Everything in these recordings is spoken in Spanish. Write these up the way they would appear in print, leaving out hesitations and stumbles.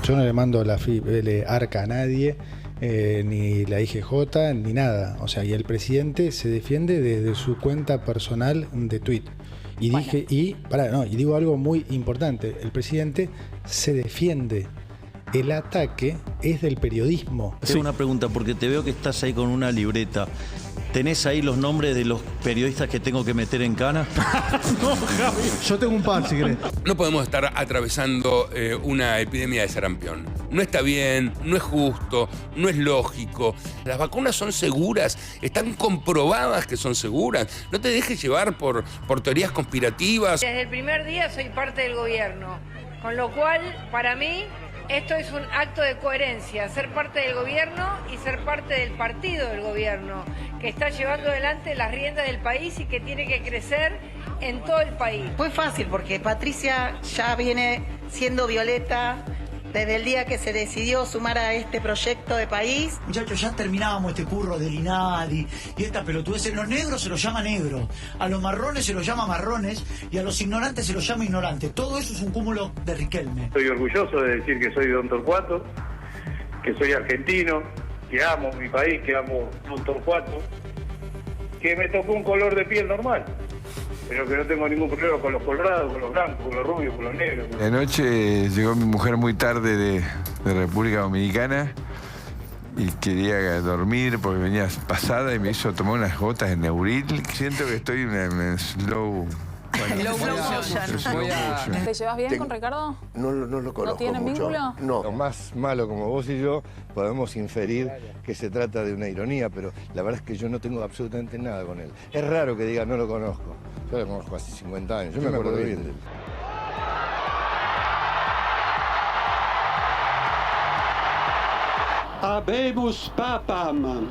Yo no le mando la arca a nadie, ni la IGJ, ni nada. O sea, y el presidente se defiende desde su cuenta personal de tweet. Y Bueno. y digo algo muy importante. El presidente se defiende. El ataque es del periodismo. Tengo una pregunta, porque te veo que estás ahí con una libreta. ¿Tenés ahí los nombres de los periodistas que tengo que meter en cana? No, Javi. Yo tengo un par, si querés. No podemos estar atravesando una epidemia de sarampión. No está bien, no es justo, no es lógico. Las vacunas son seguras, están comprobadas que son seguras. No te dejes llevar por teorías conspirativas. Desde el primer día soy parte del gobierno, con lo cual, para mí, esto es un acto de coherencia, ser parte del gobierno y ser parte del partido del gobierno, que está llevando adelante las riendas del país y que tiene que crecer en todo el país. Fue fácil porque Patricia ya viene siendo Violeta desde el día que se decidió sumar a este proyecto de país. Muchachos, ya terminábamos este curro del INADI y esta pelotudez. A los negros se los llama negros, a los marrones se los llama marrones y a los ignorantes se los llama ignorantes. Todo eso es un cúmulo de Riquelme. Estoy orgulloso de decir que soy Don Torcuato, que soy argentino, que amo mi país, que amo Don Torcuato, que me tocó un color de piel normal, pero que no tengo ningún problema con los colorados, con los blancos, con los rubios, con los negros. Anoche llegó mi mujer muy tarde de República Dominicana y quería dormir porque venía pasada y me hizo tomar unas gotas de Neuril. Siento que estoy en slow... ¿Te llevas bien con Ricardo? No lo conozco. ¿No tienen mucho. vínculo? No. Lo más malo como vos y yo podemos inferir que se trata de una ironía, pero la verdad es que yo no tengo absolutamente nada con él. Es raro que diga no lo conozco. Yo lo conozco hace 50 años, yo me acuerdo bien de él. Habemus papam.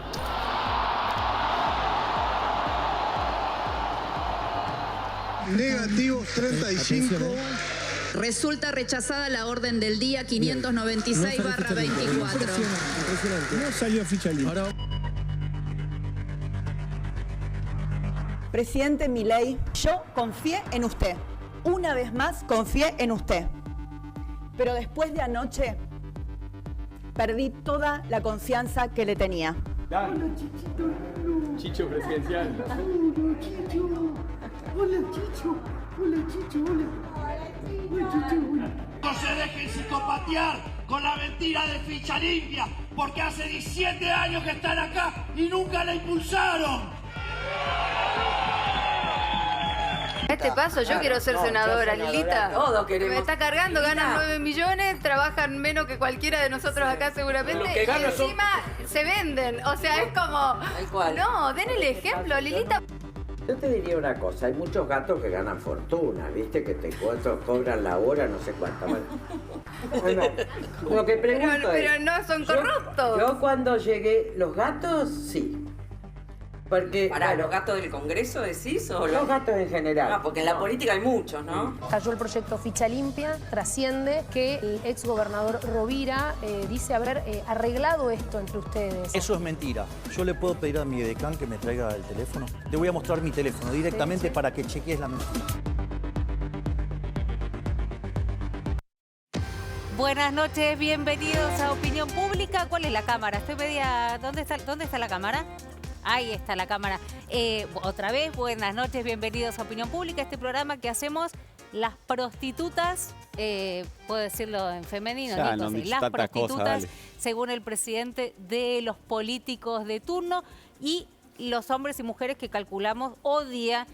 Negativos 35. Resulta rechazada la orden del día 596/24. No salió ficha libre. Presidente Milei, yo confié en usted. Una vez más confié en usted. Pero después de anoche, perdí toda la confianza que le tenía. Hola, Chichito. Chicho presidencial. Hola, Chicho. Hola, Chicho. Hola, Chicho. Hola. Hola, Chicho. No se dejen psicopatear con la mentira de ficha limpia, porque hace 17 años que están acá y nunca la impulsaron. Este paso, yo quiero ser senadora, Lilita. Todos queremos. Me está cargando, Lilita. ganan 9 millones, trabajan menos que cualquiera de nosotros acá seguramente. Lo que Y ganan son- encima se venden. O sea, es como... Tal cual. No, den el ejemplo, Lilita. Yo te diría una cosa, hay muchos gatos que ganan fortuna, ¿viste? Que te cobran la hora, no sé cuánto. Bueno, lo que pregunto Pero no son corruptos. Yo cuando llegué, los gatos sí. Porque, Pará, bueno, ¿los gatos del Congreso decís o los gatos en general. Ah, porque en la política hay muchos, ¿no? Cayó el proyecto Ficha Limpia, trasciende que el exgobernador Rovira dice haber arreglado esto entre ustedes. Eso es mentira. Yo le puedo pedir a mi edecán que me traiga el teléfono. Te voy a mostrar mi teléfono directamente para que chequees la mentira. Buenas noches, bienvenidos a Opinión Pública. ¿Cuál es la cámara? Estoy media... ¿Dónde está la cámara? Ahí está la cámara. Otra vez, buenas noches, bienvenidos a Opinión Pública, este programa que hacemos las prostitutas, puedo decirlo en femenino, Ya, Nico, no me sí, las tanta cosa, prostitutas, dale. según el presidente, de los políticos de turno y los hombres y mujeres que calculamos odia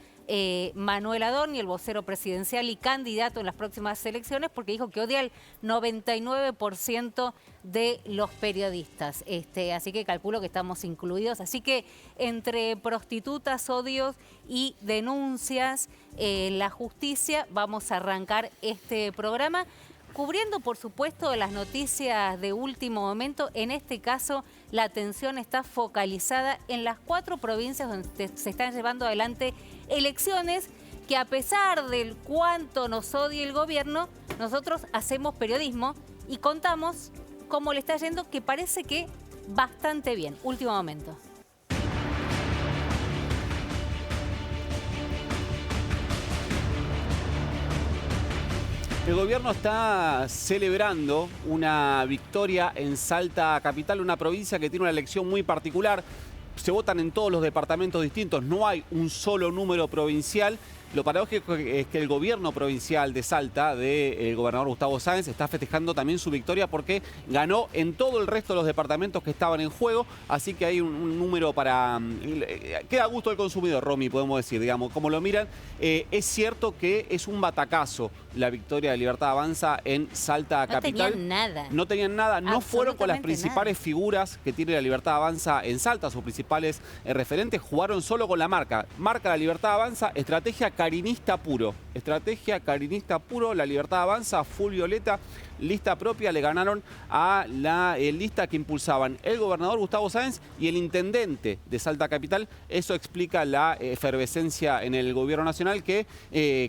Manuel Adorni, el vocero presidencial y candidato en las próximas elecciones, porque dijo que odia al 99% de los periodistas. Así que calculo que estamos incluidos. Así que entre prostitutas, odios y denuncias en la justicia, vamos a arrancar este programa cubriendo, por supuesto, las noticias de último momento. En este caso, la atención está focalizada en las 4 provincias donde se están llevando adelante elecciones que, a pesar del cuánto nos odie el gobierno, nosotros hacemos periodismo y contamos cómo le está yendo, que parece que bastante bien. Último momento. El gobierno está celebrando una victoria en Salta Capital, una provincia que tiene una elección muy particular. Se votan en todos los departamentos distintos, no hay un solo número provincial. Lo paradójico es que el gobierno provincial de Salta, del gobernador Gustavo Sáenz, está festejando también su victoria porque ganó en todo el resto de los departamentos que estaban en juego. Así que hay un número para... queda a gusto del consumidor, Romy, podemos decir, digamos, como lo miran. Es cierto que es un batacazo la victoria de Libertad Avanza en Salta Capital. No tenían nada. No tenían nada, no fueron con las principales figuras que tiene la Libertad Avanza en Salta, sus principales referentes, jugaron solo con la marca. Marca la Libertad Avanza, estrategia carinista puro. Estrategia carinista puro, la Libertad Avanza, full violeta, lista propia, le ganaron a la lista que impulsaban el gobernador Gustavo Sáenz y el intendente de Salta Capital. Eso explica la efervescencia en el gobierno nacional que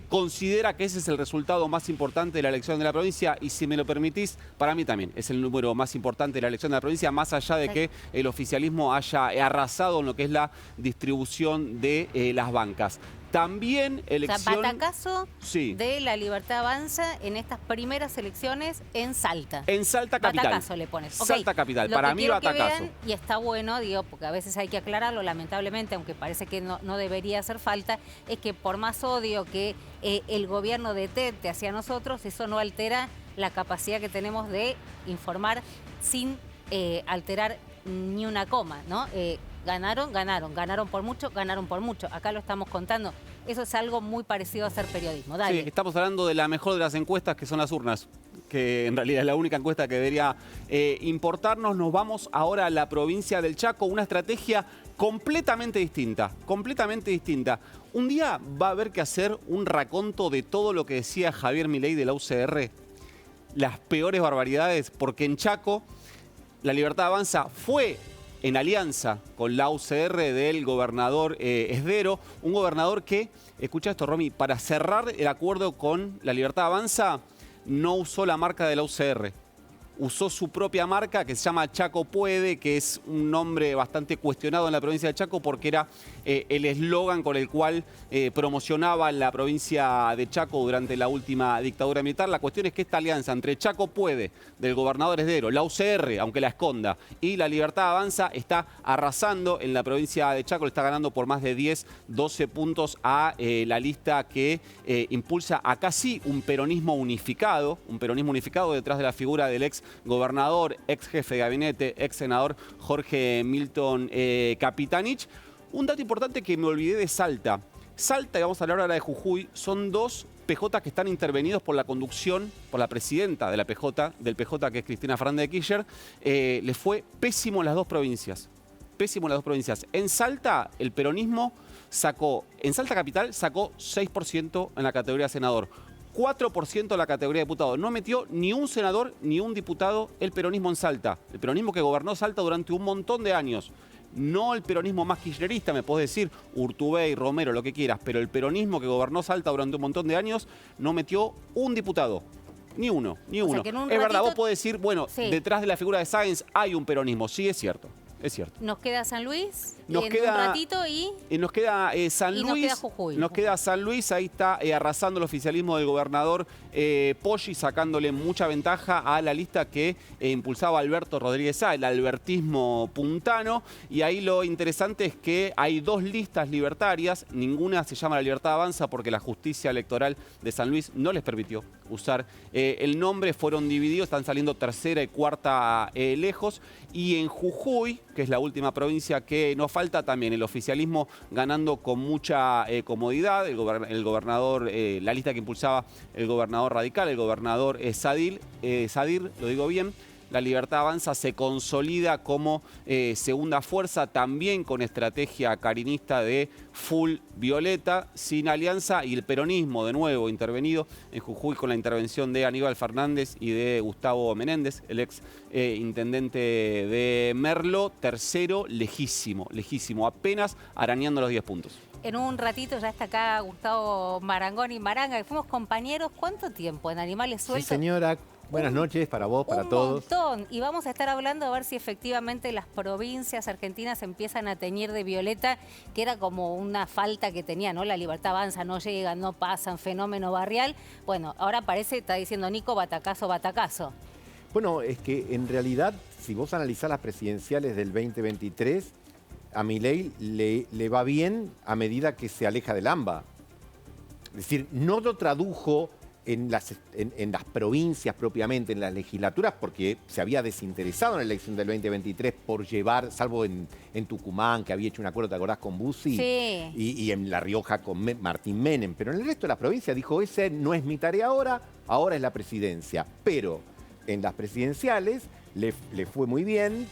considera que ese es el resultado más importante de la elección de la provincia y si me lo permitís, para mí también es el número más importante de la elección de la provincia, más allá de que el oficialismo haya arrasado en lo que es la distribución de las bancas. También elección... O sea, batacazo de la Libertad Avanza en estas primeras elecciones en Salta. En Salta Capital. Batacazo le pones. Salta Capital, para mí batacazo. Y está bueno, digo, porque a veces hay que aclararlo, lamentablemente, aunque parece que no debería hacer falta, es que por más odio que el gobierno detente hacia nosotros, eso no altera la capacidad que tenemos de informar sin alterar ni una coma, ¿no? Ganaron por mucho, Acá lo estamos contando. Eso es algo muy parecido a hacer periodismo. Dale. Sí, estamos hablando de la mejor de las encuestas, que son las urnas, que en realidad es la única encuesta que debería importarnos. Nos vamos ahora a la provincia del Chaco, una estrategia completamente distinta. Un día va a haber que hacer un raconto de todo lo que decía Javier Milei de la UCR, las peores barbaridades, porque en Chaco la Libertad Avanza fue en alianza con la UCR del gobernador Esdero, un gobernador que, escucha esto, Romy, para cerrar el acuerdo con la Libertad Avanza, no usó la marca de la UCR. Usó su propia marca que se llama Chaco Puede, que es un nombre bastante cuestionado en la provincia de Chaco porque era el eslogan con el cual promocionaba la provincia de Chaco durante la última dictadura militar. La cuestión es que esta alianza entre Chaco Puede, del gobernador Esdero, la UCR, aunque la esconda, y la Libertad Avanza está arrasando en la provincia de Chaco, le está ganando por más de 10, 12 puntos a la lista que impulsa acá sí un peronismo unificado detrás de la figura del ex gobernador, ex jefe de gabinete, ex senador Jorge Milton Capitanich. Un dato importante que me olvidé de Salta. Salta, y vamos a hablar ahora de Jujuy, son dos PJ que están intervenidos por la conducción, por la presidenta de la PJ, del PJ, que es Cristina Fernández de Kirchner. Les fue pésimo en las dos provincias. En Salta, el peronismo en Salta Capital sacó 6% en la categoría de senador. 4% en la categoría de diputado. No metió ni un senador ni un diputado el peronismo en Salta. El peronismo que gobernó Salta durante un montón de años. No el peronismo más kirchnerista, me podés decir, Urtubey, Romero, lo que quieras, pero el peronismo que gobernó Salta durante un montón de años no metió un diputado. Ni uno. Es verdad, vos podés decir, bueno, detrás de la figura de Sáenz hay un peronismo. Sí, es cierto. Nos queda San Luis un ratito y nos queda San Luis. Nos queda Jujuy. Nos queda San Luis, ahí está arrasando el oficialismo del gobernador Poggi, sacándole mucha ventaja a la lista que impulsaba Alberto Rodríguez Sá, el albertismo puntano. Y ahí lo interesante es que hay dos listas libertarias, ninguna se llama la Libertad Avanza porque la justicia electoral de San Luis no les permitió usar el nombre, fueron divididos, están saliendo tercera y cuarta lejos. Y en Jujuy, que es la última provincia que nos falta, también el oficialismo ganando con mucha comodidad, el gobernador, la lista que impulsaba el gobernador radical, el gobernador Sadir, lo digo bien. La Libertad Avanza se consolida como segunda fuerza, también con estrategia carinista de full violeta, sin alianza, y el peronismo de nuevo intervenido en Jujuy con la intervención de Aníbal Fernández y de Gustavo Menéndez, el ex intendente de Merlo, tercero, lejísimo, apenas arañando los 10 puntos. En un ratito ya está acá Gustavo Marangoni Maranga, que fuimos compañeros, ¿cuánto tiempo en Animales Sueltos? Sí, señora. Buenas noches para vos, para todos. Un montón. Y vamos a estar hablando a ver si efectivamente las provincias argentinas empiezan a teñir de violeta, que era como una falta que tenía, ¿no? La Libertad Avanza, no llegan, no pasan, fenómeno barrial. Bueno, ahora parece, está diciendo Nico, batacazo, batacazo. Bueno, es que en realidad, si vos analizás las presidenciales del 2023, a Milei le va bien a medida que se aleja del AMBA. Es decir, no lo tradujo en las provincias propiamente, en las legislaturas, porque se había desinteresado en la elección del 2023 por llevar, salvo en Tucumán, que había hecho un acuerdo, ¿te acordás? Con Bussi, sí. y en La Rioja con Martín Menem. Pero en el resto de las provincias dijo, ese no es mi tarea ahora es la presidencia. Pero en las presidenciales le fue muy bien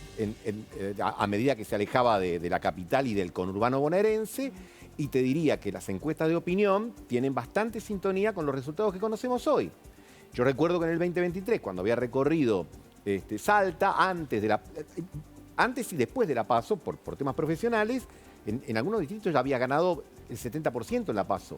a medida que se alejaba de la capital y del conurbano bonaerense. Y te diría que las encuestas de opinión tienen bastante sintonía con los resultados que conocemos hoy. Yo recuerdo que en el 2023, cuando había recorrido Salta, antes y después de la PASO, por temas profesionales, en algunos distritos ya había ganado el 70% en la PASO.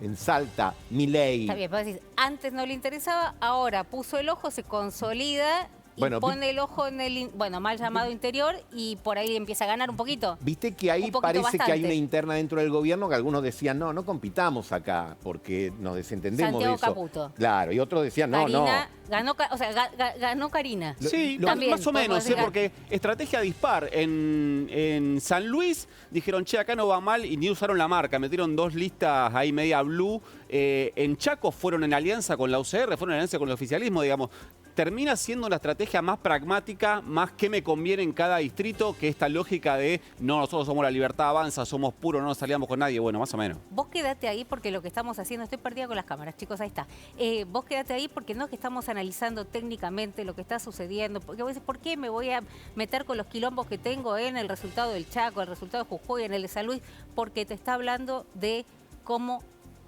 En Salta, Milei. Está bien, vos decís, antes no le interesaba, ahora puso el ojo, se consolida y pone el ojo en el, mal llamado interior, y por ahí empieza a ganar un poquito. Viste que ahí parece que hay una interna dentro del gobierno que algunos decían, no compitamos acá porque nos desentendemos Santiago de eso. Caputo. Claro, y otros decían, Karina, ganó Karina. Sí, también, más o menos, decir, porque estrategia dispar. En San Luis dijeron, che, acá no va mal, y ni usaron la marca. Metieron 2 listas ahí media blue. En Chaco fueron en alianza con la UCR, fueron en alianza con el oficialismo, digamos. Termina siendo una estrategia más pragmática, más que me conviene en cada distrito, que esta lógica de, no, nosotros somos la Libertad Avanza, somos puros, no nos salíamos con nadie. Bueno, más o menos. Vos quedate ahí porque lo que estamos haciendo, estoy perdida con las cámaras, chicos, ahí está. Vos quedate ahí porque no es que estamos analizando técnicamente lo que está sucediendo, porque vos decís, ¿por qué me voy a meter con los quilombos que tengo en el resultado del Chaco, el resultado de Jujuy, en el de San Luis? Porque te está hablando de cómo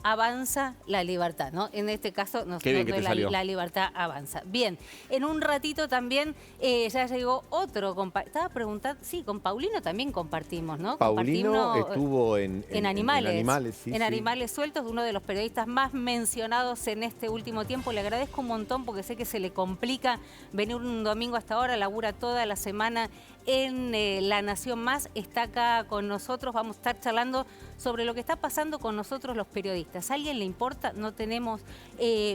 avanza la libertad, ¿no? En este caso, la libertad avanza. Bien, en un ratito también ya llegó otro, estaba preguntando, sí, con Paulino también compartimos, ¿no? Paulino estuvo en Animales. Sí, en Animales Sueltos, uno de los periodistas más mencionados en este último tiempo. Le agradezco un montón porque sé que se le complica venir un domingo hasta ahora, labura toda la semana en La Nación Más, está acá con nosotros, vamos a estar charlando sobre lo que está pasando con nosotros los periodistas. ¿A alguien le importa? No tenemos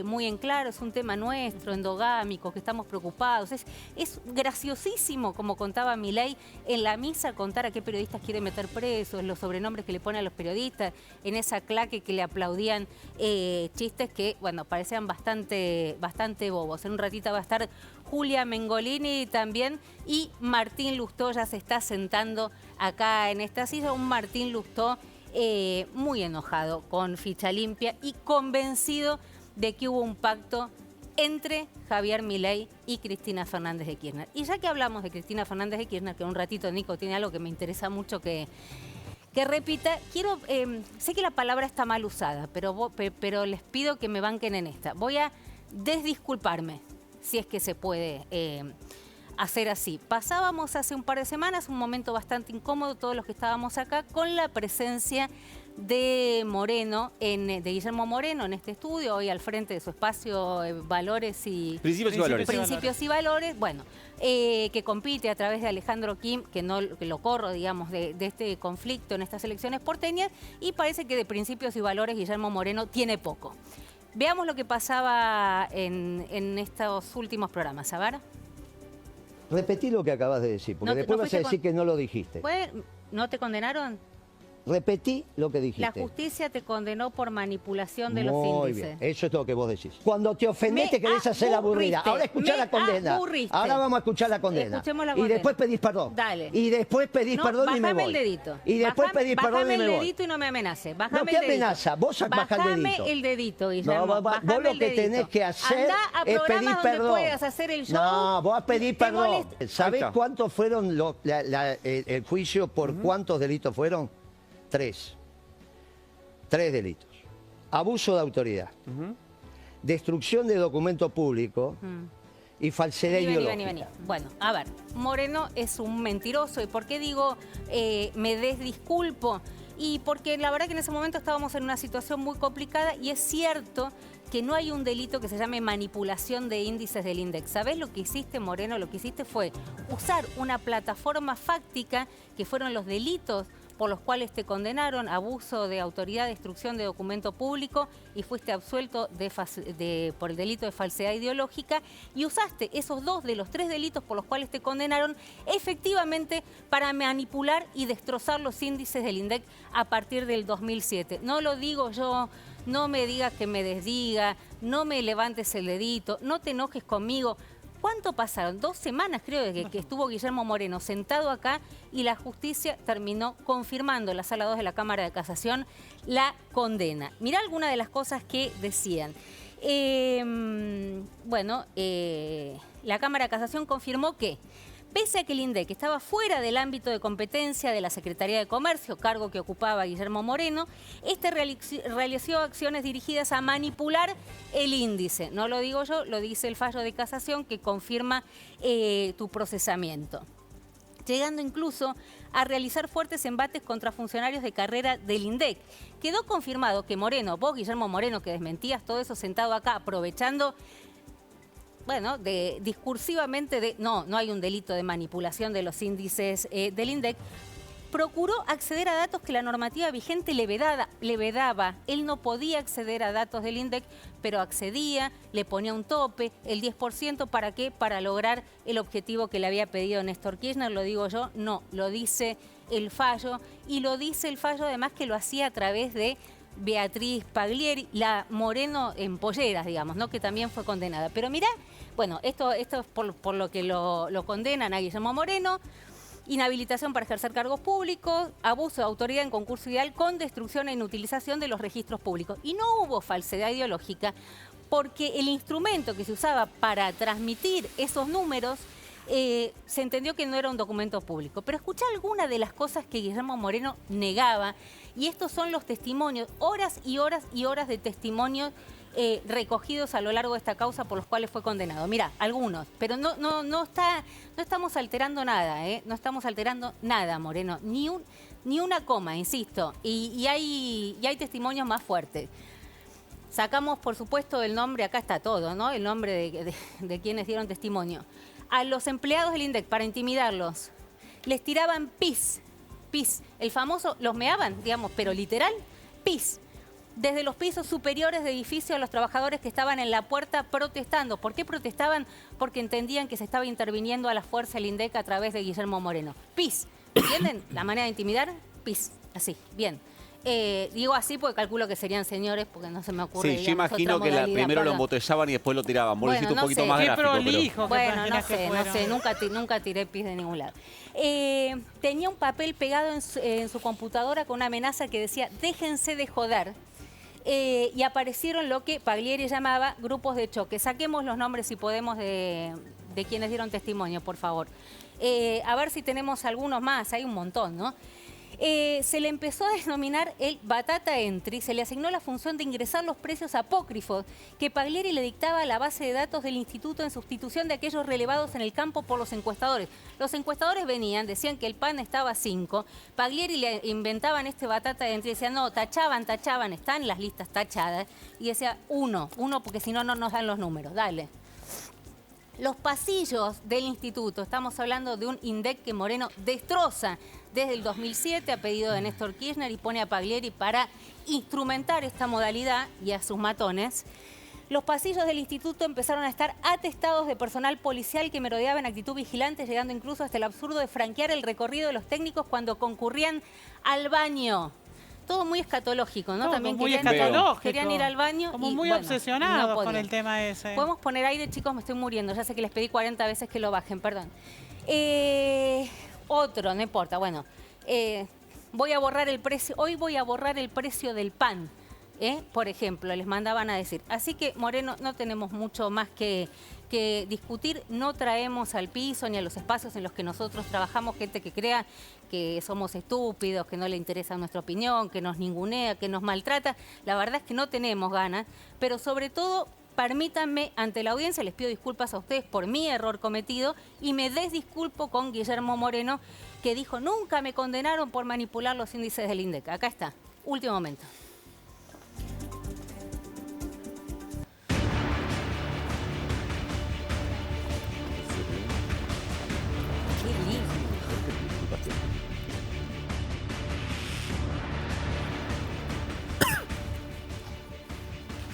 muy en claro, es un tema nuestro, endogámico, que estamos preocupados. Es graciosísimo, como contaba Milei en la misa, contar a qué periodistas quiere meter presos, los sobrenombres que le pone a los periodistas, en esa claque que le aplaudían chistes que, parecían bastante bobos. En un ratito va a estar Julia Mengolini también, y Martín Lustó ya se está sentando acá en esta silla. Un Martín Lustó muy enojado con Ficha Limpia y convencido de que hubo un pacto entre Javier Milei y Cristina Fernández de Kirchner. Y ya que hablamos de Cristina Fernández de Kirchner, que un ratito Nico tiene algo que me interesa mucho que repita, sé que la palabra está mal usada, pero les pido que me banquen en esta. Voy a desdisculparme, si es que se puede hacer así. Pasábamos hace un par de semanas un momento bastante incómodo, todos los que estábamos acá, con la presencia de Guillermo Moreno en este estudio, hoy al frente de su espacio Valores y Principios y Valores, que compite a través de Alejandro Kim, que lo corro, digamos, de este conflicto en estas elecciones porteñas, y parece que de Principios y Valores Guillermo Moreno tiene poco. Veamos lo que pasaba en estos últimos programas. A ver. Repetí lo que acabas de decir, porque después vas a decir que no lo dijiste. ¿No te condenaron? Repetí lo que dijiste. La justicia te condenó por manipulación de los índices. Muy bien, eso es lo que vos decís. Cuando te ofendés te querés hacer aburrida. Ahora escuchá la condena. Ahora vamos a escuchar la condena. Escuchemos la condena. Y después pedís perdón. Dale. Y después pedís perdón y me voy. Bájame el dedito. Y después pedís perdón y me voy. Bájame el dedito y no me amenaces. No, ¿qué amenaza? Vos bajá el dedito. Bájame el dedito, Guillermo. No, vos lo que tenés que hacer es pedir perdón. Puedas hacer el show. No, vos pedís perdón. ¿Sabés cuántos fueron el juicio por cuántos delitos fueron? 3 delitos. Abuso de autoridad, destrucción de documento público y falsedad ideológica. Vení. Bueno, a ver, Moreno es un mentiroso. ¿Y por qué digo me desdisculpo? Y porque la verdad que en ese momento estábamos en una situación muy complicada, y es cierto que no hay un delito que se llame manipulación de índices del INDEC. ¿Sabés lo que hiciste, Moreno? Lo que hiciste fue usar una plataforma fáctica, que fueron los delitos por los cuales te condenaron, abuso de autoridad, destrucción de documento público, y fuiste absuelto por el delito de falsedad ideológica, y usaste esos 2 de los 3 delitos por los cuales te condenaron efectivamente para manipular y destrozar los índices del INDEC a partir del 2007. No lo digo yo, no me digas que me desdiga, no me levantes el dedito, no te enojes conmigo. ¿Cuánto pasaron? 2 semanas, creo, de que estuvo Guillermo Moreno sentado acá, y la justicia terminó confirmando en la Sala 2 de la Cámara de Casación la condena. Mirá algunas de las cosas que decían. La Cámara de Casación confirmó que, pese a que el INDEC estaba fuera del ámbito de competencia de la Secretaría de Comercio, cargo que ocupaba Guillermo Moreno, este realizó acciones dirigidas a manipular el índice. No lo digo yo, lo dice el fallo de casación que confirma tu procesamiento. Llegando incluso a realizar fuertes embates contra funcionarios de carrera del INDEC. Quedó confirmado que Moreno, vos, Guillermo Moreno, que desmentías todo eso sentado acá, aprovechando... discursivamente no hay un delito de manipulación de los índices del INDEC, procuró acceder a datos que la normativa vigente le vedaba. Él no podía acceder a datos del INDEC, pero accedía, le ponía un tope, el 10%, ¿para qué? Para lograr el objetivo que le había pedido Néstor Kirchner. Lo digo yo, no, lo dice el fallo, y lo dice el fallo además que lo hacía a través de Beatriz Paglieri, la Moreno en polleras, digamos, ¿no? Que también fue condenada. Pero mirá, esto es por lo que lo condenan a Guillermo Moreno: inhabilitación para ejercer cargos públicos, abuso de autoridad en concurso ideal con destrucción e inutilización de los registros públicos. Y no hubo falsedad ideológica, porque el instrumento que se usaba para transmitir esos números se entendió que no era un documento público. Pero escuchá alguna de las cosas que Guillermo Moreno negaba, y estos son los testimonios, horas y horas y horas de testimonios recogidos a lo largo de esta causa por los cuales fue condenado. Mirá, algunos, pero no estamos alterando nada, no estamos alterando nada, Moreno, ni una coma, insisto, y hay testimonios más fuertes. Sacamos, por supuesto, el nombre, acá está todo, ¿no? El nombre de quienes dieron testimonio. A los empleados del INDEC, para intimidarlos, les tiraban pis, el famoso, los meaban, digamos, pero literal, pis. Desde los pisos superiores de edificio a los trabajadores que estaban en la puerta protestando. ¿Por qué protestaban? Porque entendían que se estaba interviniendo a la fuerza del INDEC a través de Guillermo Moreno. Pis, ¿entienden? La manera de intimidar, pis, así, bien. Digo así porque calculo que serían señores, porque no se me ocurre. Sí, yo imagino que primero lo embotellaban y después lo tiraban. Vos lo hiciste un poquito más gráfico. Bueno, no sé, nunca tiré pis de ningún lado. Tenía un papel pegado en su computadora con una amenaza que decía: déjense de joder. Y aparecieron lo que Paglieri llamaba grupos de choque. Saquemos los nombres, si podemos, de quienes dieron testimonio, por favor. A ver si tenemos algunos más, hay un montón, ¿no? Se le empezó a denominar el batata entry, se le asignó la función de ingresar los precios apócrifos que Paglieri le dictaba a la base de datos del instituto en sustitución de aquellos relevados en el campo por los encuestadores. Los encuestadores venían, decían que el pan estaba a 5, Paglieri le inventaban este batata entry, decían no, tachaban, están las listas tachadas, y decía uno porque si no, no nos dan los números, dale. Los pasillos del instituto, estamos hablando de un INDEC que Moreno destroza desde el 2007 a pedido de Néstor Kirchner y pone a Paglieri para instrumentar esta modalidad y a sus matones. Los pasillos del instituto empezaron a estar atestados de personal policial que merodeaba en actitud vigilante, llegando incluso hasta el absurdo de franquear el recorrido de los técnicos cuando concurrían al baño. Todo muy escatológico, ¿no? Todo también muy escatológico. Querían ir al baño. Como y, muy obsesionados con el tema ese. Podemos poner aire, chicos, me estoy muriendo. Ya sé que les pedí 40 veces que lo bajen, perdón. Otro, no importa, bueno. Voy a borrar el precio, hoy voy a borrar el precio del pan, por ejemplo, les mandaban a decir. Así que, Moreno, no tenemos mucho más que discutir, no traemos al piso ni a los espacios en los que nosotros trabajamos gente que crea que somos estúpidos, que no le interesa nuestra opinión, que nos ningunea, que nos maltrata. La verdad es que no tenemos ganas, pero sobre todo, permítanme, ante la audiencia, les pido disculpas a ustedes por mi error cometido y me desdisculpo con Guillermo Moreno, que dijo, nunca me condenaron por manipular los índices del INDEC. Acá está, último momento.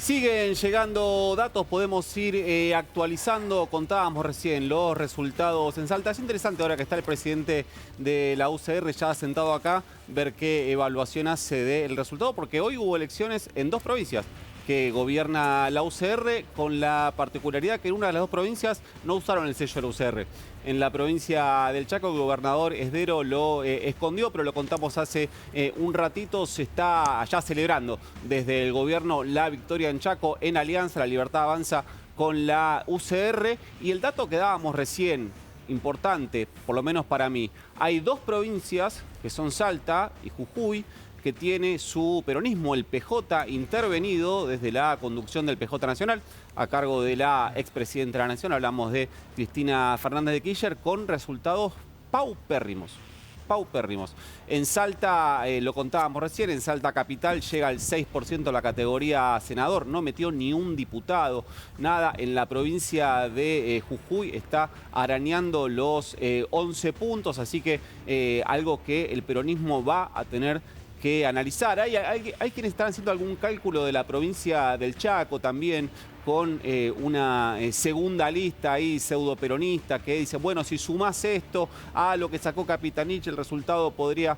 Siguen llegando datos, podemos ir actualizando. Contábamos recién los resultados en Salta. Es interesante ahora que está el presidente de la UCR ya sentado acá, ver qué evaluación hace del resultado, porque hoy hubo elecciones en 2 provincias que gobierna la UCR, con la particularidad que en una de las 2 provincias no usaron el sello de la UCR. En la provincia del Chaco, el gobernador Esdero lo escondió, pero lo contamos hace un ratito. Se está ya celebrando desde el gobierno la victoria en Chaco, en alianza. La Libertad Avanza con la UCR. Y el dato que dábamos recién, importante, por lo menos para mí, hay 2 provincias, que son Salta y Jujuy, que tiene su peronismo, el PJ, intervenido desde la conducción del PJ Nacional, a cargo de la expresidenta de la Nación. Hablamos de Cristina Fernández de Kirchner, con resultados paupérrimos. En Salta, lo contábamos recién, en Salta Capital llega al 6% la categoría senador, no metió ni un diputado, nada. En la provincia de Jujuy está arañando los 11 puntos, así que algo que el peronismo va a tener que analizar. Hay quienes están haciendo algún cálculo de la provincia del Chaco también, con una segunda lista ahí pseudo-peronista, que dice, bueno, si sumás esto a lo que sacó Capitanich, el resultado podría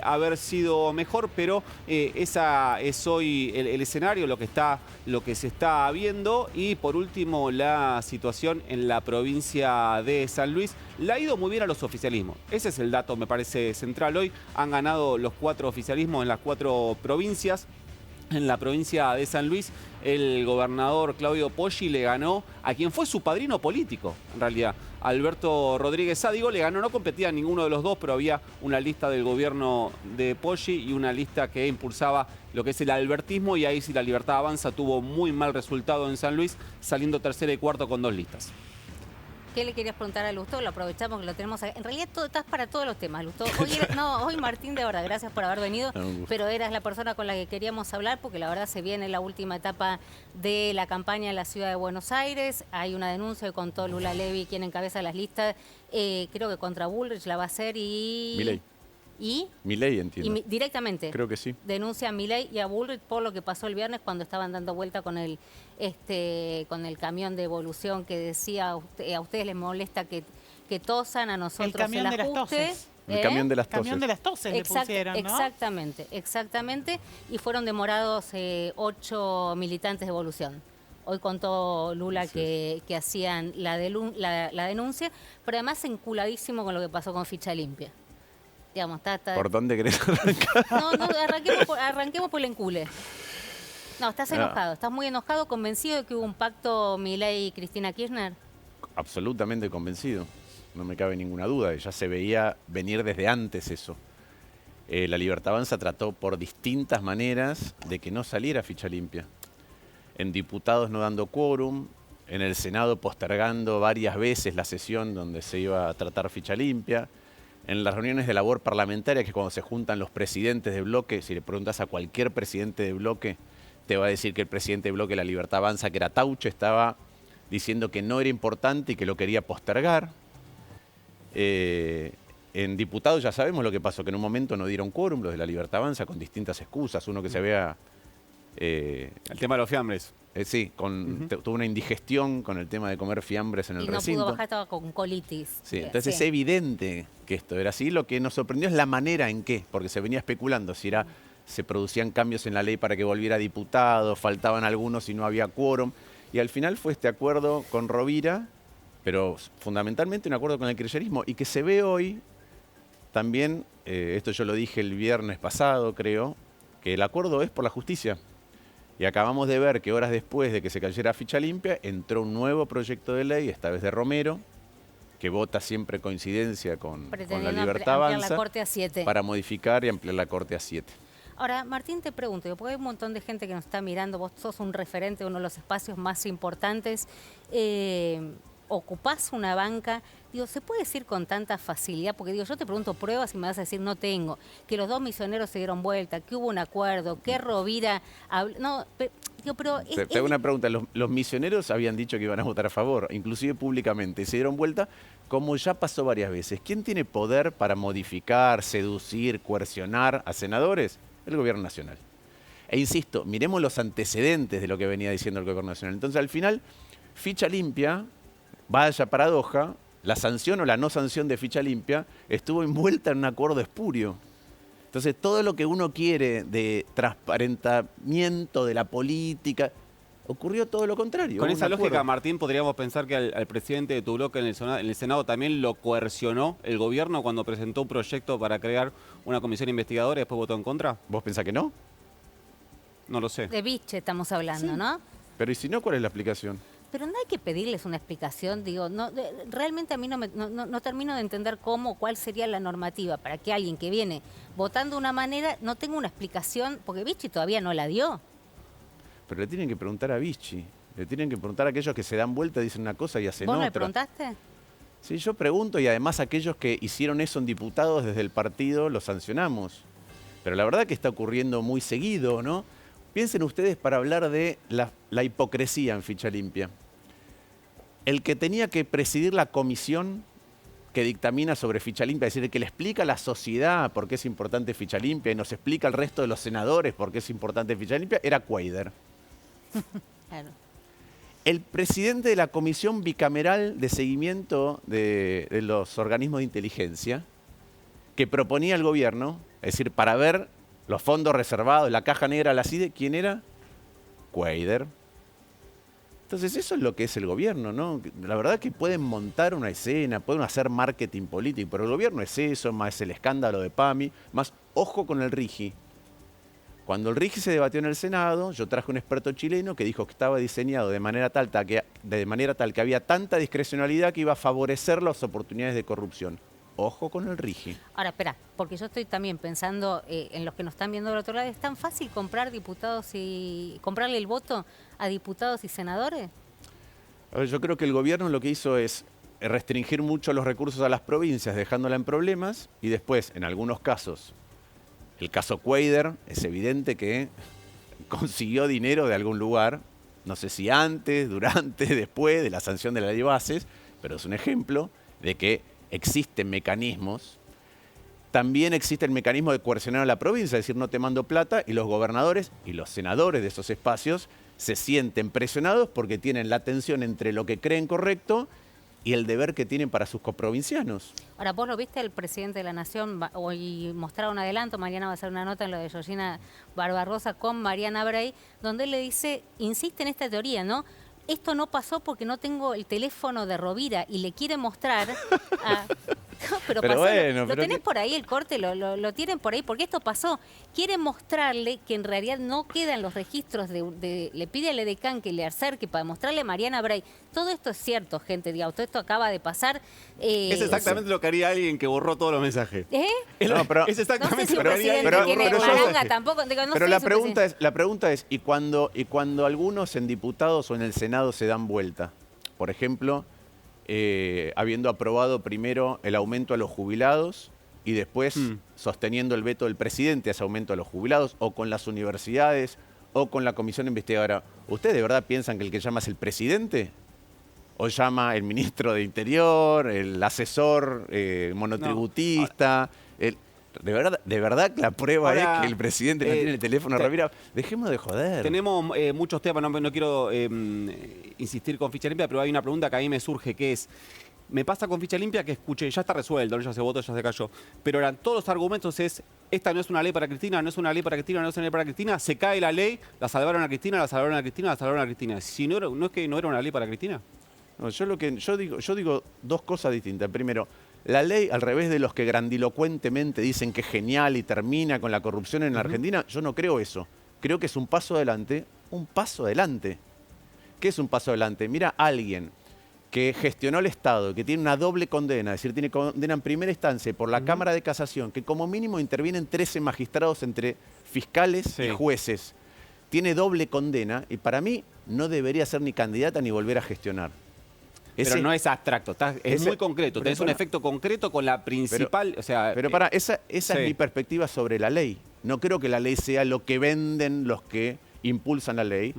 haber sido mejor, pero esa es hoy el escenario, lo que se está viendo. Y por último, la situación en la provincia de San Luis. Le ha ido muy bien a los oficialismos. Ese es el dato, me parece, central hoy. Han ganado los 4 oficialismos en las 4 provincias. En la provincia de San Luis, el gobernador Claudio Poggi le ganó a quien fue su padrino político, en realidad, Alberto Rodríguez Sádigo. Le ganó, no competía ninguno de los 2, pero había una lista del gobierno de Poggi y una lista que impulsaba lo que es el albertismo, y ahí sí la Libertad Avanza tuvo muy mal resultado en San Luis, saliendo tercero y cuarto con 2 listas. ¿Qué le querías preguntar a Lustó? Lo aprovechamos que lo tenemos acá. En realidad estás para todos los temas, Lustó. Hoy Martín, de verdad, gracias por haber venido, pero eras la persona con la que queríamos hablar, porque la verdad se viene la última etapa de la campaña en la ciudad de Buenos Aires. Hay una denuncia que contó Lula Levy, quien encabeza las listas, creo que contra Bullrich la va a hacer y... Milei. ¿Y? Milei, entiendo. Directamente. Creo que sí. Denuncia a Milei y a Bullrich por lo que pasó el viernes cuando estaban dando vuelta con el camión de Evolución, que decía, a ustedes les molesta que tosan, a nosotros el camión el de las ajuste. toses. El camión de las toses. Camión de las toses le pusieron, ¿no? Exactamente. Y fueron demorados 8 militantes de Evolución. Hoy contó Lula que hacían la denuncia, pero además enculadísimo con lo que pasó con Ficha Limpia. Digamos, ¿Por dónde querés arrancar? No, arranquemos por el encule. No, estás enojado, estás muy enojado, convencido de que hubo un pacto Milei y Cristina Kirchner. Absolutamente convencido, no me cabe ninguna duda, ya se veía venir desde antes eso. La Libertad Avanza trató por distintas maneras de que no saliera Ficha Limpia. En diputados no dando quórum, en el Senado postergando varias veces la sesión donde se iba a tratar Ficha Limpia. En las reuniones de labor parlamentaria, que cuando se juntan los presidentes de bloque, si le preguntas a cualquier presidente de bloque, te va a decir que el presidente de bloque de la Libertad Avanza, que era Tauche, estaba diciendo que no era importante y que lo quería postergar. En diputados ya sabemos lo que pasó, que en un momento no dieron quórum los de la Libertad Avanza con distintas excusas. Uno que se vea... el tema de los fiambres. Sí, tuvo una indigestión con el tema de comer fiambres en el recinto. Y no pudo bajar, estaba con colitis. Sí, entonces es evidente que esto era así. Lo que nos sorprendió es la manera en que, porque se venía especulando si se producían cambios en la ley para que volviera diputado, faltaban algunos y no había quórum. Y al final fue este acuerdo con Rovira, pero fundamentalmente un acuerdo con el kirchnerismo, y que se ve hoy también, esto yo lo dije el viernes pasado, creo, que el acuerdo es por la justicia. Y acabamos de ver que horas después de que se cayera Ficha Limpia, entró un nuevo proyecto de ley, esta vez de Romero, que vota siempre coincidencia con la Libertad Avanza, la Corte a 7. Para modificar y ampliar la Corte a 7. Ahora, Martín, te pregunto, porque hay un montón de gente que nos está mirando, vos sos un referente de uno de los espacios más importantes, ocupás una banca, digo, ¿se puede decir con tanta facilidad? Porque digo, yo te pregunto pruebas y me vas a decir no tengo, que los 2 misioneros se dieron vuelta, que hubo un acuerdo, que Rovira habló, pero te hago una pregunta, los misioneros habían dicho que iban a votar a favor, inclusive públicamente, se dieron vuelta, como ya pasó varias veces. ¿Quién tiene poder para modificar, seducir, coercionar a senadores? El gobierno nacional. E insisto, miremos los antecedentes de lo que venía diciendo el Gobierno Nacional. Entonces, al final, ficha limpia, vaya paradoja, la sanción o la no sanción de ficha limpia estuvo envuelta en un acuerdo espurio. Entonces, todo lo que uno quiere de transparentamiento de la política, ocurrió todo lo contrario. Con esa un lógica, acuerdo. Martín, podríamos pensar que al presidente de tu bloque en el Senado también lo coercionó el gobierno cuando presentó un proyecto para crear una comisión investigadora y después votó en contra. ¿Vos pensás que no? No lo sé. De Biche estamos hablando, ¿no? Pero ¿y si no, cuál es la explicación? Pero no hay que pedirles una explicación, digo, realmente a mí no termino de entender cuál sería la normativa para que alguien que viene votando de una manera no tenga una explicación, porque Vichy todavía no la dio. Pero le tienen que preguntar a Vichy, le tienen que preguntar a aquellos que se dan vuelta, dicen una cosa y hacen otra. ¿Vos me preguntaste? Sí, yo pregunto y además aquellos que hicieron eso en diputados desde el partido los sancionamos. Pero la verdad que está ocurriendo muy seguido, ¿no? Piensen ustedes para hablar de la hipocresía en ficha limpia. El que tenía que presidir la comisión que dictamina sobre ficha limpia, es decir, el que le explica a la sociedad por qué es importante ficha limpia y nos explica al resto de los senadores por qué es importante ficha limpia, era Cuéllar. Claro. El presidente de la Comisión Bicameral de Seguimiento de los Organismos de Inteligencia, que proponía al gobierno, es decir, para ver los fondos reservados, la caja negra de la CIDE, ¿quién era? Cuéllar. Entonces eso es lo que es el gobierno, ¿no? La verdad es que pueden montar una escena, pueden hacer marketing político, pero el gobierno es eso, más el escándalo de PAMI, más ojo con el RIGI. Cuando el RIGI se debatió en el Senado, yo traje un experto chileno que dijo que estaba diseñado de manera tal que había tanta discrecionalidad que iba a favorecer las oportunidades de corrupción. Ojo con el RIGI. Ahora, espera, porque yo estoy también pensando en los que nos están viendo del otro lado. ¿Es tan fácil comprar diputados y comprarle el voto a diputados y senadores? A ver, yo creo que el gobierno lo que hizo es restringir mucho los recursos a las provincias, dejándola en problemas, y después, en algunos casos, el caso Cuéllar, es evidente que consiguió dinero de algún lugar, no sé si antes, durante, después de la sanción de la ley de bases, pero es un ejemplo de que existen mecanismos. También existe el mecanismo de coercionar a la provincia, es decir, no te mando plata, y los gobernadores y los senadores de esos espacios se sienten presionados porque tienen la tensión entre lo que creen correcto y el deber que tienen para sus coprovincianos. Ahora, vos lo viste, el presidente de la Nación hoy mostraba un adelanto, mañana va a hacer una nota en lo de Georgina Barbarossa con Mariana Bray, donde él le dice, insiste en esta teoría, ¿no? Esto no pasó porque no tengo el teléfono de Rovira y le quiere mostrar a... No, pero pasó, bueno, lo tenés por ahí, el corte, lo tienen por ahí, porque esto pasó. Quiere mostrarle que en realidad no quedan los registros le pide al edecán que le acerque para mostrarle a Mariana Bray. Todo esto es cierto, gente, digamos, todo esto acaba de pasar. Es exactamente lo que haría alguien que borró todos los mensajes. ¿Eh? Es exactamente no sé si lo que haría presidente tiene maranga tampoco. Digo, no pero sé la pregunta es, ¿y cuando algunos en diputados o en el Senado se dan vuelta? Por ejemplo, habiendo aprobado primero el aumento a los jubilados y después sosteniendo el veto del presidente a ese aumento a los jubilados, o con las universidades, o con la comisión investigadora. ¿Ustedes de verdad piensan que el que llama es el presidente? ¿O llama el ministro de Interior, el asesor monotributista? De verdad que la prueba es que el presidente no tiene el teléfono de Rovira. Dejemos de joder. Tenemos muchos temas, no quiero insistir con ficha limpia, pero hay una pregunta que a mí me surge, que es, me pasa con ficha limpia que escuché, ya está resuelto, ya se votó, ya se cayó, pero eran todos los argumentos es, esta no es una ley para Cristina, no es una ley para Cristina, no es una ley para Cristina, se cae la ley, la salvaron a Cristina, la salvaron a Cristina, la salvaron a Cristina. Si no, ¿no es que no era una ley para Cristina? No, yo digo dos cosas distintas. Primero, la ley, al revés de los que grandilocuentemente dicen que es genial y termina con la corrupción en la Argentina, yo no creo eso. Creo que es un paso adelante, un paso adelante. ¿Qué es un paso adelante? Mira, alguien que gestionó el Estado, que tiene una doble condena, es decir, tiene condena en primera instancia por la Cámara de Casación, que como mínimo intervienen 13 magistrados entre fiscales y jueces, tiene doble condena y para mí no debería ser ni candidata ni volver a gestionar. Pero no es abstracto, es muy concreto, tenés un efecto concreto con la principal... esa es mi perspectiva sobre la ley. No creo que la ley sea lo que venden los que impulsan la ley,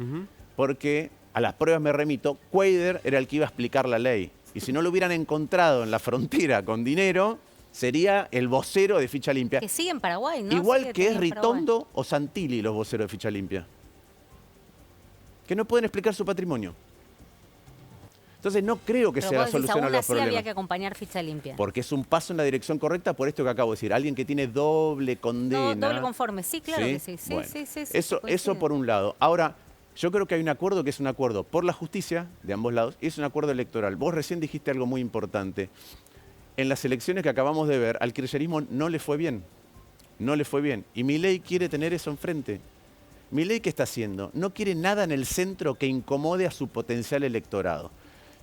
porque a las pruebas me remito, Cuéllar era el que iba a explicar la ley. Y si no lo hubieran encontrado en la frontera con dinero, sería el vocero de Ficha Limpia. Que sigue en Paraguay, ¿no? Igual Sigue que es todavía en Paraguay. Ritondo o Santilli los voceros de Ficha Limpia. Que no pueden explicar su patrimonio. Entonces no creo que Pero sea la vos decís, solución a aún los así problemas. había que acompañar Ficha Limpia. Porque es un paso en la dirección correcta por esto que acabo de decir. Alguien que tiene doble condena. Doble conforme, sí, claro que sí. Sí, Bueno, sí, sí, sí, eso coincide. por un lado. Ahora, yo creo que hay un acuerdo que es un acuerdo por la justicia de ambos lados y es un acuerdo electoral. Vos recién dijiste algo muy importante. En las elecciones que acabamos de ver, al kirchnerismo no le fue bien. No le fue bien. Y Milei quiere tener eso enfrente. Milei, ¿qué está haciendo? No quiere nada en el centro que incomode a su potencial electorado.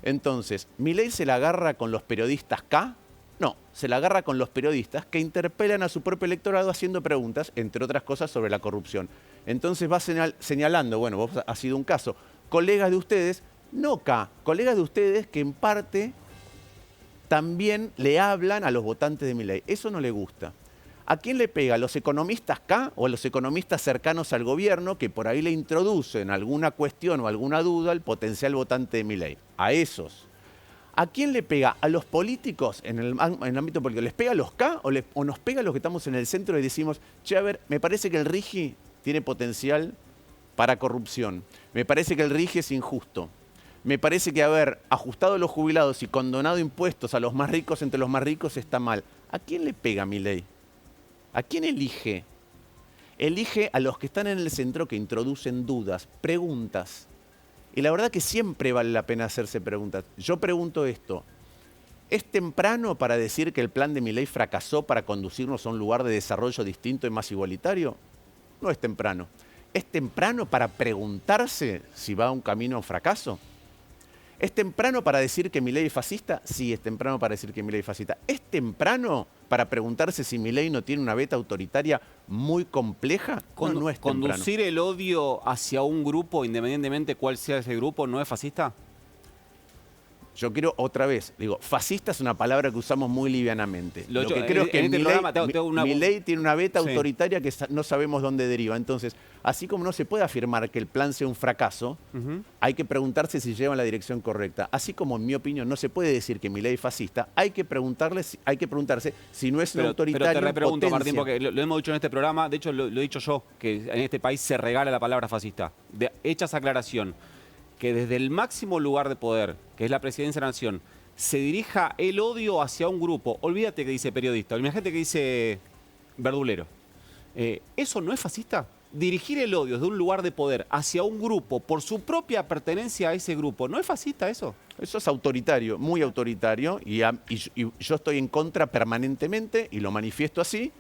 Entonces, ¿Milei se la agarra con los periodistas K? No, se la agarra con los periodistas que interpelan a su propio electorado haciendo preguntas, entre otras cosas, sobre la corrupción. Entonces va señalando, bueno, vos ha sido un caso, colegas de ustedes, no K, colegas de ustedes que en parte también le hablan a los votantes de Milei. Eso no le gusta. ¿A quién le pega? ¿A los economistas K o a los economistas cercanos al gobierno que por ahí le introducen alguna cuestión o alguna duda al potencial votante de Milei? A esos. ¿A quién le pega? ¿A los políticos en el ámbito político? ¿Les pega a los K o nos pega a los que estamos en el centro y decimos, che, a ver, me parece que el RIGI tiene potencial para corrupción. Me parece que el RIGI es injusto. Me parece que haber ajustado los jubilados y condonado impuestos a los más ricos entre los más ricos está mal. ¿A quién le pega Milei? ¿A quién elige? Elige a los que están en el centro que introducen dudas, preguntas. Y la verdad que siempre vale la pena hacerse preguntas. Yo pregunto esto. ¿Es temprano para decir que el plan de Milei fracasó para conducirnos a un lugar de desarrollo distinto y más igualitario? No es temprano. ¿Es temprano para preguntarse si va a un camino a un fracaso? ¿Es temprano para decir que Milei es fascista? Sí, es temprano para decir que Milei es fascista. ¿Es temprano para preguntarse si Milei no tiene una beta autoritaria muy compleja? No es temprano. ¿Conducir el odio hacia un grupo, independientemente cuál sea ese grupo, no es fascista? Yo quiero otra vez, digo, fascista es una palabra que usamos muy livianamente. Lo que creo es que Milei tiene una beta autoritaria que no sabemos dónde deriva. Entonces, así como no se puede afirmar que el plan sea un fracaso, hay que preguntarse si lleva en la dirección correcta. Así como, en mi opinión, no se puede decir que Milei es fascista, hay que preguntarse si no es un autoritario. Pero te repregunto, potencia. Martín, porque lo hemos dicho en este programa, de hecho lo he dicho yo, que en este país se regala la palabra fascista. Hecha esa aclaración, que desde el máximo lugar de poder, que es la presidencia de la nación, se dirija el odio hacia un grupo. Olvídate que dice periodista, imagínate que dice verdulero. ¿Eso no es fascista? Dirigir el odio desde un lugar de poder hacia un grupo por su propia pertenencia a ese grupo, ¿no es fascista eso? Eso es autoritario, muy autoritario, y yo estoy en contra permanentemente, y lo manifiesto así,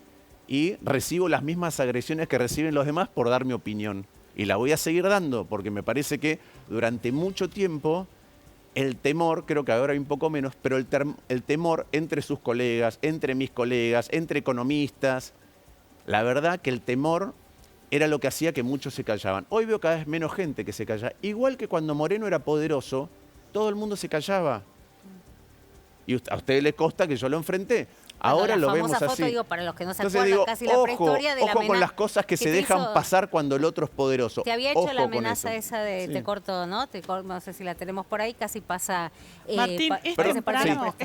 y recibo las mismas agresiones que reciben los demás por dar mi opinión. Y la voy a seguir dando, porque me parece que durante mucho tiempo el temor, creo que ahora hay un poco menos, pero el temor entre sus colegas, entre mis colegas, entre economistas, la verdad que el temor era lo que hacía que muchos se callaban. Hoy veo cada vez menos gente que se calla. Igual que cuando Moreno era poderoso, todo el mundo se callaba. Y a ustedes les consta que yo lo enfrenté. Ahora lo vemos así. Foto, digo, para los que no se Entonces acuerdan, digo, casi la prehistoria de la ojo con las cosas que se dejan pasar cuando el otro es poderoso. Te había hecho Ojo la con amenaza eso. esa de Sí. te corto, ¿no? No sé si la tenemos por ahí, casi pasa. Martín, es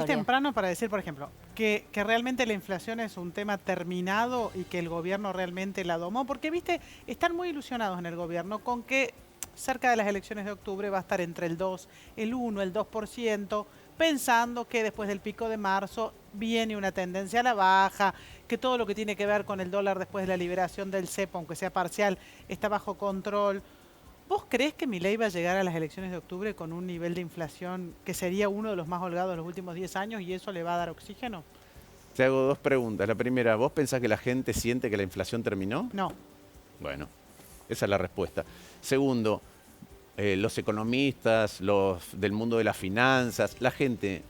temprano para decir, por ejemplo, que realmente la inflación es un tema terminado y que el gobierno realmente la domó, porque, viste, están muy ilusionados en el gobierno con que cerca de las elecciones de octubre va a estar entre el 2, el 1, el 2%, pensando que después del pico de marzo viene una tendencia a la baja, que todo lo que tiene que ver con el dólar después de la liberación del cepo, aunque sea parcial, está bajo control. ¿Vos creés que Milei va a llegar a las elecciones de octubre con un nivel de inflación que sería uno de los más holgados de los últimos 10 años y eso le va a dar oxígeno? Te hago dos preguntas. La primera, ¿vos pensás que la gente siente que la inflación terminó? No. Bueno, esa es la respuesta. Segundo, los economistas, los del mundo de las finanzas, la gente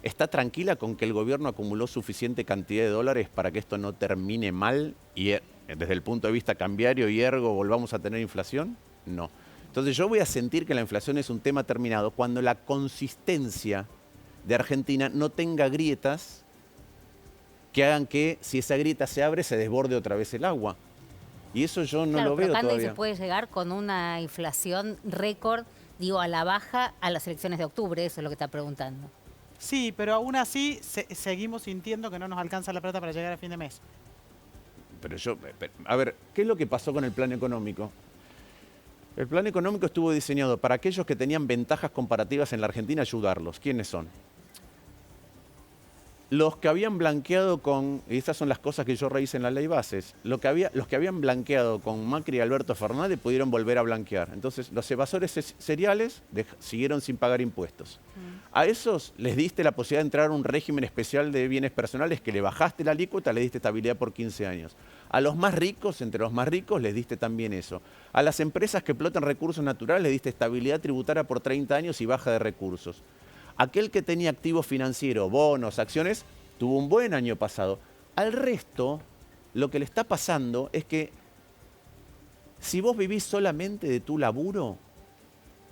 está tranquila con que el gobierno acumuló suficiente cantidad de dólares para que esto no termine mal y desde el punto de vista cambiario y ergo volvamos a tener inflación? No. Entonces yo voy a sentir que la inflación es un tema terminado cuando la consistencia de Argentina no tenga grietas que hagan que si esa grieta se abre se desborde otra vez el agua. Y eso yo no lo veo todavía. Se puede llegar con una inflación récord, digo, a la baja a las elecciones de octubre, eso es lo que está preguntando. Sí, pero aún así seguimos sintiendo que no nos alcanza la plata para llegar a fin de mes. A ver, ¿qué es lo que pasó con el plan económico? El plan económico estuvo diseñado para aquellos que tenían ventajas comparativas en la Argentina, ayudarlos. ¿Quiénes son? Los que habían blanqueado con, y estas son las cosas que yo rehice en la ley bases, los que habían blanqueado con Macri y Alberto Fernández pudieron volver a blanquear. Entonces, los evasores seriales siguieron sin pagar impuestos. A esos les diste la posibilidad de entrar a un régimen especial de bienes personales que le bajaste la alícuota, le diste estabilidad por 15 años. A los más ricos, entre los más ricos, les diste también eso. A las empresas que explotan recursos naturales, les diste estabilidad tributaria por 30 años y baja de recursos. Aquel que tenía activo financiero, bonos, acciones, tuvo un buen año pasado. Al resto, lo que le está pasando es que si vos vivís solamente de tu laburo,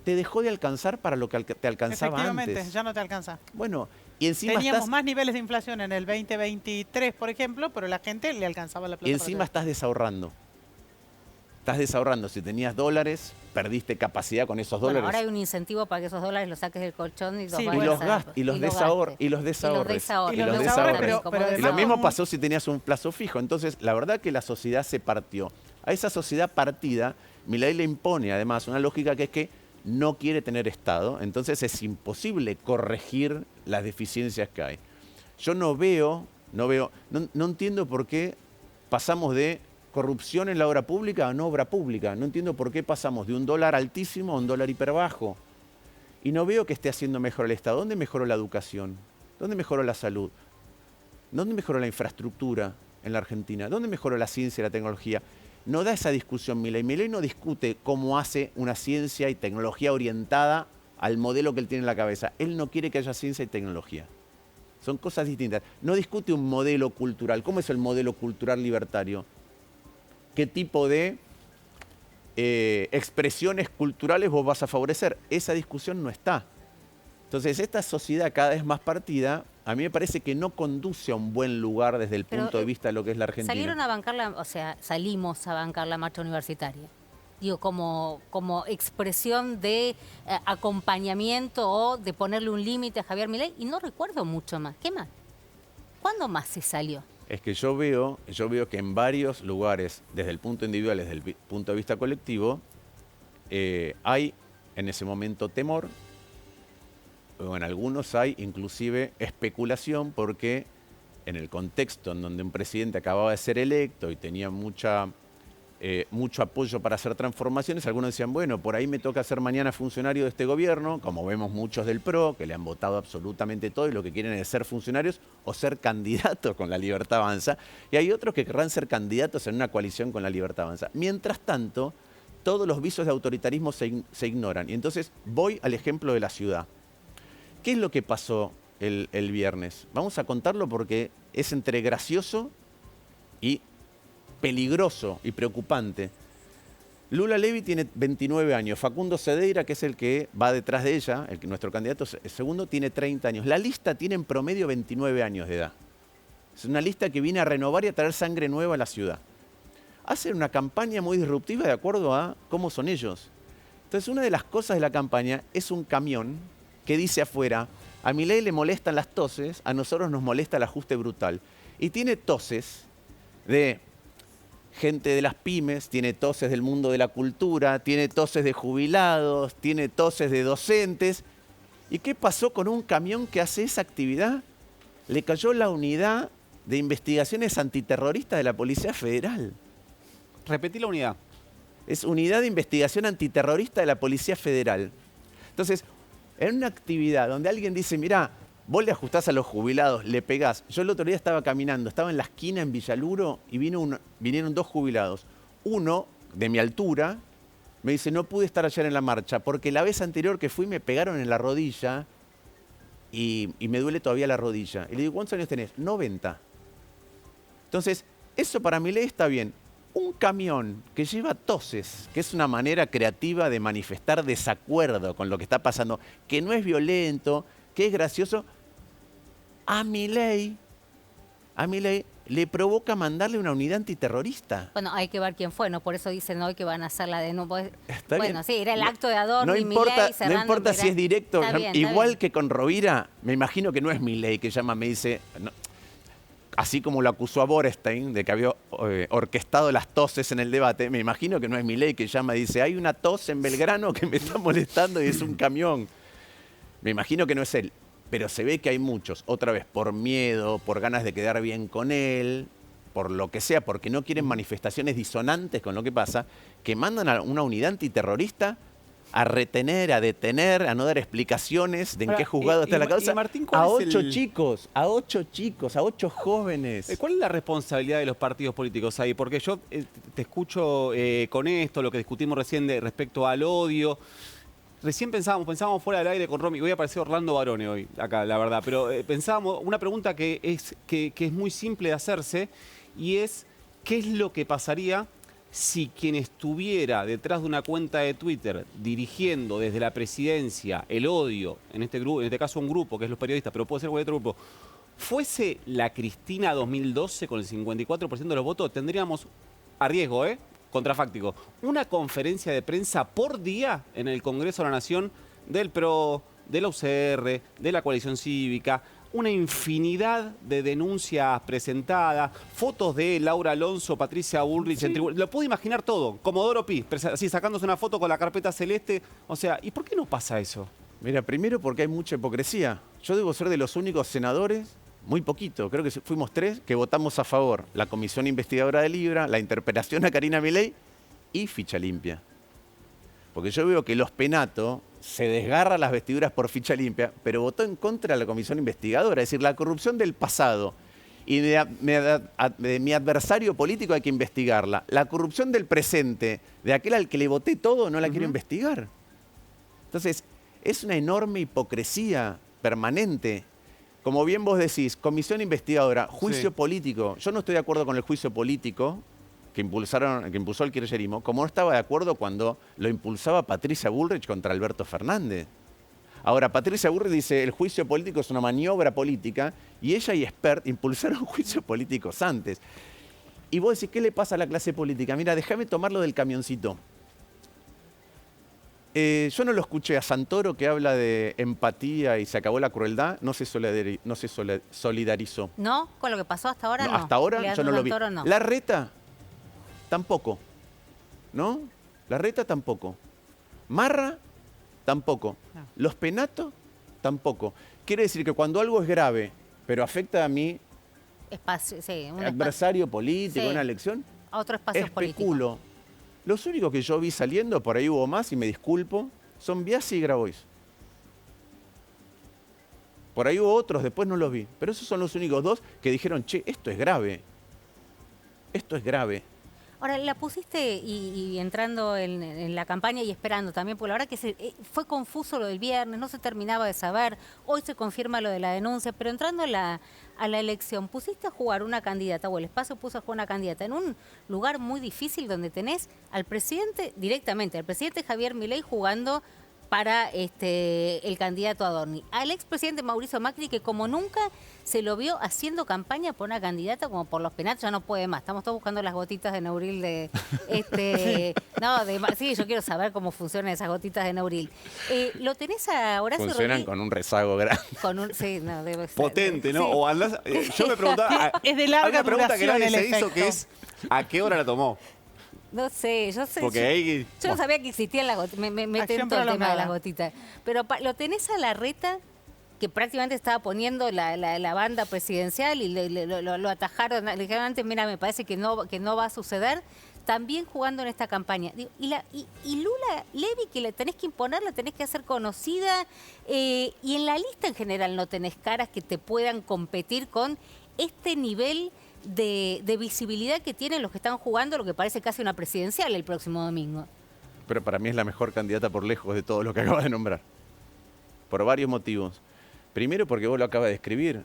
te dejó de alcanzar para lo que te alcanzaba Efectivamente, antes. ya no te alcanza. Bueno, y encima teníamos más niveles de inflación en el 2023, por ejemplo, pero la gente le alcanzaba la plata. Y encima estás desahorrando. Estás desahorrando. Si tenías dólares, perdiste capacidad con esos dólares. Ahora hay un incentivo para que esos dólares los saques del colchón y los y los desahorres. Y lo mismo pasó si tenías un plazo fijo. Entonces, la verdad que la sociedad se partió. A esa sociedad partida, Milei le impone además una lógica que es que no quiere tener Estado. Entonces es imposible corregir las deficiencias que hay. Yo no entiendo por qué pasamos de corrupción en la obra pública a no obra pública. No entiendo por qué pasamos de un dólar altísimo a un dólar hiperbajo. Y no veo que esté haciendo mejor el Estado. ¿Dónde mejoró la educación? ¿Dónde mejoró la salud? ¿Dónde mejoró la infraestructura en la Argentina? ¿Dónde mejoró la ciencia y la tecnología? No da esa discusión Milei. Milei no discute cómo hace una ciencia y tecnología orientada al modelo que él tiene en la cabeza. Él no quiere que haya ciencia y tecnología. Son cosas distintas. No discute un modelo cultural. ¿Cómo es el modelo cultural libertario? ¿Qué tipo de expresiones culturales vos vas a favorecer? Esa discusión no está. Entonces, esta sociedad cada vez más partida, a mí me parece que no conduce a un buen lugar desde el punto de vista de lo que es la Argentina. Salimos a bancar la marcha universitaria. Digo, como expresión de acompañamiento o de ponerle un límite a Javier Milei, y no recuerdo mucho más. ¿Qué más? ¿Cuándo más se salió? Es que yo veo que en varios lugares, desde el punto individual, desde el punto de vista colectivo, hay en ese momento temor, o en algunos hay inclusive especulación, porque en el contexto en donde un presidente acababa de ser electo y tenía mucho apoyo para hacer transformaciones, algunos decían, bueno, por ahí me toca ser mañana funcionario de este gobierno, como vemos muchos del PRO, que le han votado absolutamente todo y lo que quieren es ser funcionarios o ser candidatos con la Libertad Avanza, y hay otros que querrán ser candidatos en una coalición con la Libertad Avanza. Mientras tanto, todos los vicios de autoritarismo se ignoran. Y entonces voy al ejemplo de la ciudad. ¿Qué es lo que pasó el viernes? Vamos a contarlo porque es entre gracioso y peligroso y preocupante. Lula Levy tiene 29 años, Facundo Cedeira, que es el que va detrás de ella, nuestro candidato segundo, tiene 30 años. La lista tiene en promedio 29 años de edad. Es una lista que viene a renovar y a traer sangre nueva a la ciudad. Hacen una campaña muy disruptiva de acuerdo a cómo son ellos. Entonces, una de las cosas de la campaña es un camión que dice afuera, a Milei le molestan las toses, a nosotros nos molesta el ajuste brutal. Y tiene toses de gente de las pymes, tiene toses del mundo de la cultura, tiene toses de jubilados, tiene toses de docentes. ¿Y qué pasó con un camión que hace esa actividad? Le cayó la unidad de investigaciones antiterroristas de la Policía Federal. Repetí la unidad. Es Unidad de Investigación Antiterrorista de la Policía Federal. Entonces, en una actividad donde alguien dice, mirá, vos le ajustás a los jubilados, le pegás. Yo el otro día estaba caminando, estaba en la esquina en Villaluro y vinieron dos jubilados. Uno, de mi altura, me dice, no pude estar ayer en la marcha porque la vez anterior que fui me pegaron en la rodilla y me duele todavía la rodilla. Y le digo, ¿cuántos años tenés? 90. Entonces, eso para Milei está bien. Un camión que lleva toses, que es una manera creativa de manifestar desacuerdo con lo que está pasando, que no es violento, que es gracioso, a Milei le provoca mandarle una unidad antiterrorista. Bueno, hay que ver quién fue, ¿no? Por eso dicen hoy que van a hacer la denuncia. Está Bueno, bien. sí, era el acto de Adorno No y importa, Milei cerrando. no importa si es directo. Está bien, está Igual bien. que con Rovira, me imagino que no es Milei que llama, me dice... no, así como lo acusó a Borstein de que había orquestado las toses en el debate, me imagino que no es Milei que llama y dice, hay una tos en Belgrano que me está molestando y es un camión. Me imagino que no es él, pero se ve que hay muchos, otra vez por miedo, por ganas de quedar bien con él, por lo que sea, porque no quieren manifestaciones disonantes con lo que pasa, que mandan a una unidad antiterrorista a retener, a detener, a no dar explicaciones de en Ahora, qué juzgado está la causa. Martín, ¿cuál a es 8 el- chicos, a 8 chicos, a 8 jóvenes. ¿Cuál es la responsabilidad de los partidos políticos ahí? Porque yo te escucho con esto, lo que discutimos recién respecto al odio. Recién pensábamos fuera del aire con Romy, voy a parecer Orlando Barone hoy, acá, la verdad, pero pensábamos una pregunta que es muy simple de hacerse y es, ¿qué es lo que pasaría si quien estuviera detrás de una cuenta de Twitter dirigiendo desde la presidencia el odio, en este caso un grupo, que es los periodistas, pero puede ser cualquier otro grupo, fuese la Cristina 2012 con el 54% de los votos? Tendríamos, a riesgo, contrafáctico, una conferencia de prensa por día en el Congreso de la Nación del PRO, de la UCR, de la coalición cívica, una infinidad de denuncias presentadas, fotos de Laura Alonso, Patricia Bullrich, en tribunal. Lo puedo imaginar todo, Comodoro Pi, así sacándose una foto con la carpeta celeste. O sea, ¿y por qué no pasa eso? Mira, primero porque hay mucha hipocresía. Yo debo ser de los únicos senadores, muy poquito, creo que fuimos 3, que votamos a favor la comisión investigadora de Libra, la interpelación a Karina Milei y ficha limpia. Porque yo veo que los Penato se desgarra las vestiduras por ficha limpia, pero votó en contra de la comisión investigadora. Es decir, la corrupción del pasado y de mi adversario político hay que investigarla. La corrupción del presente, de aquel al que le voté todo, no la quiero investigar. Entonces, es una enorme hipocresía permanente. Como bien vos decís, comisión investigadora, juicio político. Yo no estoy de acuerdo con el juicio político que impulsó el kirchnerismo, como no estaba de acuerdo cuando lo impulsaba Patricia Bullrich contra Alberto Fernández. Ahora, Patricia Bullrich dice, el juicio político es una maniobra política, y ella y Spert impulsaron juicios políticos antes. Y vos decís, ¿qué le pasa a la clase política? Mira, déjame tomarlo del camioncito. Yo no lo escuché a Santoro, que habla de empatía y se acabó la crueldad, no se solidarizó. ¿No? ¿Con lo que pasó hasta ahora? No, No. hasta ahora Leandro yo no lo vi. Santoro, no. Larreta, tampoco. ¿No? Larreta tampoco. Marra, tampoco. No. Los Penato, tampoco. Quiere decir que cuando algo es grave, pero afecta a mi Espacio, sí, un adversario político, Sí. una elección, otro espacio político. especulo. Los únicos que yo vi saliendo, por ahí hubo más y me disculpo, son Biasi y Grabois. Por ahí hubo otros, después no los vi. Pero esos son los únicos 2 que dijeron, che, esto es grave. Esto es grave. Ahora, la pusiste y entrando en la campaña y esperando también, porque la verdad que fue confuso lo del viernes, no se terminaba de saber, hoy se confirma lo de la denuncia, pero entrando a la elección, pusiste a jugar una candidata, o el espacio puso a jugar una candidata en un lugar muy difícil donde tenés al presidente directamente, al presidente Javier Milei jugando para el candidato Adorni, al expresidente Mauricio Macri, que como nunca se lo vio haciendo campaña por una candidata como por los Penatos, ya no puede más. Estamos todos buscando las gotitas de Neuril sí, yo quiero saber cómo funcionan esas gotitas de Neuril. Lo tenés a Horacio Funcionan Rodríguez. con un rezago grande. Sí, no, debe ser. Potente, ¿no? Sí. O andás, yo me preguntaba, Es de larga hay una pregunta que duración nadie el se hizo, efecto. que es, ¿a qué hora la tomó? No sé, yo sé. Porque ahí... Yo no sabía que existían las gotitas. Me Acción tentó el tema de prolongada. las gotitas. Pero lo tenés a Larreta, que prácticamente estaba poniendo la banda presidencial y lo atajaron. Le dijeron antes, mira, me parece que no va a suceder. También jugando en esta campaña. Digo, y Lula Levy, que le tenés que imponer, la tenés que hacer conocida. Y en la lista en general no tenés caras que te puedan competir con este nivel de visibilidad que tienen los que están jugando, lo que parece casi una presidencial el próximo domingo. Pero para mí es la mejor candidata por lejos de todo lo que acabas de nombrar. Por varios motivos. Primero porque vos lo acabas de escribir.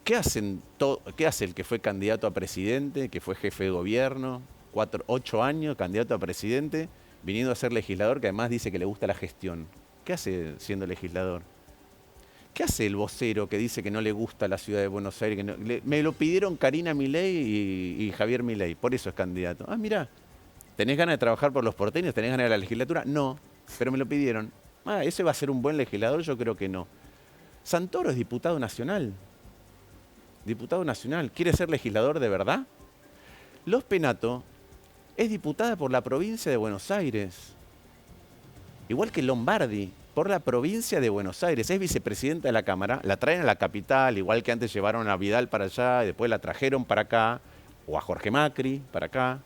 ¿Qué hace el que fue candidato a presidente, que fue jefe de gobierno, 8 años, candidato a presidente, viniendo a ser legislador, que además dice que le gusta la gestión? ¿Qué hace siendo legislador? ¿Qué hace el vocero que dice que no le gusta la ciudad de Buenos Aires? Me lo pidieron Karina Milei y Javier Milei, por eso es candidato. Ah, mirá, ¿tenés ganas de trabajar por los porteños? ¿Tenés ganas de la legislatura? No, pero me lo pidieron. Ah, ¿ese va a ser un buen legislador? Yo creo que no. Santoro es diputado nacional. Diputado nacional. ¿Quiere ser legislador de verdad? Los Penato es diputada por la provincia de Buenos Aires. Igual que Lombardi, por la provincia de Buenos Aires. Es vicepresidenta de la Cámara, la traen a la capital, igual que antes llevaron a Vidal para allá y después la trajeron para acá, o a Jorge Macri para acá.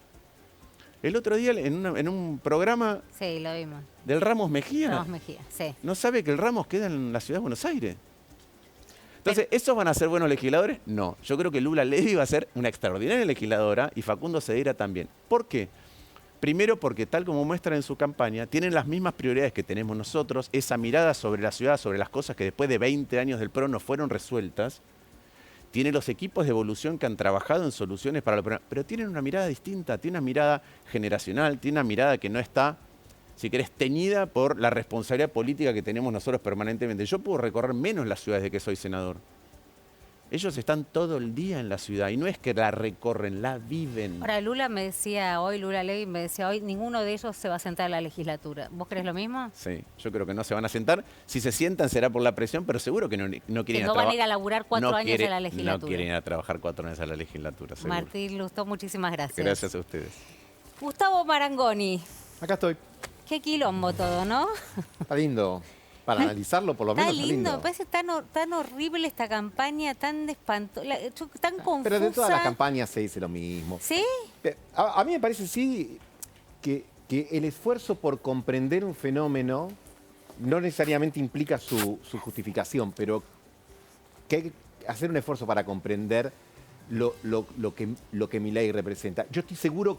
El otro día en un programa sí, lo vimos. Del Ramos Mejía. Ramos Mejía, sí. ¿No sabe que el Ramos queda en la ciudad de Buenos Aires? Entonces, ¿esos van a ser buenos legisladores? No. Yo creo que Lula Levy va a ser una extraordinaria legisladora y Facundo Cedeira también. ¿Por qué? Primero porque, tal como muestran en su campaña, tienen las mismas prioridades que tenemos nosotros, esa mirada sobre la ciudad, sobre las cosas que después de 20 años del PRO no fueron resueltas. Tiene los equipos de evolución que han trabajado en soluciones para los problemas, pero tienen una mirada distinta, tiene una mirada generacional, tiene una mirada que no está, si querés, teñida por la responsabilidad política que tenemos nosotros permanentemente. Yo puedo recorrer menos las ciudades de que soy senador. Ellos están todo el día en la ciudad y no es que la recorren, la viven. Ahora, Lula Levy me decía hoy, ninguno de ellos se va a sentar a la legislatura. ¿Vos crees lo mismo? Sí, yo creo que no se van a sentar. Si se sientan será por la presión, pero seguro que no quieren que no van a ir a laburar 4 años a la legislatura. No quieren ir a trabajar 4 años a la legislatura, seguro. Martín Lustó, muchísimas gracias. Gracias a ustedes. Gustavo Marangoni. Acá estoy. Qué quilombo todo, ¿no? Está lindo. Para analizarlo, por lo menos. Está lindo, me parece tan horrible esta campaña, tan espantosa, tan confusa. Pero de todas las campañas se dice lo mismo. ¿Sí? A mí me parece, sí, que el esfuerzo por comprender un fenómeno no necesariamente implica su justificación, pero que hay que hacer un esfuerzo para comprender lo que Milei representa. Yo estoy seguro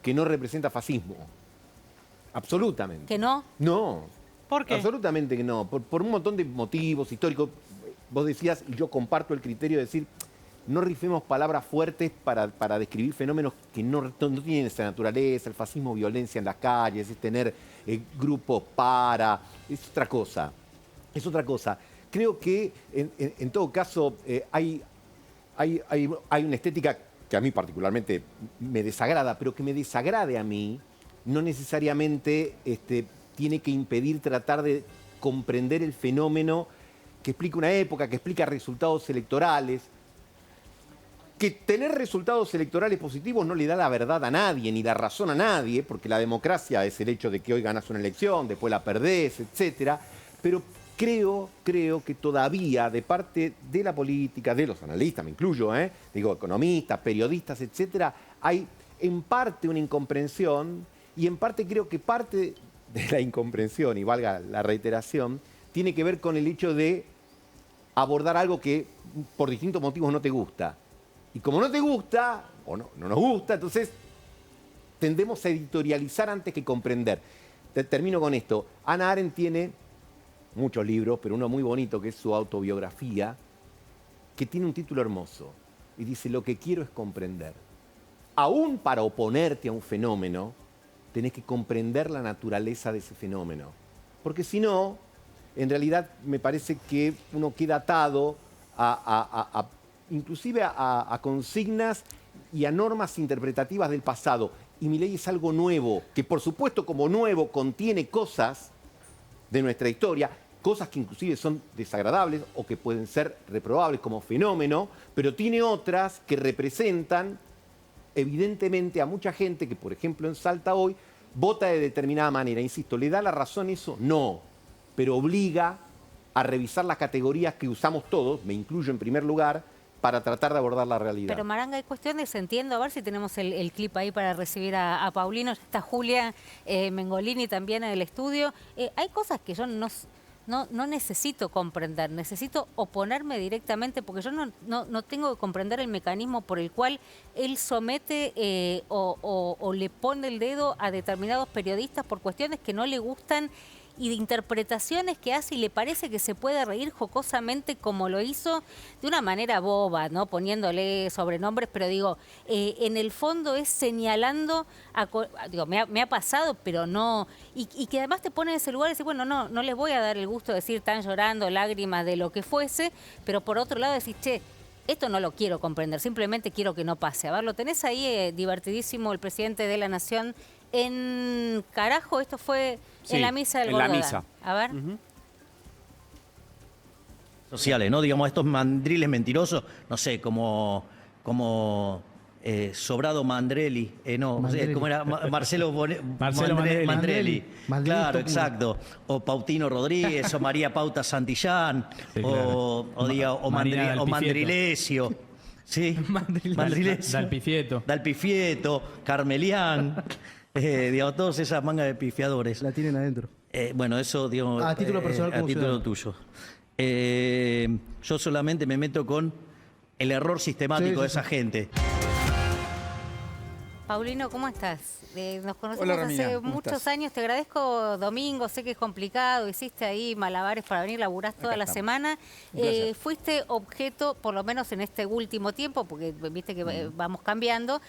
que no representa fascismo. Absolutamente. ¿Que no? No. ¿Por qué? Absolutamente que no. Por un montón de motivos históricos. Vos decías, y yo comparto el criterio de decir, no rifemos palabras fuertes para describir fenómenos que no tienen esa naturaleza. El fascismo, violencia en las calles, es tener grupos es otra cosa. Es otra cosa. Creo que, en todo caso, hay una estética que a mí particularmente me desagrada, pero que me desagrade a mí no necesariamente tiene que impedir tratar de comprender el fenómeno que explica una época, que explica resultados electorales. Que tener resultados electorales positivos no le da la verdad a nadie, ni la razón a nadie, porque la democracia es el hecho de que hoy ganas una elección, después la perdés, etc. Pero creo que todavía de parte de la política, de los analistas, me incluyo, digo, economistas, periodistas, etc., hay en parte una incomprensión y en parte creo que parte de la incomprensión, y valga la reiteración, tiene que ver con el hecho de abordar algo que por distintos motivos no te gusta. Y como no te gusta, o no nos gusta, entonces tendemos a editorializar antes que comprender. Termino con esto. Hannah Arendt tiene muchos libros, pero uno muy bonito que es su autobiografía, que tiene un título hermoso. Y dice, lo que quiero es comprender. Aún para oponerte a un fenómeno, tenés que comprender la naturaleza de ese fenómeno. Porque si no, en realidad me parece que uno queda atado inclusive a consignas y a normas interpretativas del pasado. Y Milei es algo nuevo, que por supuesto como nuevo contiene cosas de nuestra historia, cosas que inclusive son desagradables o que pueden ser reprobables como fenómeno, pero tiene otras que representan evidentemente a mucha gente que, por ejemplo, en Salta hoy, vota de determinada manera. Insisto, ¿le da la razón eso? No, pero obliga a revisar las categorías que usamos todos, me incluyo en primer lugar, para tratar de abordar la realidad. Pero Maranga, hay cuestiones, entiendo, a ver si tenemos el clip ahí para recibir a Paulino, está Julia Mengolini también en el estudio. Hay cosas que yo no necesito comprender, necesito oponerme directamente porque yo no tengo que comprender el mecanismo por el cual él somete o le pone el dedo a determinados periodistas por cuestiones que no le gustan y de interpretaciones que hace y le parece que se puede reír jocosamente como lo hizo de una manera boba, ¿no? Poniéndole sobrenombres, pero digo, en el fondo es señalando, digo, me ha pasado, pero no, y que además te pone en ese lugar y dice, bueno, no les voy a dar el gusto de decir están llorando, lágrimas de lo que fuese, pero por otro lado decís, che, esto no lo quiero comprender, simplemente quiero que no pase. A ver, lo tenés ahí, divertidísimo, el presidente de la Nación en Carajo, esto fue en la misa del Bordodán. En la misa. A ver. Sociales, ¿no? Digamos, estos mandriles mentirosos, no sé, como Sobrado Mandrelli, no, Mandrelli. ¿cómo era? Marcelo Mandrelli. Mandrelli. Claro, Mandrelli. exacto. O Pautino Rodríguez, o María Pauta Santillán, Sí, claro. o Mandrilesio. Sí, Mandrilesio. Dalpifieto, Carmelián, digamos, todas esas mangas de pifiadores. La tienen adentro. Bueno, eso, digamos, A título personal, a como título ciudadano. tuyo. Yo solamente me meto con el error sistemático de esa gente. Paulino, ¿cómo estás? Nos conocemos Hola, Romina, hace ¿cómo muchos estás? años. Te agradezco, Domingo. Sé que es complicado. Hiciste ahí malabares para venir, laburás toda la estamos. semana. Un placer. Fuiste objeto, por lo menos en este último tiempo, porque viste que vamos cambiando,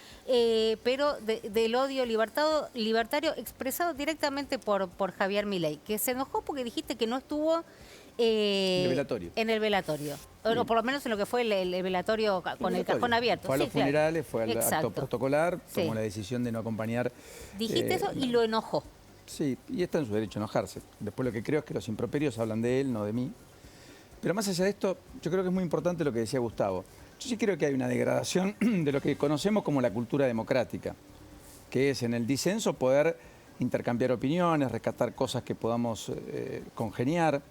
pero del odio libertario expresado directamente por Javier Milei, que se enojó porque dijiste que no estuvo En el velatorio. en el velatorio. O por lo menos en lo que fue el velatorio con el cajón abierto. Fue a los Sí, claro. funerales, fue al acto Exacto. protocolar, Sí. tomó la decisión de no acompañar. Dijiste eso y lo enojó. Sí, y está en su derecho a enojarse. Después lo que creo es que los improperios hablan de él, no de mí. Pero más allá de esto, yo creo que es muy importante lo que decía Gustavo. Yo sí creo que hay una degradación de lo que conocemos como la cultura democrática, que es en el disenso poder intercambiar opiniones, rescatar cosas que podamos congeniar.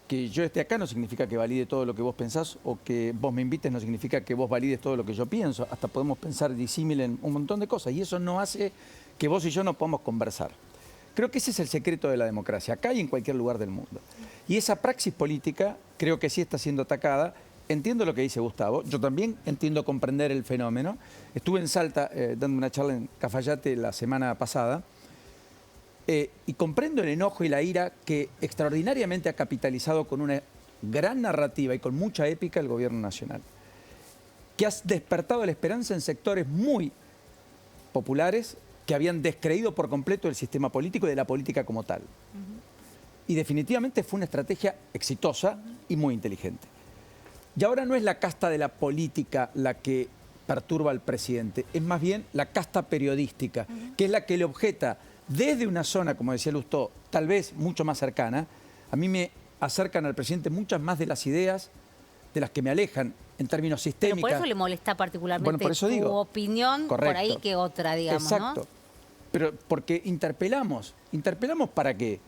Que yo esté acá no significa que valide todo lo que vos pensás, o que vos me invites no significa que vos valides todo lo que yo pienso. Hasta podemos pensar disímil en un montón de cosas, y eso no hace que vos y yo no podamos conversar. Creo que ese es el secreto de la democracia, acá y en cualquier lugar del mundo. Y esa praxis política creo que sí está siendo atacada. Entiendo lo que dice Gustavo, yo también entiendo comprender el fenómeno. Estuve en Salta dando una charla en Cafayate la semana pasada, y comprendo el enojo y la ira que extraordinariamente ha capitalizado con una gran narrativa y con mucha épica el gobierno nacional, que ha despertado la esperanza en sectores muy populares que habían descreído por completo el sistema político y de la política como tal. Y definitivamente fue una estrategia exitosa y muy inteligente. Y ahora no es la casta de la política la que perturba al presidente, es más bien la casta periodística, que es la que le objeta desde una zona, como decía Lustó, tal vez mucho más cercana. A mí me acercan al presidente muchas más de las ideas de las que me alejan en términos sistémicos. Pero por eso le molesta particularmente Bueno, por eso tu digo. opinión Correcto. por ahí que otra, digamos, Exacto. ¿no? Pero porque interpelamos. ¿Interpelamos para qué?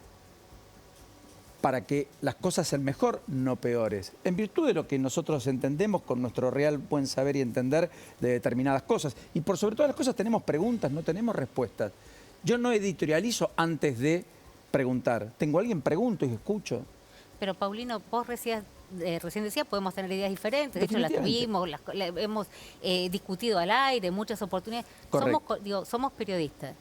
Para que las cosas sean mejor, no peores. En virtud de lo que nosotros entendemos con nuestro real buen saber y entender de determinadas cosas. Y por sobre todas las cosas tenemos preguntas, no tenemos respuestas. Yo no editorializo antes de preguntar. Tengo a alguien, pregunto y escucho. Pero Paulino, vos recién decías, podemos tener ideas diferentes, de hecho las tuvimos, hemos discutido al aire, muchas oportunidades. Somos periodistas.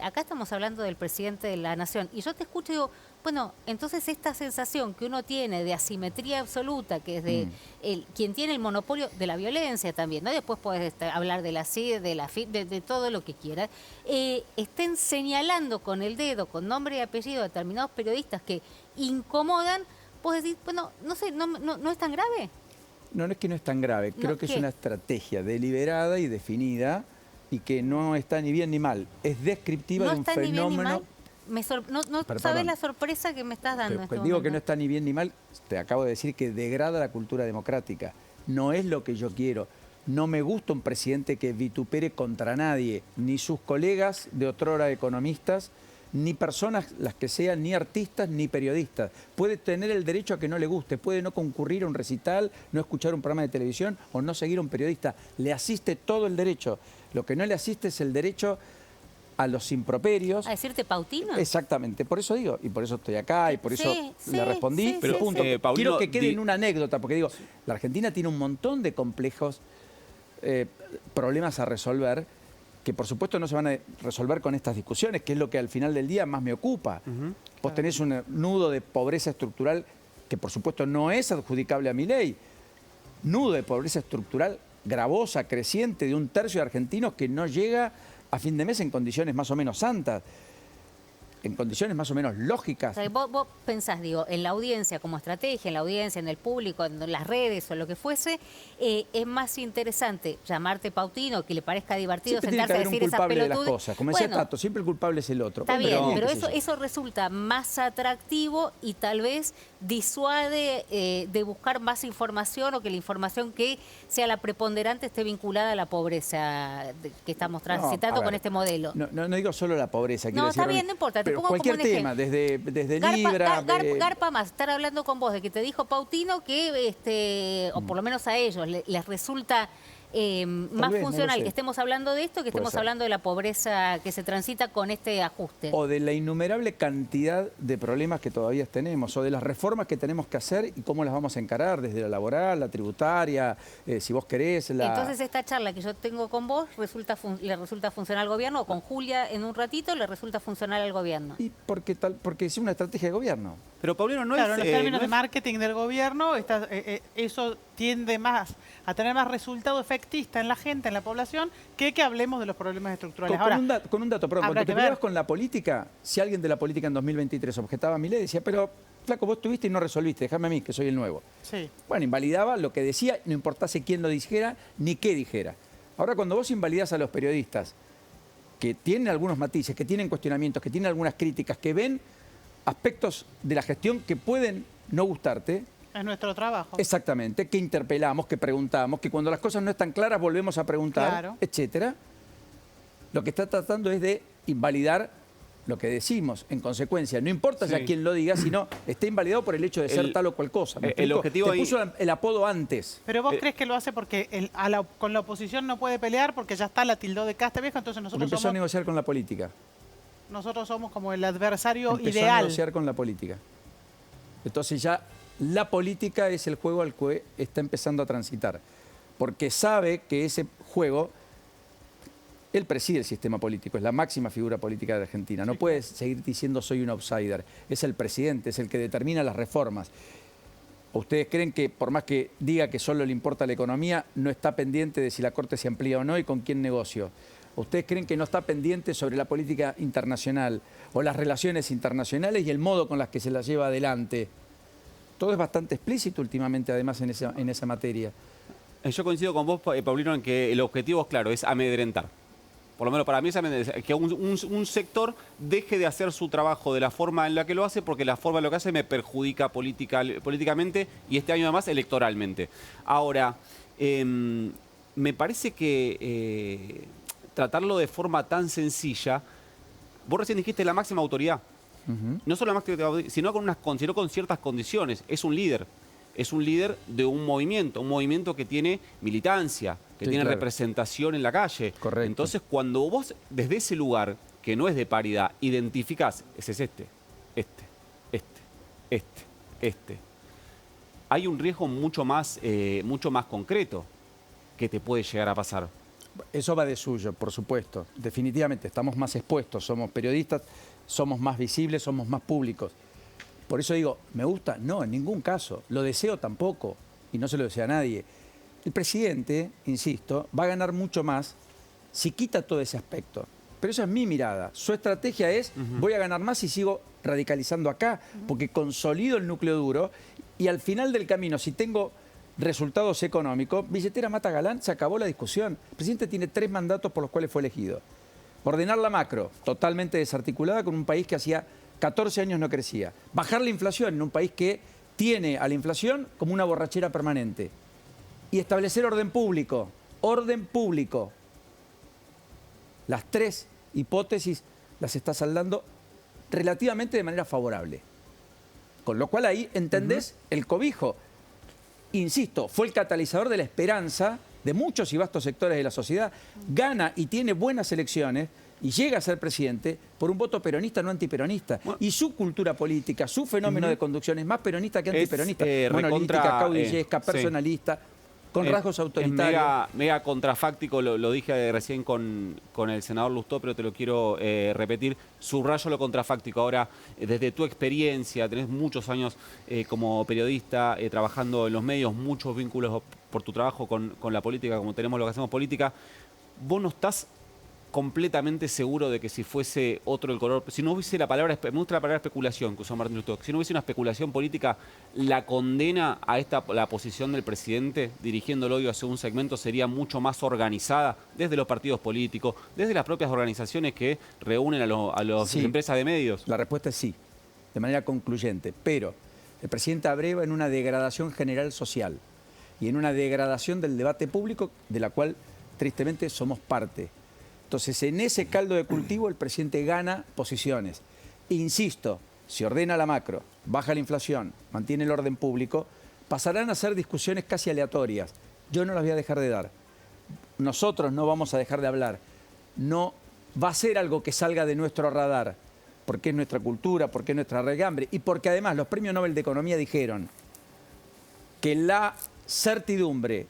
Acá estamos hablando del presidente de la Nación y yo te escucho y digo, bueno, entonces esta sensación que uno tiene de asimetría absoluta, que es de quien tiene el monopolio de la violencia también, ¿no? Después puedes hablar de la CID, de la FIP, de todo lo que quieras, estén señalando con el dedo, con nombre y apellido a determinados periodistas que incomodan, vos decís, bueno, no sé, no es tan grave. No es que no es tan grave, creo que es una estrategia deliberada y definida y que no está ni bien ni mal. Es descriptiva de un fenómeno. Ni bien ni mal. No sabes la sorpresa que me estás dando. Pero, digo que no está ni bien ni mal, te acabo de decir que degrada la cultura democrática. No es lo que yo quiero. No me gusta un presidente que vitupere contra nadie, ni sus colegas de otrora economistas, ni personas las que sean, ni artistas, ni periodistas. Puede tener el derecho a que no le guste, puede no concurrir a un recital, no escuchar un programa de televisión o no seguir a un periodista. Le asiste todo el derecho. Lo que no le asiste es el derecho a los improperios. ¿A decirte Pautino? Exactamente, por eso digo, y por eso estoy acá, y por eso le respondí. Pero punto. Paulino, quiero que quede en una anécdota, porque digo, la Argentina tiene un montón de complejos problemas a resolver, que por supuesto no se van a resolver con estas discusiones, que es lo que al final del día más me ocupa. Vos tenés un nudo de pobreza estructural que por supuesto no es adjudicable a Milei. Nudo de pobreza estructural gravosa, creciente, de 1/3 de argentinos que no llega a fin de mes en condiciones más o menos santas, en condiciones más o menos lógicas. O sea, vos pensás, digo, en la audiencia como estrategia, en la audiencia, en el público, en las redes o lo que fuese, es más interesante llamarte Pautino, que le parezca divertido Siempre sentarse a decir esas culpable de las pelotudes. cosas. Como decía Tato, siempre el culpable es el otro. Está bien, pero eso resulta más atractivo y tal vez disuade de buscar más información, o que la información que sea la preponderante esté vinculada a la pobreza que estamos transitando con este modelo. No digo solo la pobreza. No, está bien, no importa. Pero cualquier tema, desde Libra... Garpa más, estar hablando con vos de que te dijo Pautino que, o por lo menos a ellos, les resulta más funcional que estemos hablando de esto, que estemos hablando de la pobreza que se transita con este ajuste. O de la innumerable cantidad de problemas que todavía tenemos, o de las reformas que tenemos que hacer y cómo las vamos a encarar, desde la laboral, la tributaria, si vos querés. Entonces esta charla que yo tengo con vos le resulta funcional al gobierno, o con Julia en un ratito le resulta funcional al gobierno. Y porque es una estrategia de gobierno. Pero Paulino, no claro, es... en términos de marketing del gobierno, eso tiende más a tener más resultado efectista en la gente, en la población, que hablemos de los problemas estructurales. Con un dato, cuando te peleabas con la política, si alguien de la política en 2023 objetaba a Milei, decía, pero flaco, vos estuviste y no resolviste, déjame a mí, que soy el nuevo. Sí. Bueno, invalidaba lo que decía, no importase quién lo dijera, ni qué dijera. Ahora, cuando vos invalidás a los periodistas, que tienen algunos matices, que tienen cuestionamientos, que tienen algunas críticas, que ven aspectos de la gestión que pueden no gustarte. Es nuestro trabajo. Exactamente, que interpelamos, que preguntamos, que cuando las cosas no están claras volvemos a preguntar, etcétera. Lo que está tratando es de invalidar lo que decimos. En consecuencia, no importa ya quién lo diga, sino está invalidado por el hecho de ser tal o cual cosa. El objetivo te puso el apodo antes. Pero vos crees que lo hace porque con la oposición no puede pelear, porque ya está, la tildó de casta vieja, entonces nosotros empezó a negociar con la política. Nosotros somos como el adversario empezó ideal. A negociar con la política. Entonces ya la política es el juego al que está empezando a transitar. Porque sabe que ese juego, él preside el sistema político, es la máxima figura política de Argentina. No puede seguir diciendo soy un outsider. Es el presidente, es el que determina las reformas. ¿Ustedes creen que por más que diga que solo le importa la economía, no está pendiente de si la Corte se amplía o no y con quién negocio? ¿Ustedes creen que no está pendiente sobre la política internacional o las relaciones internacionales y el modo con las que se las lleva adelante? Todo es bastante explícito últimamente, además, en esa materia. Yo coincido con vos, Paulino, en que el objetivo, claro, es amedrentar. Por lo menos para mí es amedrentar. Que un sector deje de hacer su trabajo de la forma en la que lo hace, porque la forma en la que hace me perjudica políticamente y este año además electoralmente. Ahora, me parece que... tratarlo de forma tan sencilla, vos recién dijiste la máxima autoridad. No solo la máxima autoridad, sino con ciertas condiciones. Es un líder de un movimiento que tiene militancia, que tiene representación en la calle. Correcto. Entonces, cuando vos desde ese lugar, que no es de paridad, identificás, ese es este, hay un riesgo mucho más concreto que te puede llegar a pasar. Eso va de suyo, por supuesto. Definitivamente, estamos más expuestos, somos periodistas, somos más visibles, somos más públicos. Por eso digo, ¿me gusta? No, en ningún caso. Lo deseo tampoco, y no se lo desea a nadie. El presidente, insisto, va a ganar mucho más si quita todo ese aspecto. Pero esa es mi mirada. Su estrategia es, voy a ganar más y sigo radicalizando acá, porque consolido el núcleo duro y al final del camino, si tengo resultados económicos, billetera mata galán, se acabó la discusión. El presidente tiene 3 mandatos por los cuales fue elegido. Ordenar la macro, totalmente desarticulada con un país que hacía 14 años no crecía. Bajar la inflación en un país que tiene a la inflación como una borrachera permanente. Y establecer orden público. Orden público. Las 3 hipótesis las está saldando relativamente de manera favorable. Con lo cual ahí entendés el cobijo. Insisto, fue el catalizador de la esperanza de muchos y vastos sectores de la sociedad. Gana y tiene buenas elecciones y llega a ser presidente por un voto peronista, no antiperonista. Y su cultura política, su fenómeno de conducción es más peronista que antiperonista. Monolítica, caudillesca, personalista. con rasgos autoritarios. Es mega contrafáctico, lo dije recién con el senador Lustó, pero te lo quiero repetir. Subrayo lo contrafáctico. Ahora, desde tu experiencia, tenés muchos años como periodista, trabajando en los medios, muchos vínculos por tu trabajo con la política, como tenemos lo que hacemos política. ¿Vos no estás completamente seguro de que si fuese otro el color, si no hubiese me gusta la palabra especulación que usó Martín Lustó, si no hubiese una especulación política, la condena a la posición del presidente dirigiendo el odio hacia un segmento sería mucho más organizada desde los partidos políticos, desde las propias organizaciones que reúnen a las empresas de medios? La respuesta es sí, de manera concluyente, pero el presidente abreva en una degradación general social y en una degradación del debate público de la cual tristemente somos parte. Entonces, en ese caldo de cultivo el presidente gana posiciones. Insisto, si ordena la macro, baja la inflación, mantiene el orden público, pasarán a ser discusiones casi aleatorias. Yo no las voy a dejar de dar. Nosotros no vamos a dejar de hablar. No va a ser algo que salga de nuestro radar, porque es nuestra cultura, porque es nuestra regambre y porque además los premios Nobel de Economía dijeron que la certidumbre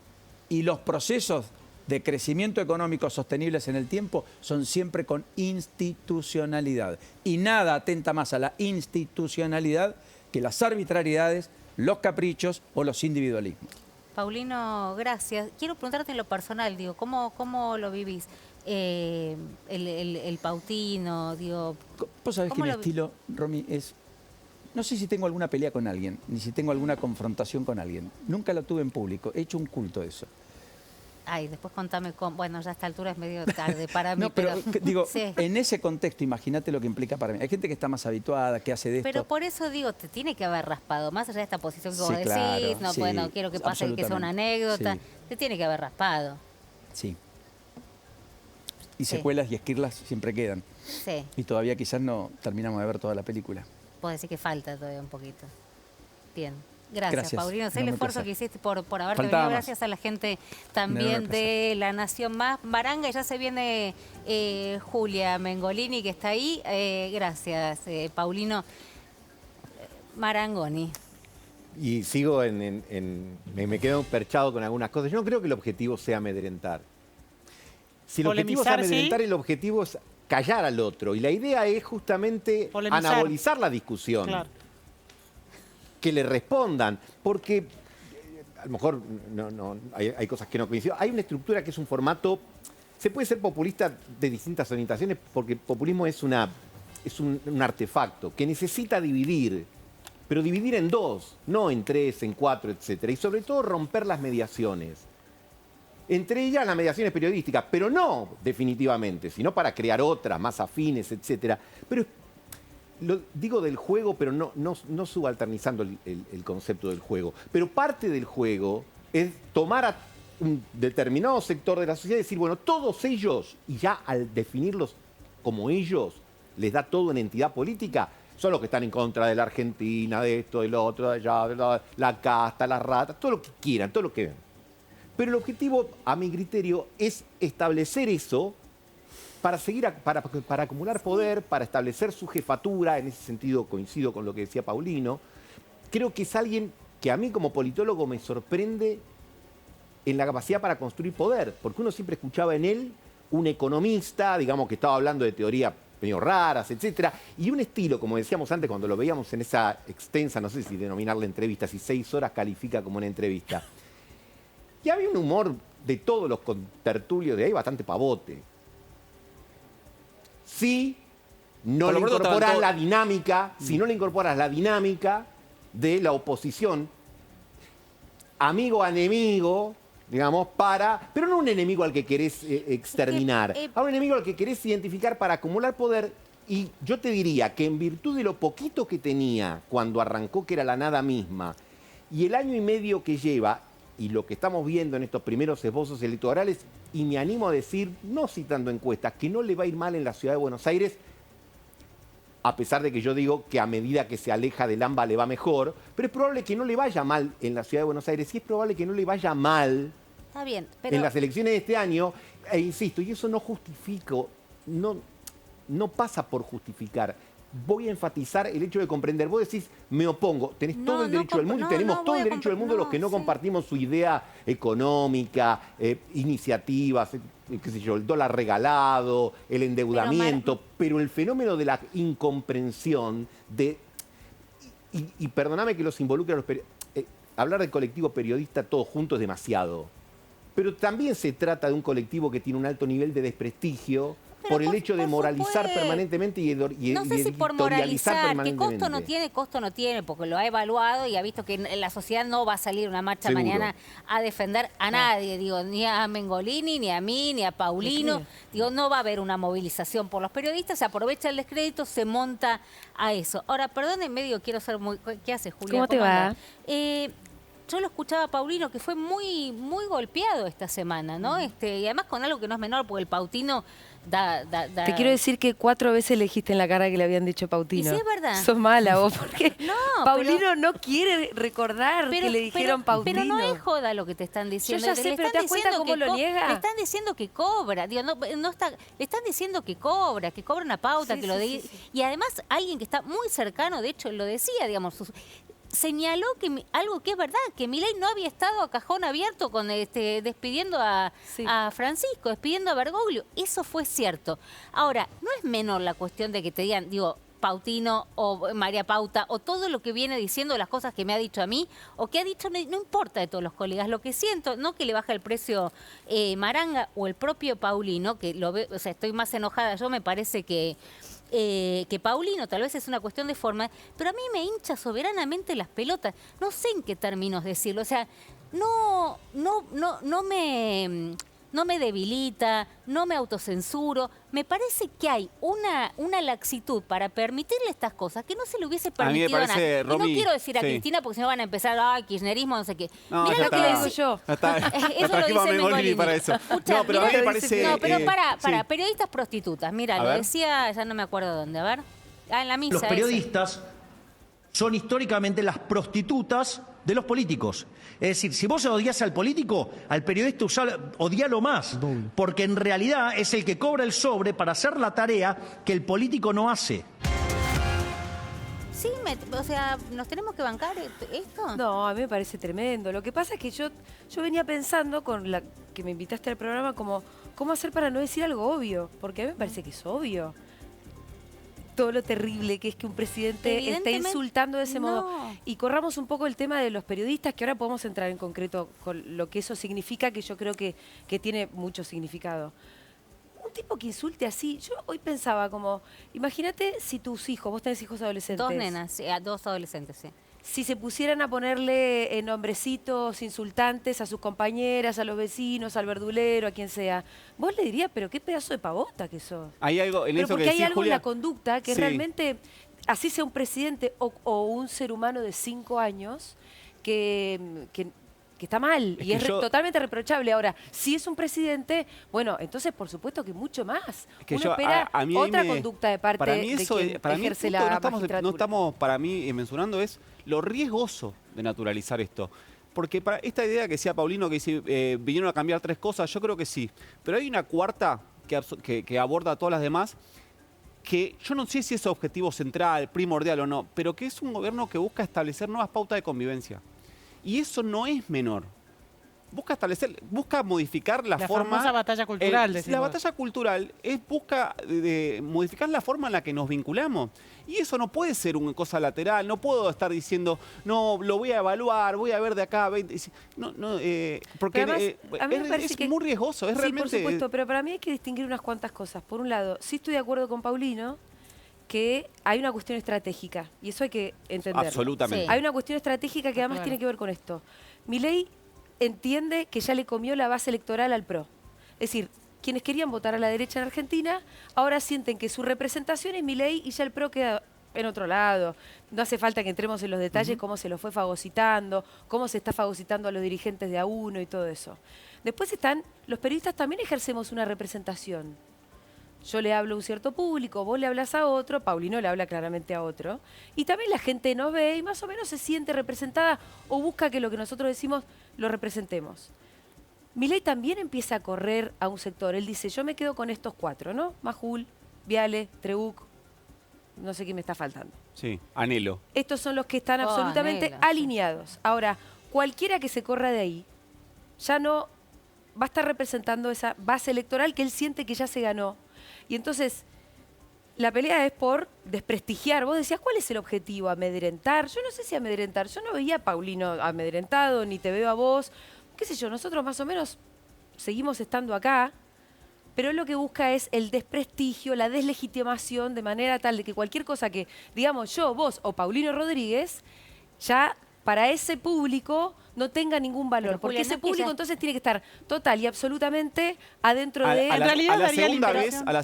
y los procesos de crecimiento económico sostenibles en el tiempo son siempre con institucionalidad. Y nada atenta más a la institucionalidad que las arbitrariedades, los caprichos o los individualismos. Paulino, gracias. Quiero preguntarte en lo personal, digo, ¿cómo lo vivís? El pautino, digo... Vos sabés que mi estilo, Romy, es... No sé si tengo alguna pelea con alguien, ni si tengo alguna confrontación con alguien. Nunca la tuve en público, he hecho un culto de eso. Ay, después contame cómo... Bueno, ya a esta altura es medio tarde para mí. No, pero digo, sí. En ese contexto, imagínate lo que implica para mí. Hay gente que está más habituada, que hace de esto. Pero por eso digo, te tiene que haber raspado, más allá de esta posición que vos decís, claro, no, sí, bueno, quiero que pase, que sea una anécdota, sí. Te tiene que haber raspado. Sí. Y secuelas y esquirlas siempre quedan. Sí. Y todavía quizás no terminamos de ver toda la película. Puedo decir que falta todavía un poquito. Bien. Gracias, Paulino. Sé el esfuerzo que hiciste por haberte venido. Gracias a la gente también de La Nación Más. Maranga, y ya se viene Julia Mengolini, que está ahí. Gracias, Paulino Marangoni. Y sigo me quedo perchado con algunas cosas. Yo no creo que el objetivo sea amedrentar. Si el objetivo es amedrentar, el objetivo es callar al otro. Y la idea es justamente anabolizar la discusión. Claro. Que le respondan, porque a lo mejor hay cosas que no coinciden. Hay una estructura que es un formato, se puede ser populista de distintas orientaciones, porque el populismo es un artefacto que necesita dividir, pero dividir en dos, no en tres, en cuatro, etcétera. Y sobre todo romper las mediaciones. Entre ellas las mediaciones periodísticas, pero no definitivamente, sino para crear otras más afines, etcétera. Pero lo digo del juego, pero no subalternizando el concepto del juego. Pero parte del juego es tomar a un determinado sector de la sociedad y decir, bueno, todos ellos, y ya al definirlos como ellos, les da todo una entidad política, son los que están en contra de la Argentina, de esto, de lo otro, de allá, de la casta, las ratas, todo lo que quieran, todo lo que ven. Pero el objetivo, a mi criterio, es establecer eso para acumular poder, para establecer su jefatura. En ese sentido coincido con lo que decía Paulino. Creo que es alguien que a mí como politólogo me sorprende en la capacidad para construir poder, porque uno siempre escuchaba en él un economista, digamos, que estaba hablando de teorías medio raras, etcétera, y un estilo, como decíamos antes, cuando lo veíamos en esa extensa, no sé si denominarla entrevista, si 6 horas califica como una entrevista. Y había un humor de todos los contertulios de ahí bastante pavote. Si no le incorporas la dinámica, si no le incorporas la dinámica de la oposición, amigo a enemigo, digamos, pero no un enemigo al que querés exterminar, a un enemigo al que querés identificar para acumular poder. Y yo te diría que en virtud de lo poquito que tenía cuando arrancó, que era la nada misma, y el año y medio que lleva, y lo que estamos viendo en estos primeros esbozos electorales, y me animo a decir, no citando encuestas, que no le va a ir mal en la ciudad de Buenos Aires, a pesar de que yo digo que a medida que se aleja del AMBA le va mejor, pero es probable que no le vaya mal en la ciudad de Buenos Aires, y es probable que no le vaya mal en las elecciones de este año, e insisto, y eso no justifico, no pasa por justificar. voy a enfatizar el hecho de comprender. Vos decís, me opongo. Tenés todo el derecho del mundo y tenemos todo el derecho del mundo los que no compartimos su idea económica, iniciativas, qué sé yo, el dólar regalado, el endeudamiento, pero el fenómeno de la incomprensión y perdóname que los involucre a los hablar del colectivo periodista todos juntos es demasiado. Pero también se trata de un colectivo que tiene un alto nivel de desprestigio por el hecho de moralizar permanentemente y no sé si por moralizar, que costo no tiene, porque lo ha evaluado y ha visto que en la sociedad no va a salir una marcha mañana a defender a nadie, digo, ni a Mengolini, ni a mí, ni a Paulino, digo, no va a haber una movilización por los periodistas, se aprovecha el descrédito, se monta a eso. Ahora, perdón, en medio quiero ser muy... ¿Qué haces, Julia? ¿Cómo te va? Yo lo escuchaba a Paulino, que fue muy golpeado esta semana, ¿no? Y además con algo que no es menor, porque el Pautino da... Te quiero decir que 4 veces le dijiste en la cara que le habían dicho Pautino. ¿Y si es verdad? Sos mala vos, porque no, Paulino no quiere recordar que le dijeron Pautino. Pero no es joda lo que te están diciendo. Yo ya sé, pero ¿te das cuenta cómo lo niega? Le están diciendo que cobra, digo, no está, le están diciendo que cobra una pauta, que lo diga. Y además alguien que está muy cercano, de hecho lo decía, digamos, señaló que algo que es verdad, que Milei no había estado a cajón abierto con despidiendo a Francisco, despidiendo a Bergoglio. Eso fue cierto. Ahora, no es menor la cuestión de que te digan, digo, Pautino o María Pauta o todo lo que viene diciendo, las cosas que me ha dicho a mí o que ha dicho, no importa de todos los colegas. Lo que siento, no que le baja el precio Maranga o el propio Paulino, que lo veo, o sea, estoy más enojada. Yo me parece que Paulino, tal vez es una cuestión de forma, pero a mí me hincha soberanamente las pelotas. No sé en qué términos decirlo. O sea, no me debilita, no me autocensuro. Me parece que hay una laxitud para permitirle estas cosas que no se le hubiese permitido a nadie. Y no quiero decir a Cristina porque si no van a empezar, kirchnerismo, no sé qué. No, mirá lo que le digo yo. Eso lo dice Mengolini. Para eso. Escuchá, no, pero a mí me parece... No, pero para, periodistas prostitutas. Mira, lo decía, ya no me acuerdo dónde, a ver. En la misa. Los periodistas son históricamente las prostitutas de los políticos. Es decir, si vos odias al político, al periodista odialo más, porque en realidad es el que cobra el sobre para hacer la tarea que el político no hace. Sí, o sea, ¿nos tenemos que bancar esto? No, a mí me parece tremendo. Lo que pasa es que yo venía pensando, con la que me invitaste al programa, como cómo hacer para no decir algo obvio, porque a mí me parece que es obvio. Todo lo terrible que es que un presidente esté insultando de ese modo. Y corramos un poco el tema de los periodistas, que ahora podemos entrar en concreto con lo que eso significa, que yo creo que tiene mucho significado. Un tipo que insulte así, yo hoy pensaba como, imagínate si tus hijos, vos tenés hijos adolescentes. 2 nenas, 2 adolescentes, sí. Si se pusieran a ponerle nombrecitos insultantes a sus compañeras, a los vecinos, al verdulero, a quien sea, vos le dirías, pero qué pedazo de pavota que sos. Hay algo en eso que porque hay algo Julia, en la conducta que realmente, así sea un presidente o un ser humano de 5 años, que está mal y es totalmente reprochable. Ahora, si es un presidente, bueno, entonces por supuesto que mucho más. Uno espera otra conducta de parte de quien ejerce la magistratura. No estamos, para mí, mencionando es lo riesgoso de naturalizar esto. Porque para esta idea que decía Paulino, que si vinieron a cambiar 3 cosas, yo creo que sí. Pero hay una cuarta que aborda a todas las demás, que yo no sé si es objetivo central, primordial o no, pero que es un gobierno que busca establecer nuevas pautas de convivencia. Y eso no es menor. Busca modificar la forma... La famosa batalla cultural, decimos. La batalla cultural busca modificar la forma en la que nos vinculamos. Y eso no puede ser una cosa lateral. No puedo estar diciendo, no, lo voy a evaluar, voy a ver de acá 20... porque además, a mí me parece es muy riesgoso. Es realmente... por supuesto, pero para mí hay que distinguir unas cuantas cosas. Por un lado, sí estoy de acuerdo con Paulino que hay una cuestión estratégica. Y eso hay que entenderlo. Absolutamente. Sí. Hay una cuestión estratégica que además tiene que ver con esto. Milei entiende que ya le comió la base electoral al PRO. Es decir, quienes querían votar a la derecha en Argentina, ahora sienten que su representación es Milei y ya el PRO queda en otro lado. No hace falta que entremos en los detalles, cómo se lo fue fagocitando, cómo se está fagocitando a los dirigentes de a uno y todo eso. Después están, los periodistas también ejercemos una representación. Yo le hablo a un cierto público, vos le hablas a otro, Paulino le habla claramente a otro. Y también la gente nos ve y más o menos se siente representada o busca que lo que nosotros decimos lo representemos. Milei también empieza a correr a un sector. Él dice, yo me quedo con estos 4, ¿no? Majul, Viale, Treuc, no sé qué me está faltando. Sí, anhelo. Estos son los que están absolutamente anhelo, alineados. Ahora, cualquiera que se corra de ahí, ya no va a estar representando esa base electoral que él siente que ya se ganó. Y entonces, la pelea es por desprestigiar. Vos decías, ¿cuál es el objetivo? ¿Amedrentar? Yo no sé si amedrentar. Yo no veía a Paulino amedrentado, ni te veo a vos. Qué sé yo, nosotros más o menos seguimos estando acá, pero lo que busca es el desprestigio, la deslegitimación, de manera tal de que cualquier cosa que, digamos, yo, vos o Paulino Rodríguez, ya para ese público no tenga ningún valor. Pero, porque Julia, ese no es que público ya- entonces tiene que estar total y absolutamente adentro de... A realidad la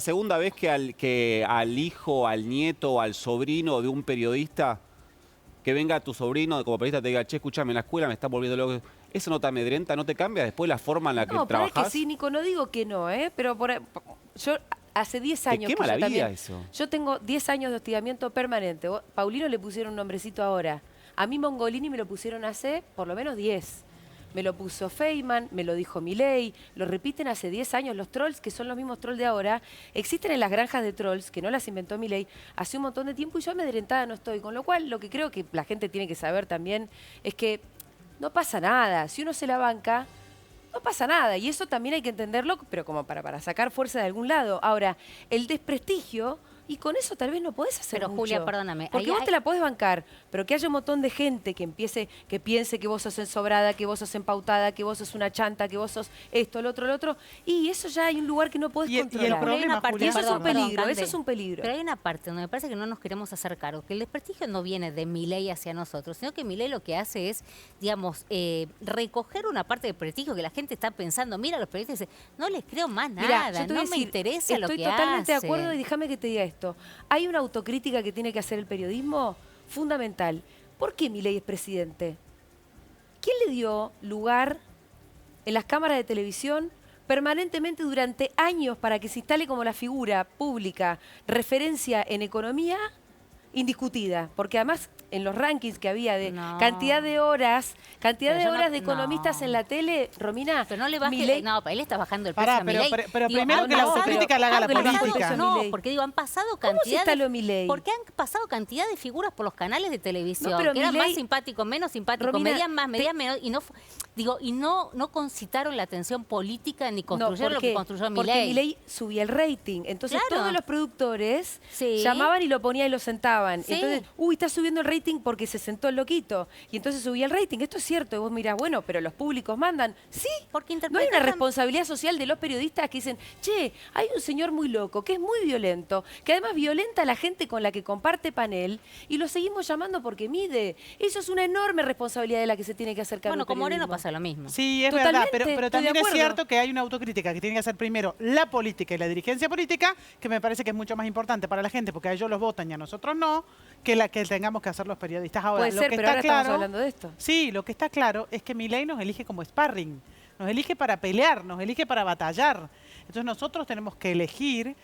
segunda vez que al hijo, al nieto, al sobrino de un periodista, que venga tu sobrino como periodista te diga, che, escúchame, en la escuela me está volviendo loco. ¿Eso no te amedrenta, no te cambia después la forma en la que No, pero es trabajás? que sí, Nico, no digo que no, pero yo hace 10 años... Te quema que la yo vida también- eso. Yo tengo 10 años de hostigamiento permanente. Paulino le pusieron un nombrecito ahora. A mí Mongolini me lo pusieron hace por lo menos 10. Me lo puso Feynman, me lo dijo Milei, lo repiten hace 10 años. Los trolls, que son los mismos trolls de ahora, existen en las granjas de trolls, que no las inventó Milei, hace un montón de tiempo y yo amedrentada no estoy. Con lo cual, lo que creo que la gente tiene que saber también es que no pasa nada. Si uno se la banca, no pasa nada. Y eso también hay que entenderlo, pero como para sacar fuerza de algún lado. Ahora, el desprestigio... Y con eso tal vez no podés hacer Pero, mucho. Julia, perdóname, Porque ahí vos hay- te la podés bancar, pero que haya un montón de gente que piense que vos sos ensobrada, que vos sos empautada, que vos sos una chanta, que vos sos esto, lo otro, y eso ya hay un lugar que no podés controlar. el problema, Hay una parte- Julia, eso es un Perdón, peligro, Cande, eso es un peligro. Pero hay una parte donde me parece que no nos queremos hacer cargo, que el desprestigio no viene de Milei hacia nosotros, sino que Milei lo que hace es, digamos, recoger una parte del prestigio que la gente está pensando, mira, los periodistas dicen, no les creo más Mirá, nada, yo te voy no a me decir, interesa lo que estoy totalmente de acuerdo y hacen. déjame que te diga esto. Hay una autocrítica que tiene que hacer el periodismo fundamental. ¿Por qué Milei es presidente? ¿Quién le dio lugar en las cámaras de televisión permanentemente durante años para que se instale como la figura pública, referencia en economía indiscutida? Porque además en los rankings que había de cantidad de horas Pero yo no- de economistas en la tele, Romina, Pero no le baje, Milei- no, él está bajando el Pará, precio a pero- Milei. pero primero que la autocrítica la haga la han pasado- política. No, Milei. porque digo, han pasado ¿Cómo se cantidad instaló Milei? porque han pasado cantidad de figuras por los canales de televisión, No, pero que eran Milei- más simpáticos, menos simpáticos, Romina, medían más, medían menos, y no concitaron la atención política ni construyeron lo que construyó Porque Milei. Milei subía el rating. Entonces Claro. todos los productores Sí. llamaban y lo ponían y lo sentaban. Sí. Entonces, está subiendo el rating porque se sentó el loquito. Y entonces subía el rating. Esto es cierto. Y vos mirás, bueno, pero los públicos mandan. Sí, porque no hay una interpretan- responsabilidad social de los periodistas que dicen, che, hay un señor muy loco, que es muy violento, que además violenta a la gente con la que comparte panel y lo seguimos llamando porque mide. Eso es una enorme responsabilidad de la que se tiene que hacer cargo Bueno, el con Moreno periodismo. pasa lo mismo. Sí, es Totalmente, verdad, pero estoy de también es acuerdo. cierto que hay una autocrítica que tiene que hacer primero la política y la dirigencia política, que me parece que es mucho más importante para la gente, porque a ellos los votan y a nosotros no, que la que tengamos que hacer los periodistas. Ahora, Puede lo ser, que pero está ahora claro, estamos hablando de esto. Sí, lo que está claro es que Milei nos elige como sparring, nos elige para pelear, nos elige para batallar. Entonces nosotros tenemos que elegir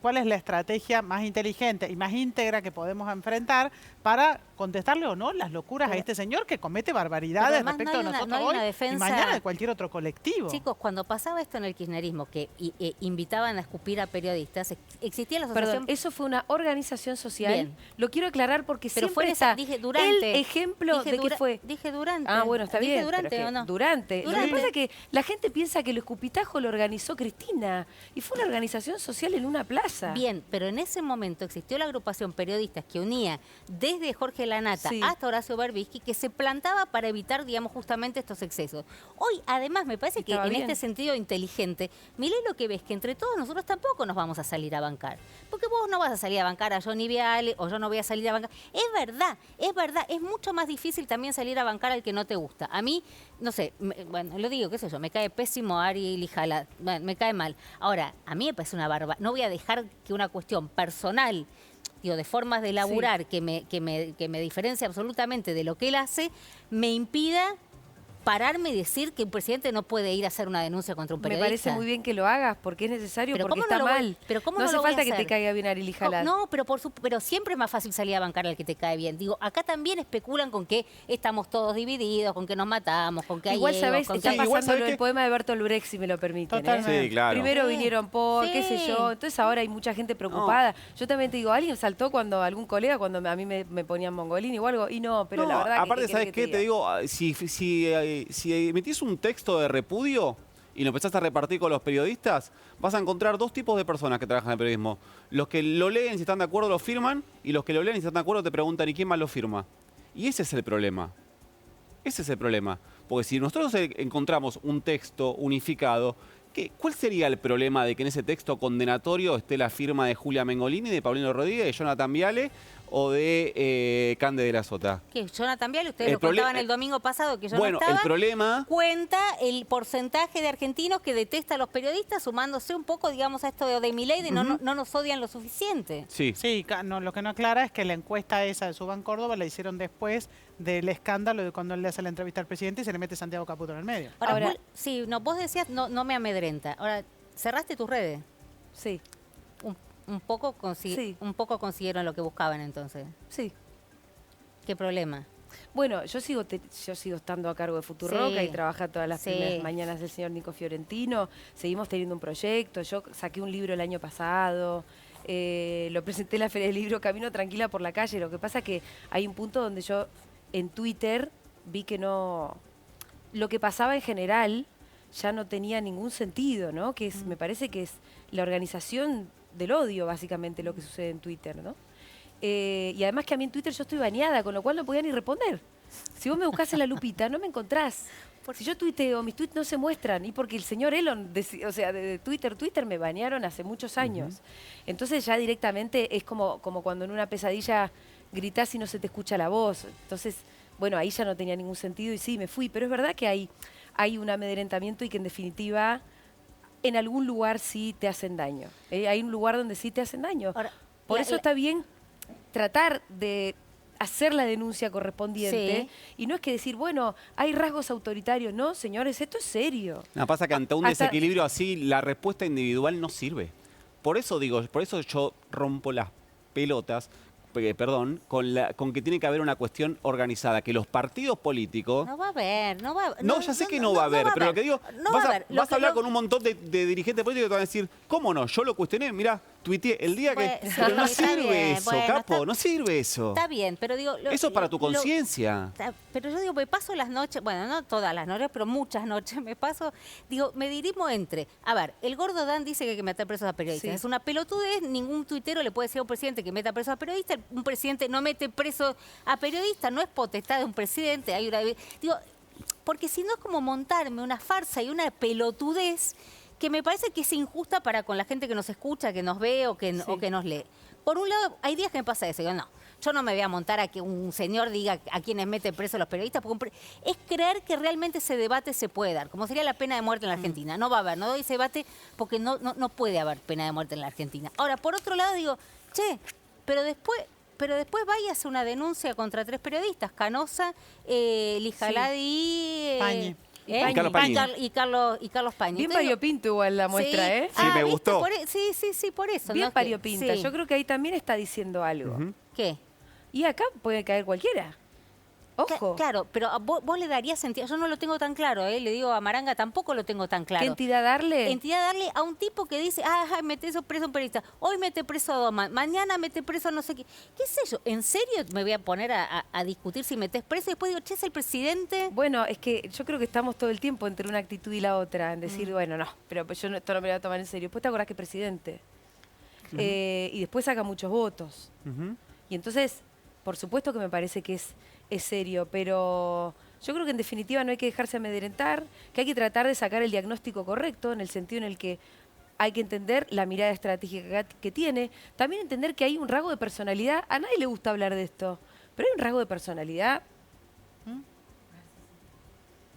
cuál es la estrategia más inteligente y más íntegra que podemos enfrentar para contestarle o no las locuras a este señor que comete Pero barbaridades además respecto a no hay nosotros una hoy y defensa- mañana de cualquier otro colectivo. Chicos, cuando pasaba esto en el kirchnerismo, que invitaban a escupir a periodistas, existía la asociación... Perdón, eso fue una organización social. Bien. Lo quiero aclarar porque Pero siempre fue está dije durante. el ejemplo Dije de que dura- fue. Dije durante. Ah, bueno, está ¿Dije bien. durante pero es que o no? Durante. Lo que Durante. pasa es que la gente piensa que el escupitajo lo organizó Cristina y fue una organización social en una plaza. Bien, pero en ese momento existió la agrupación periodistas que unía desde Jorge Lanata Sí. hasta Horacio Berbisky, que se plantaba para evitar, digamos, justamente estos excesos. Hoy, además, me parece que Estaba en bien. este sentido inteligente, Milei lo que ves que entre todos nosotros tampoco nos vamos a salir a bancar. Porque vos no vas a salir a bancar a Johnny Viale o yo no voy a salir a bancar. Es verdad, es mucho más difícil también salir a bancar al que no te gusta. A mí, no sé, bueno, lo digo, qué sé yo, me cae pésimo Ari Lijala, bueno, me cae mal. Ahora, a mí me parece una barba. No voy a dejar que una cuestión personal, digo, de formas de laburar que me diferencia absolutamente de lo que él hace, me impida pararme y decir que un presidente no puede ir a hacer una denuncia contra un Me periodista. parece muy bien que lo hagas porque es necesario, Pero porque ¿cómo no está lo voy- mal. pero ¿cómo no no hace lo voy a falta que te hacer? caiga bien Ariel Jalad. No, pero siempre es más fácil salir a bancar al que te cae bien. Digo, acá también especulan con que estamos todos divididos, con que nos matamos, con que hay Igual egos, sabés, con está que... pasando lo del poema de Bertolt Brecht, si me lo permiten. Totalmente. Sí, claro. Primero Sí. vinieron por, qué sé Sí. yo. Entonces ahora hay mucha gente preocupada. Yo también te digo, alguien saltó cuando algún colega, cuando a mí me ponían Mongolini o algo, y no, pero la verdad aparte, que... ¿sabes qué? Te digo, si emitís un texto de repudio y lo empezás a repartir con los periodistas, vas a encontrar dos tipos de personas que trabajan en el periodismo. Los que lo leen, si están de acuerdo, lo firman, y los que lo leen, si están de acuerdo, te preguntan, ¿y quién más lo firma? Y ese es el problema. Ese es el problema. Porque si nosotros encontramos un texto unificado, ¿cuál sería el problema de que en ese texto condenatorio esté la firma de Julia Mengolini, de Paulino Rodríguez, de Jonathan Viale o de Cande de la Sota? ¿Qué? Jonathan Viale, ustedes El lo contaban el domingo pasado que yo bueno, no estaba. el problema... Cuenta el porcentaje de argentinos que detesta a los periodistas, sumándose un poco, digamos, a esto de Milei, de no nos odian lo suficiente. Sí. Sí, lo que no aclara es que la encuesta esa de Suban Córdoba la hicieron después del escándalo de cuando él le hace la entrevista al presidente y se le mete Santiago Caputo en el medio. Ahora, vos decías, no me amedrenta. Ahora, ¿cerraste tus redes? Sí. Un poco consiguieron lo que buscaban entonces. Sí. ¿Qué problema? Bueno, yo sigo estando a cargo de Futuroca Sí. y trabaja todas las Sí. primeras mañanas el señor Nico Fiorentino. Seguimos teniendo un proyecto. Yo saqué un libro el año pasado. Lo presenté en la Feria del Libro Camino Tranquila por la Calle. Lo que pasa es que hay un punto donde yo en Twitter vi que no... Lo que pasaba en general ya no tenía ningún sentido, ¿no? Que me parece que es la organización del odio, básicamente, lo que sucede en Twitter, ¿no? Y además que a mí en Twitter yo estoy baneada, con lo cual no podía ni responder. Si vos me buscás en la lupita, no me encontrás. Si yo tuiteo, mis tweets no se muestran. Y porque el señor Elon, de Twitter me banearon hace muchos años. Entonces ya directamente es como cuando en una pesadilla gritás y no se te escucha la voz. Entonces, bueno, ahí ya no tenía ningún sentido y sí, me fui. Pero es verdad que hay un amedrentamiento y que en definitiva en algún lugar sí te hacen daño. Hay un lugar donde sí te hacen daño. Por eso está bien tratar de hacer la denuncia correspondiente y no es que decir, bueno, hay rasgos autoritarios. No, señores, esto es serio. No, pasa que ante un desequilibrio así, la respuesta individual no sirve. Por eso yo rompo las pelotas, con que tiene que haber una cuestión organizada, que los partidos políticos... No va a haber, no va a haber. No, ya sé que no va a haber, pero lo que digo, vas a hablar con un montón de dirigentes políticos que te van a decir, ¿cómo no? Yo lo cuestioné, mirá, tuiteé el día que... Pero no sirve eso, capo, no sirve eso. Está bien, pero digo... Eso es para tu conciencia. Pero yo digo, me paso las noches, bueno, no todas las noches, pero muchas noches me paso, me dirimo entre, a ver, el gordo Dan dice que hay que meter presos a periodistas. Sí. Es una pelotudez, ningún tuitero le puede decir a un presidente que meta presos a periodistas, un presidente no mete preso a periodistas, no es potestad de un presidente, hay una... Digo, porque si no es como montarme una farsa y una pelotudez que me parece que es injusta para con la gente que nos escucha, que nos ve o que nos lee. Por un lado, hay días que me pasa eso, digo, no, yo no me voy a montar a que un señor diga a quienes mete preso a los periodistas, porque es creer que realmente ese debate se puede dar, como sería la pena de muerte en la Argentina. No va a haber, no doy ese debate porque no puede haber pena de muerte en la Argentina. Ahora, por otro lado, digo, pero después vaya a hacer una denuncia contra 3 periodistas, Canosa, Jalad y... Pañi. Y Carlos Pañi. Y Carlos Pañi. Bien Entonces, variopinto igual la muestra, sí. ¿eh? Sí, me gustó. Sí, por eso. Bien ¿no? Es que- variopinta. sí. Yo creo que ahí también está diciendo algo. ¿Qué? Y acá puede caer cualquiera. Ojo. Claro, pero vos le darías sentido. Yo no lo tengo tan claro, ¿eh? Le digo a Maranga, tampoco lo tengo tan claro. ¿Qué entidad darle? Entidad darle a un tipo que dice, mete eso preso a un periodista, hoy mete preso a Doman, mañana mete preso a no sé qué. ¿Qué sé yo? ¿En serio me voy a poner a discutir si metes preso? Y después digo, es el presidente. Bueno, es que yo creo que estamos todo el tiempo entre una actitud y la otra, en decir, bueno, no, pero yo esto no me lo voy a tomar en serio. Después te acordás que es presidente. Y después saca muchos votos. Y entonces, por supuesto que me parece que es serio, pero yo creo que en definitiva no hay que dejarse amedrentar, que hay que tratar de sacar el diagnóstico correcto, en el sentido en el que hay que entender la mirada estratégica que tiene, también entender que hay un rasgo de personalidad, a nadie le gusta hablar de esto, pero hay un rasgo de personalidad,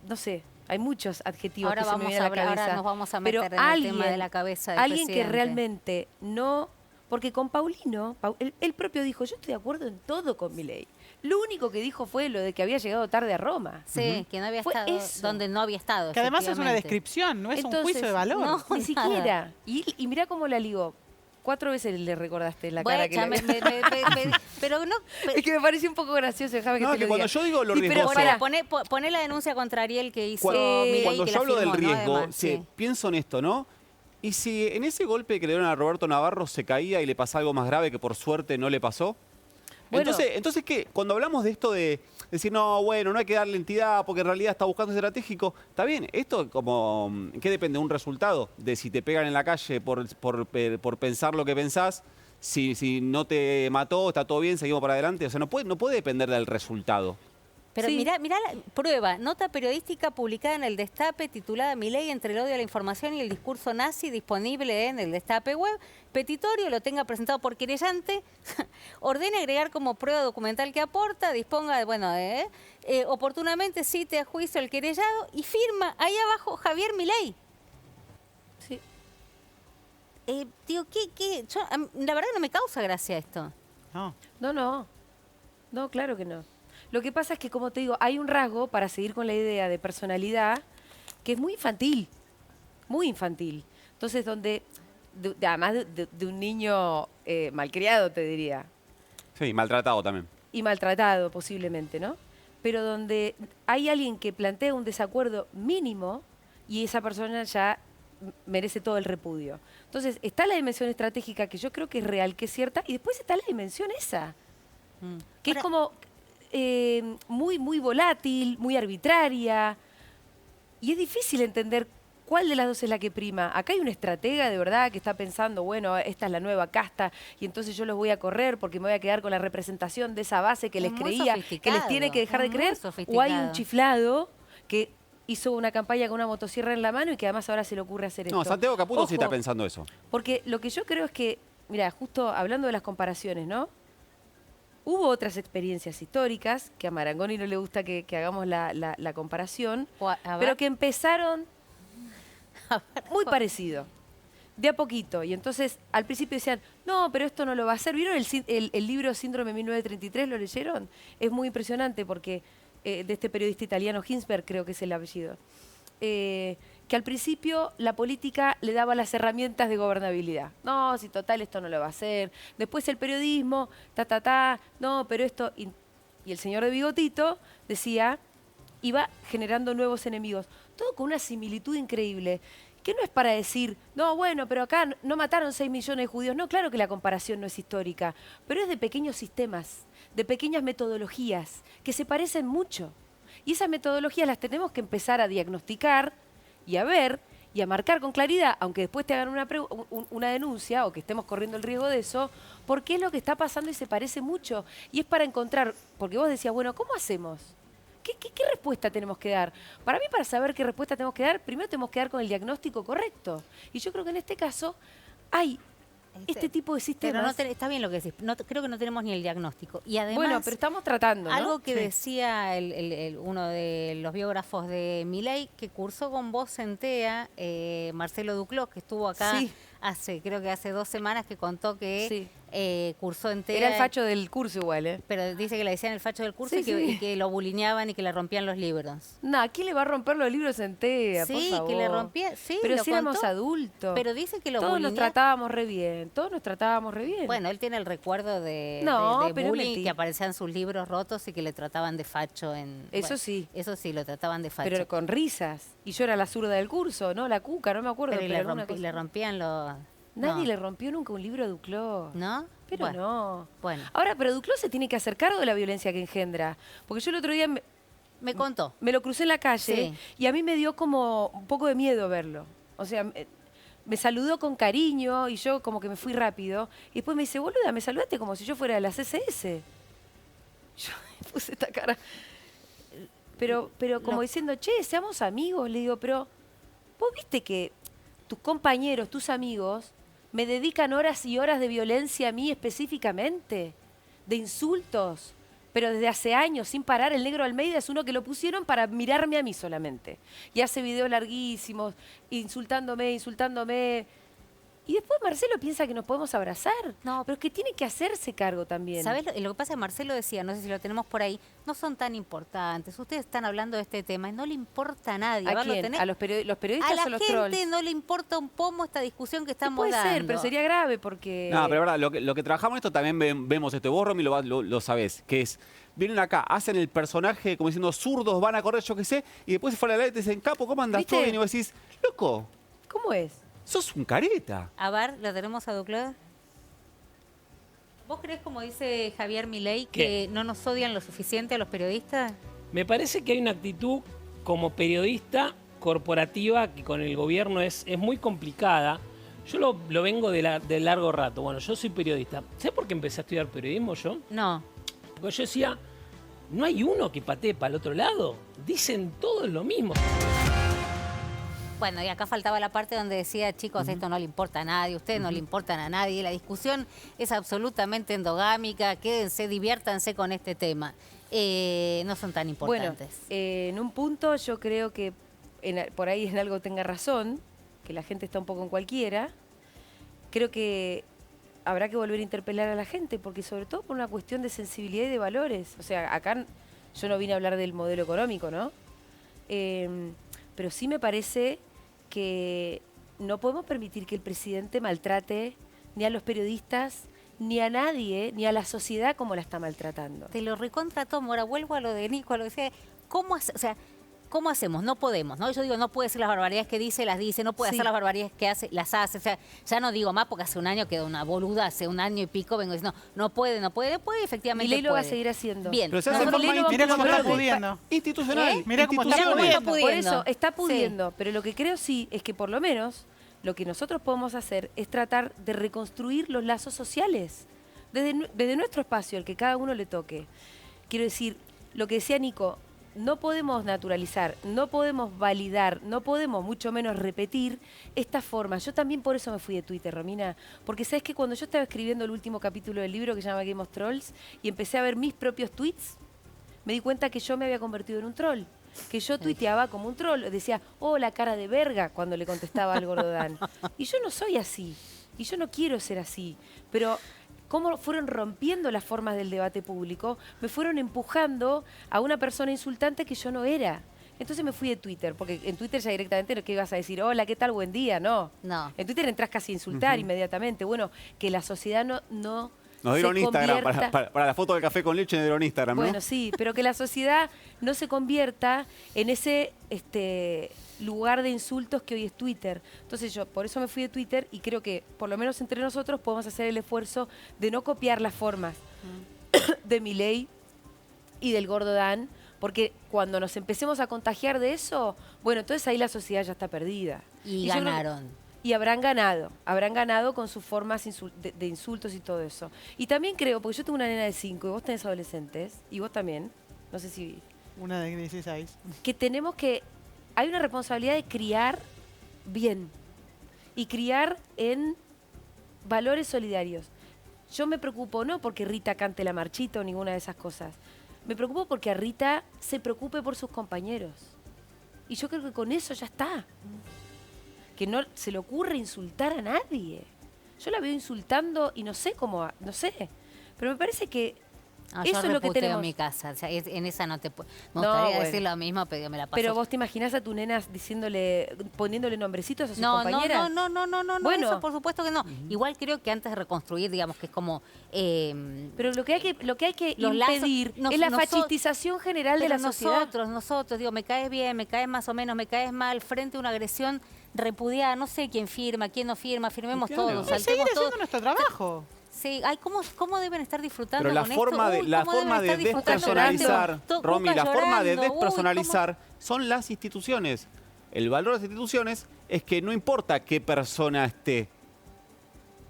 no sé, hay muchos adjetivos que se me vienen a la cabeza. Ahora nos vamos a pero meter en el tema de la cabeza del alguien que presidente. realmente no Porque con Paulino, él propio dijo, yo estoy de acuerdo en todo con Milei. Lo único que dijo fue lo de que había llegado tarde a Roma. Sí, que no había Fue estado eso. donde no había estado. Que además es una efectivamente. descripción, no es un Entonces, juicio de valor. no, Ni nada. siquiera. Y mirá cómo la ligó. 4 veces le recordaste la Bueno, cara que ya le... pero no... Es que me pareció un poco gracioso, déjame que No, te es que lo cuando diga. yo digo lo Sí, pero riesgoso- pará. Poné la denuncia contra Ariel que hizo Milei, Cuando que yo la hablo del firmó, ¿no? riesgo, Además, sí, pienso en esto, ¿no? Y si en ese golpe que le dieron a Roberto Navarro se caía y le pasaba algo más grave que por suerte no le pasó. Bueno. Entonces ¿qué? Cuando hablamos de esto de decir, no, bueno, no hay que darle entidad porque en realidad está buscando estratégico, está bien, esto como, ¿qué depende? Un resultado de si te pegan en la calle por pensar lo que pensás, si no te mató, está todo bien, seguimos para adelante. O sea, no puede depender del resultado. Pero Sí. mirá la prueba, nota periodística publicada en el Destape titulada Milei entre el odio a la información y el discurso nazi, disponible en el Destape web. Petitorio lo tenga presentado por querellante, ordene agregar como prueba documental que aporta, disponga, oportunamente cite a juicio al querellado y firma ahí abajo Javier Milei. Sí. Digo, la verdad no me causa gracia esto. No, claro que no. Lo que pasa es que, como te digo, hay un rasgo, para seguir con la idea de personalidad, que es muy infantil. Muy infantil. Entonces, además de un niño malcriado, te diría. Sí, maltratado también. Y maltratado, posiblemente, ¿no? Pero donde hay alguien que plantea un desacuerdo mínimo y esa persona ya merece todo el repudio. Entonces, está la dimensión estratégica, que yo creo que es real, que es cierta, y después está la dimensión esa, que es como muy volátil, muy arbitraria, y es difícil entender cuál de las dos es la que prima. Acá hay un estratega de verdad que está pensando, bueno, esta es la nueva casta y entonces yo los voy a correr porque me voy a quedar con la representación de esa base que les Muy creía, que les tiene que dejar de muy creer. O hay sofisticado. un chiflado que hizo una campaña con una motosierra en la mano y que además ahora se le ocurre hacer esto. No, Santiago Caputo sí está Ojo, pensando eso. porque lo que yo creo es que, mira, justo hablando de las comparaciones, ¿no? Hubo otras experiencias históricas, que a Marangoni no le gusta que hagamos la comparación, pero que empezaron muy parecido, de a poquito. Y entonces al principio decían, no, pero esto no lo va a hacer. ¿Vieron el libro Síndrome 1933? ¿Lo leyeron? Es muy impresionante porque de este periodista italiano, Ginsberg creo que es el apellido, que al principio la política le daba las herramientas de gobernabilidad. No, si total esto no lo va a hacer. Después el periodismo, no, pero esto... Y el señor de bigotito decía, iba generando nuevos enemigos. Todo con una similitud increíble, que no es para decir, no, bueno, pero acá no mataron 6 millones de judíos. No, claro que la comparación no es histórica, pero es de pequeños sistemas, de pequeñas metodologías, que se parecen mucho. Y esas metodologías las tenemos que empezar a diagnosticar y a ver y a marcar con claridad, aunque después te hagan una denuncia o que estemos corriendo el riesgo de eso, porque es lo que está pasando y se parece mucho. Y es para encontrar, porque vos decías, bueno, ¿cómo hacemos? ¿Qué respuesta tenemos que dar? Para mí, para saber qué respuesta tenemos que dar, primero tenemos que dar con el diagnóstico correcto. Y yo creo que en este caso hay este tipo de sistemas. Pero está bien lo que decís, creo que no tenemos ni el diagnóstico. Y además, bueno, pero estamos tratando, ¿no? algo que Sí. decía uno de los biógrafos de Milei, que cursó con vos en TEA, Marcelo Duclos, que estuvo acá Sí. creo que hace 2 semanas, que contó que cursó en TEA. Era el facho del curso igual, Pero dice que le decían el facho del curso Sí, y que lo bulineaban y que le rompían los libros. No, ¿quién le va a romper los libros en TEA, por Sí, favor? que le rompía, sí, Pero lo si éramos contó. adultos. Pero dice que lo Todos nos bulineaba. tratábamos re bien, todos nos tratábamos re bien. Bueno, él tiene el recuerdo de No, pero es bullying, mentira. que aparecían sus libros rotos y que le trataban de facho. Eso sí. Eso sí, lo trataban de facho. Pero con risas. Y yo era la zurda del curso, ¿no? La cuca, no me acuerdo. Pero y pero era una cosa- le rompían los... Nadie no. le rompió nunca un libro a Duclos. ¿No? Pero Bueno. no. Bueno, Ahora, pero Duclos se tiene que hacer cargo de la violencia que engendra. Porque yo el otro día me contó. me lo crucé en la calle Sí. y a mí me dio como un poco de miedo verlo. O sea, me saludó con cariño y yo como que me fui rápido. Y después me dice, boluda, me saludaste como si yo fuera de la CSS. Yo me puse esta cara. Pero como diciendo, che, seamos amigos. Le digo, pero vos viste que tus compañeros, tus amigos, me dedican horas y horas de violencia a mí específicamente, de insultos, pero desde hace años, sin parar. El negro Almeida es uno que lo pusieron para mirarme a mí solamente. Y hace videos larguísimos, insultándome. Y después Marcelo piensa que nos podemos abrazar. No, pero es que tiene que hacerse cargo también. ¿Sabes? Lo que pasa es que Marcelo decía, no sé si lo tenemos por ahí, no son tan importantes. Ustedes están hablando de este tema y no le importa a nadie. ¿A quién? ¿A los periodistas o los trolls? A la gente no le importa un pomo esta discusión que estamos puede dando. ser, pero sería grave porque... No, pero verdad, lo que trabajamos en esto también vemos esto. Vos, Romy, lo sabés, que es, vienen acá, hacen el personaje como diciendo zurdos, van a correr, yo qué sé, y después se fuera de la te dicen, Capo, ¿cómo andas? ¿Todo bien? Y vos decís, loco. ¿Cómo es? Sos un careta. A ver, ¿lo tenemos a Duclos? ¿Vos creés, como dice Javier Milei, que no nos odian lo suficiente a los periodistas? Me parece que hay una actitud como periodista corporativa que con el gobierno es muy complicada. Yo lo vengo de largo rato. Bueno, yo soy periodista. ¿Sabés por qué empecé a estudiar periodismo yo? No. Porque yo decía, no hay uno que patee para el otro lado. Dicen todos lo mismo. Bueno, y acá faltaba la parte donde decía, chicos, esto no le importa a nadie, a ustedes no le importan a nadie, la discusión es absolutamente endogámica, quédense, diviértanse con este tema. No son tan importantes. Bueno, en un punto yo creo que por ahí en algo tenga razón, que la gente está un poco en cualquiera. Creo que habrá que volver a interpelar a la gente, porque sobre todo por una cuestión de sensibilidad y de valores. O sea, acá yo no vine a hablar del modelo económico, ¿no? Pero sí me parece que no podemos permitir que el presidente maltrate ni a los periodistas, ni a nadie, ni a la sociedad como la está maltratando. Te lo recontratomo. Ahora vuelvo a lo de Nico, a lo que decía, ¿cómo hacemos? No podemos, ¿no? Yo digo, no puede ser las barbaridades que dice, las dice, no puede hacer las barbaridades que hace, las hace. O sea, ya no digo más porque hace un año quedó una boluda, hace un año y pico vengo diciendo, no puede, efectivamente Milei lo va a seguir haciendo. Bien. Pero se hace mira cómo está pudiendo. Institucional. Mira cómo está pudiendo. Por eso, está pudiendo. Sí. Pero lo que creo sí es que por lo menos lo que nosotros podemos hacer es tratar de reconstruir los lazos sociales. Desde nuestro espacio, el que cada uno le toque. Quiero decir, lo que decía Nico, no podemos naturalizar, no podemos validar, no podemos mucho menos repetir esta forma. Yo también por eso me fui de Twitter, Romina, porque sabes que cuando yo estaba escribiendo el último capítulo del libro que se llama Game of Trolls y empecé a ver mis propios tweets, me di cuenta que yo me había convertido en un troll, que yo tuiteaba como un troll, decía, oh, la cara de verga, cuando le contestaba al Gordodán. Y yo no soy así, y yo no quiero ser así, pero cómo fueron rompiendo las formas del debate público, me fueron empujando a una persona insultante que yo no era. Entonces me fui de Twitter, porque en Twitter ya directamente ¿qué ibas a decir? Hola, ¿qué tal? Buen día. No. En Twitter entras casi a insultar inmediatamente. Bueno, que la sociedad no nos dieron Instagram, para la foto del café con leche nos dieron Instagram, ¿no? Bueno, sí, pero que la sociedad no se convierta en ese lugar de insultos que hoy es Twitter. Entonces yo por eso me fui de Twitter y creo que por lo menos entre nosotros podemos hacer el esfuerzo de no copiar las formas de Milei y del Gordodán, porque cuando nos empecemos a contagiar de eso, bueno, entonces ahí la sociedad ya está perdida. Y ganaron. Y habrán ganado con sus formas de insultos y todo eso. Y también creo, porque yo tengo una nena de 5 y vos tenés adolescentes, y vos también, no sé si... Una de 16. Que tenemos que... Hay una responsabilidad de criar bien y criar en valores solidarios. Yo me preocupo no porque Rita cante la marchita o ninguna de esas cosas. Me preocupo porque a Rita se preocupe por sus compañeros. Y yo creo que con eso ya está. Que no se le ocurre insultar a nadie. Yo la veo insultando y no sé cómo, no sé. Pero me parece que eso es lo que tenemos. Mi casa, o sea, en esa no te puedo. Me gustaría decir lo mismo, pero me la paso. Pero vos te imaginás a tu nena poniéndole nombrecitos a sus compañeras. No, bueno, eso por supuesto que no. Igual creo que antes de reconstruir, digamos que es como. Pero lo que hay que impedir es la fascistización general de la sociedad. Nosotros, digo, me caes bien, me caes más o menos, me caes mal, frente a una agresión repudiada, no sé quién firma, quién no firma, firmemos todos, saltemos seguir todos. haciendo nuestro trabajo. Sí, ay, ¿cómo deben estar disfrutando pero con esto? La forma de despersonalizar, Romy, la forma de despersonalizar son las instituciones. El valor de las instituciones es que no importa qué persona esté.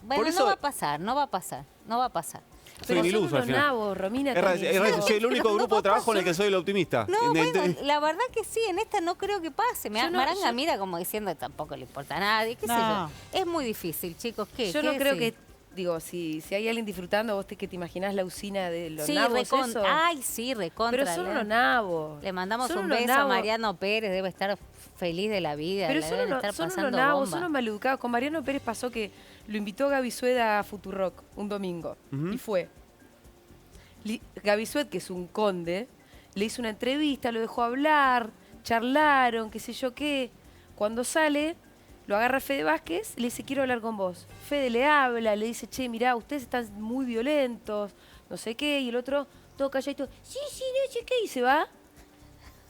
Bueno, por eso, no va a pasar. Soy un iluso al final. Nabos, Romina, soy el único grupo de trabajo en el que soy el optimista. No, bueno, la verdad que sí, en esta no creo que pase. Maranga mira como diciendo que tampoco le importa a nadie, qué sé yo. Es muy difícil, chicos. Yo no creo que digo, si hay alguien disfrutando, vos que te imaginás la usina de los Sí, nabos, eso. Ay, sí, recontra. Pero son unos nabos. Le mandamos Son un unos beso a nabos. Mariano Pérez, debe estar feliz de la vida. Pero la son deben unos, estar son pasando unos nabos, bomba. son unos maleducados. Con Mariano Pérez pasó que lo invitó Gaby Sued a Futurock un domingo. Y fue. Gaby Sued, que es un conde, le hizo una entrevista, lo dejó hablar, charlaron, qué sé yo qué. Cuando sale, lo agarra Fede Vázquez, le dice, quiero hablar con vos. Fede le habla, le dice, che, mirá, ustedes están muy violentos, no sé qué. Y el otro, todo calladito, sí, no sé qué, y se va.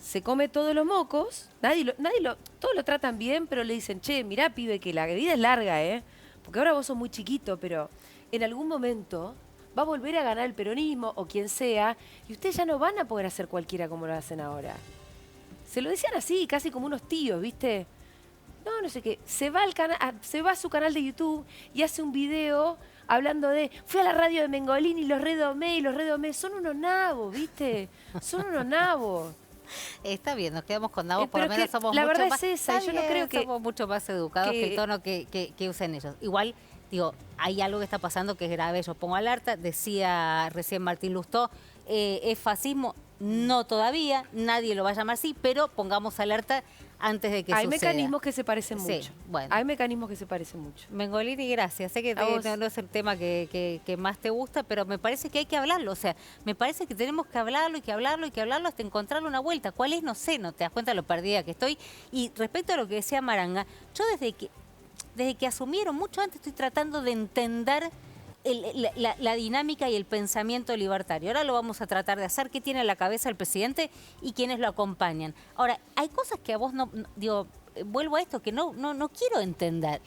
Se come todos los mocos, todos lo tratan bien, pero le dicen, che, mirá, pibe, que la vida es larga, porque ahora vos sos muy chiquito, pero en algún momento va a volver a ganar el peronismo o quien sea, y ustedes ya no van a poder hacer cualquiera como lo hacen ahora. Se lo decían así, casi como unos tíos, ¿viste? No sé qué. Se va a su canal de YouTube y hace un video hablando de, fui a la radio de Mengolini y los redomé. Son unos nabos, ¿viste? Son unos nabos. Está bien, nos quedamos con nabos, por pero lo menos que somos la mucho verdad más, es esa, está yo no bien, creo que... somos mucho más educados que el tono que usen ellos. Igual, digo, hay algo que está pasando que es grave, yo pongo alerta, decía recién Martín Lustó, ¿es fascismo? No todavía, nadie lo va a llamar así, pero pongamos alerta antes de que Hay suceda. mecanismos que se parecen Sí, mucho. bueno. Hay mecanismos que se parecen mucho. Mengolini, gracias. Sé que no es el tema que más te gusta, pero me parece que hay que hablarlo. O sea, me parece que tenemos que hablarlo hasta encontrarle una vuelta. ¿Cuál es? No sé, no te das cuenta de lo perdida que estoy. Y respecto a lo que decía Maranga, yo desde que asumieron, mucho antes estoy tratando de entender la dinámica y el pensamiento libertario. Ahora lo vamos a tratar de hacer, qué tiene en la cabeza el presidente y quienes lo acompañan. Ahora, hay cosas que a vos digo, vuelvo a esto, que no quiero entender.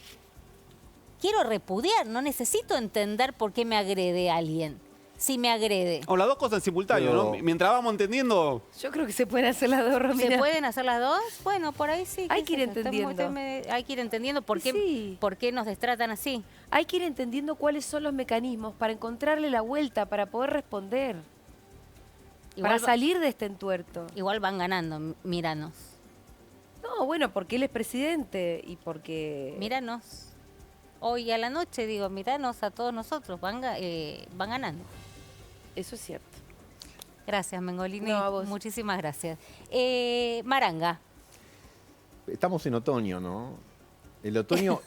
Quiero repudiar, no necesito entender por qué me agrede alguien. Si me agrede. O las dos cosas en simultáneo, Pero- ¿no? Mientras vamos entendiendo... Yo creo que se pueden hacer las dos, Romina. ¿Se pueden hacer las dos? Bueno, por ahí sí. Hay qué que ir sé yo, entendiendo. hay que ir entendiendo por qué nos destratan así. Hay que ir entendiendo cuáles son los mecanismos para encontrarle la vuelta, para poder responder. Para salir de este entuerto. Igual van ganando, míranos. No, bueno, porque él es presidente y porque... Míranos. Hoy a la noche, digo, míranos a todos nosotros, van ganando. Eso es cierto. Gracias, Mengolini. No, a vos. Muchísimas gracias. Maranga. Estamos en otoño, ¿no? El otoño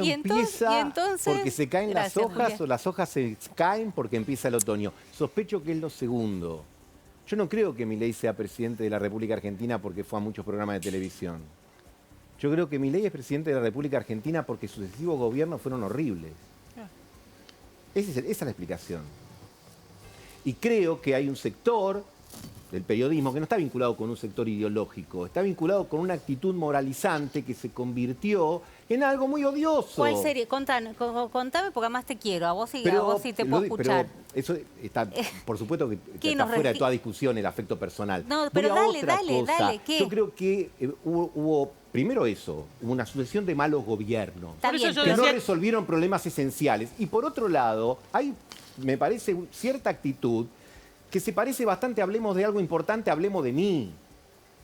¿Y empieza entonces? porque se caen Gracias, las hojas Julia. o las hojas se caen porque empieza el otoño. Sospecho que es lo segundo. Yo no creo que Milei sea presidente de la República Argentina porque fue a muchos programas de televisión. Yo creo que Milei es presidente de la República Argentina porque sucesivos gobiernos fueron horribles. Esa es la explicación. Y creo que hay un sector del periodismo que no está vinculado con un sector ideológico, está vinculado con una actitud moralizante que se convirtió en algo muy odioso. ¿Cuál sería? Contame, porque además te quiero. A vos sí te puedo escuchar. Pero eso está, por supuesto que ¿Qué está nos fuera de regi- toda discusión el afecto personal. No, Voy pero a dale, otra dale, cosa. dale, ¿qué? Yo creo que hubo primero eso, hubo una sucesión de malos gobiernos Está bien, que no resolvieron problemas esenciales. Y por otro lado, hay, me parece, cierta actitud que se parece bastante, hablemos de algo importante, hablemos de mí.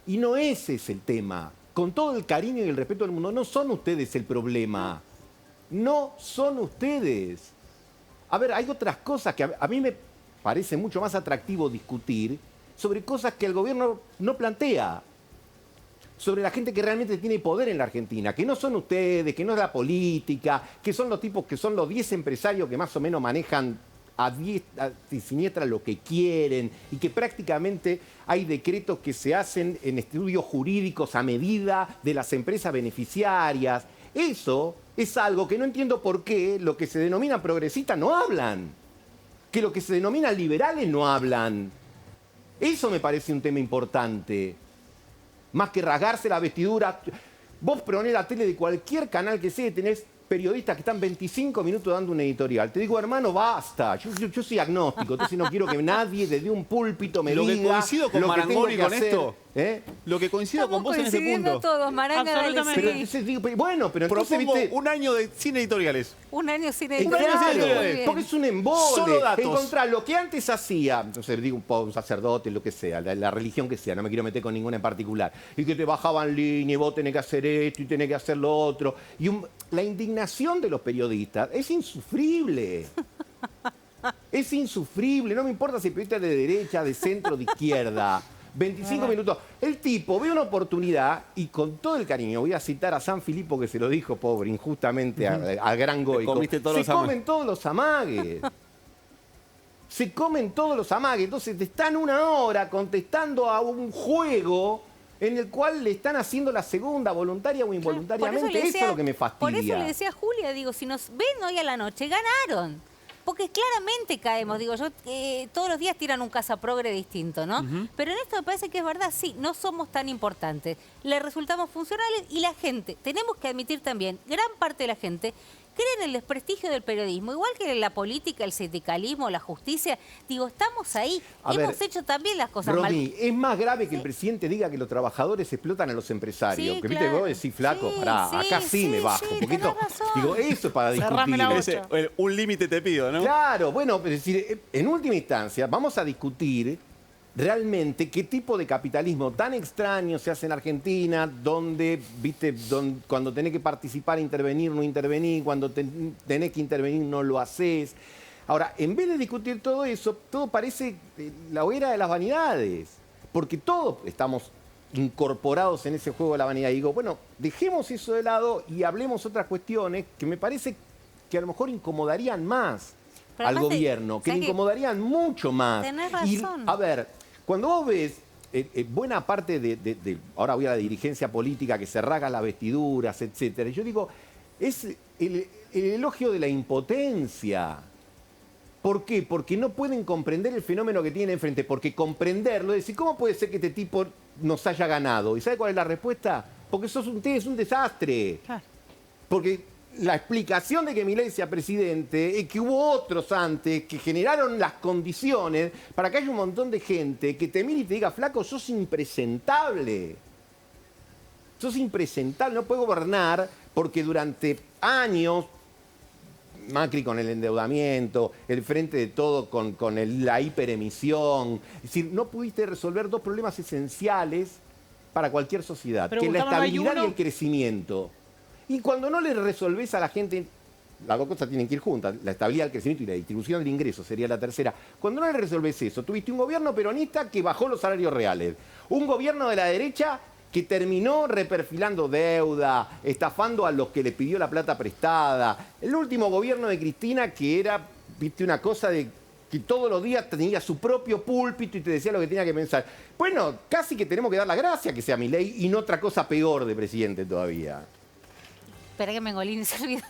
Y no ese es el tema. Con todo el cariño y el respeto del mundo, no son ustedes el problema. No son ustedes. A ver, hay otras cosas que a mí me parece mucho más atractivo discutir sobre cosas que el gobierno no plantea. Sobre la gente que realmente tiene poder en la Argentina, que no son ustedes, que no es la política, que son los tipos que son los 10 empresarios que más o menos manejan a diestra y siniestra lo que quieren y que prácticamente hay decretos que se hacen en estudios jurídicos a medida de las empresas beneficiarias. Eso es algo que no entiendo por qué lo que se denomina progresistas no hablan, que lo que se denomina liberales no hablan. Eso me parece un tema importante. Más que rasgarse la vestidura. Vos ponés la tele de cualquier canal que sea y tenés periodistas que están 25 minutos dando un editorial. Te digo, hermano, basta. Yo soy agnóstico, entonces no quiero que nadie desde un púlpito me Lo que diga coincido con lo que tengo Marangoni que con hacer. esto. Lo que coincido con vos en ese punto. todos, Maranga, dale, Absolutamente. Pero sí. entonces digo, bueno, pero entonces, Propongo ¿viste? un año de sin editoriales. Un año sin Claro, editorial. Muy bien. porque es un embole. Solo datos. Encontrar lo que antes hacía, entonces digo un sacerdote, lo que sea, la religión que sea, no me quiero meter con ninguna en particular, y que te bajaban línea y vos tenés que hacer esto y tenés que hacer lo otro. Y la indignación indignación de los periodistas es insufrible. Es insufrible, no me importa si el periodista es de derecha, de centro, de izquierda. 25 minutos. El tipo ve una oportunidad y con todo el cariño, voy a citar a San Filipo que se lo dijo, pobre, injustamente al gran Goico. Se comen todos los amagues. Se comen todos los amagues. Entonces están una hora contestando a un juego en el cual le están haciendo la segunda, voluntaria o involuntariamente. Eso es lo que me fastidia. Por eso le decía a Julia, digo, si nos ven hoy a la noche, ganaron. Porque claramente caemos, digo, yo todos los días tiran un cazaprogre distinto, ¿no? Pero en esto me parece que es verdad, sí, no somos tan importantes. Le resultamos funcionales y la gente, tenemos que admitir también, gran parte de la gente cree en el desprestigio del periodismo, igual que en la política, el sindicalismo, la justicia. Digo, estamos ahí. Hemos hecho también las cosas mal. Es más grave que el presidente diga que los trabajadores explotan a los empresarios. Sí, que claro. viste, vos decís, flaco, pará, acá sí me bajo. Porque esto, digo, eso es para discutir. Un límite te pido, ¿no? Claro, bueno, es decir, en última instancia, vamos a discutir realmente qué tipo de capitalismo tan extraño se hace en Argentina, donde, viste, cuando tenés que participar, intervenir, no intervenir, cuando tenés que intervenir, no lo haces. Ahora, en vez de discutir todo eso, todo parece la hoguera de las vanidades, porque todos estamos incorporados en ese juego de la vanidad. Y digo, bueno, dejemos eso de lado y hablemos otras cuestiones que me parece que a lo mejor incomodarían más al gobierno, que le incomodarían mucho más. Tenés razón. Y, a ver, cuando vos ves buena parte ahora voy a la dirigencia política que se rasga las vestiduras, etcétera, yo digo, es el elogio de la impotencia. ¿Por qué? Porque no pueden comprender el fenómeno que tienen enfrente, porque comprenderlo es decir, ¿cómo puede ser que este tipo nos haya ganado? ¿Y sabe cuál es la respuesta? Porque es un desastre. Porque la explicación de que Milei sea presidente es que hubo otros antes que generaron las condiciones para que haya un montón de gente que te mire y te diga, flaco, sos impresentable. Sos impresentable, no puedes gobernar porque durante años, Macri con el endeudamiento, el Frente de Todo con la hiperemisión, es decir, no pudiste resolver dos problemas esenciales para cualquier sociedad, que es la estabilidad y el crecimiento. Y cuando no le resolvés a la gente, las dos cosas tienen que ir juntas, la estabilidad, el crecimiento y la distribución del ingreso sería la tercera. Cuando no le resolvés eso, tuviste un gobierno peronista que bajó los salarios reales, un gobierno de la derecha que terminó reperfilando deuda, estafando a los que le pidió la plata prestada, el último gobierno de Cristina que era, viste, una cosa de que todos los días tenía su propio púlpito y te decía lo que tenía que pensar. Bueno, casi que tenemos que dar la gracia que sea Milei y no otra cosa peor de presidente todavía. Espera que Mengolini se olvidó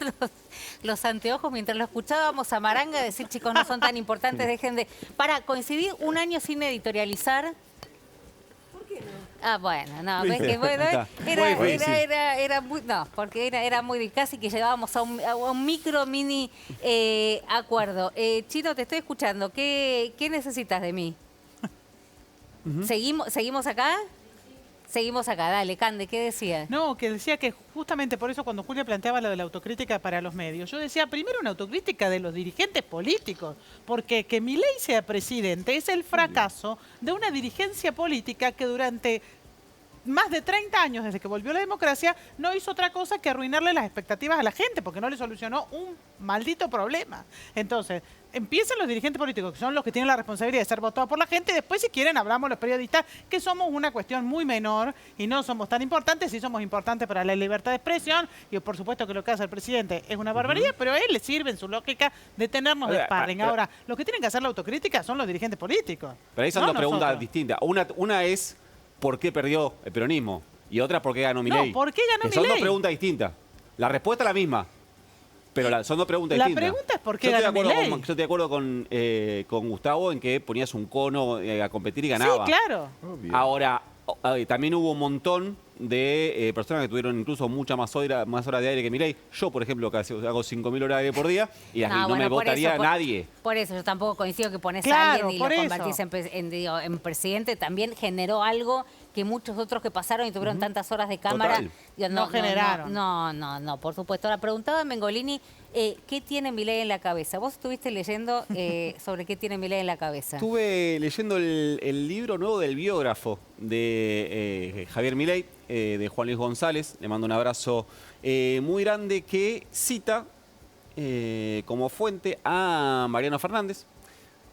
los anteojos mientras lo escuchábamos a Maranga decir, chicos, no son tan importantes, dejen de... Para coincidir un año sin editorializar... ¿Por qué no? Ah, bueno, no, ves que bueno, era muy... No, porque era muy casi que llegábamos a un micro mini acuerdo. Chino, te estoy escuchando. ¿Qué necesitas de mí? ¿Seguimos acá? Seguimos acá, dale, Cande, ¿qué decía? No, que decía que justamente por eso cuando Julia planteaba lo de la autocrítica para los medios, yo decía primero una autocrítica de los dirigentes políticos, porque que Milei sea presidente es el fracaso de una dirigencia política que durante más de 30 años, desde que volvió la democracia, no hizo otra cosa que arruinarle las expectativas a la gente, porque no le solucionó un maldito problema. Entonces, empiezan los dirigentes políticos, que son los que tienen la responsabilidad de ser votados por la gente, y después, si quieren, hablamos los periodistas, que somos una cuestión muy menor y no somos tan importantes, sí somos importantes para la libertad de expresión, y por supuesto que lo que hace el presidente es una barbaridad, pero a él le sirve en su lógica de tenernos de sparring. Ahora, los que tienen que hacer la autocrítica son los dirigentes políticos. Pero ahí son dos preguntas distintas. Una es ¿por qué perdió el peronismo? Y otra, ¿por qué ganó Milei? No, ¿por qué ganó Milei? Son dos preguntas distintas. La respuesta es la misma, pero son dos preguntas distintas. La pregunta es ¿por qué ganó Milei? Yo estoy de acuerdo con Gustavo en que ponías un cono a competir y ganaba. Sí, claro. Ahora, también hubo un montón de personas que tuvieron incluso muchas más horas de aire que Milei. Yo, por ejemplo, que hago 5.000 horas de aire por día y no me votaría nadie. Por eso yo tampoco coincido que pones a alguien y lo convertís en presidente. También generó algo que muchos otros que pasaron y tuvieron tantas horas de cámara no generaron. No, por supuesto. Ahora preguntaba a Mengolini ¿Qué tiene Milei en la cabeza? Vos estuviste leyendo sobre qué tiene Milei en la cabeza. Estuve leyendo el libro nuevo del biógrafo de Javier Milei, de Juan Luis González. Le mando un abrazo muy grande, que cita como fuente a Mariano Fernández.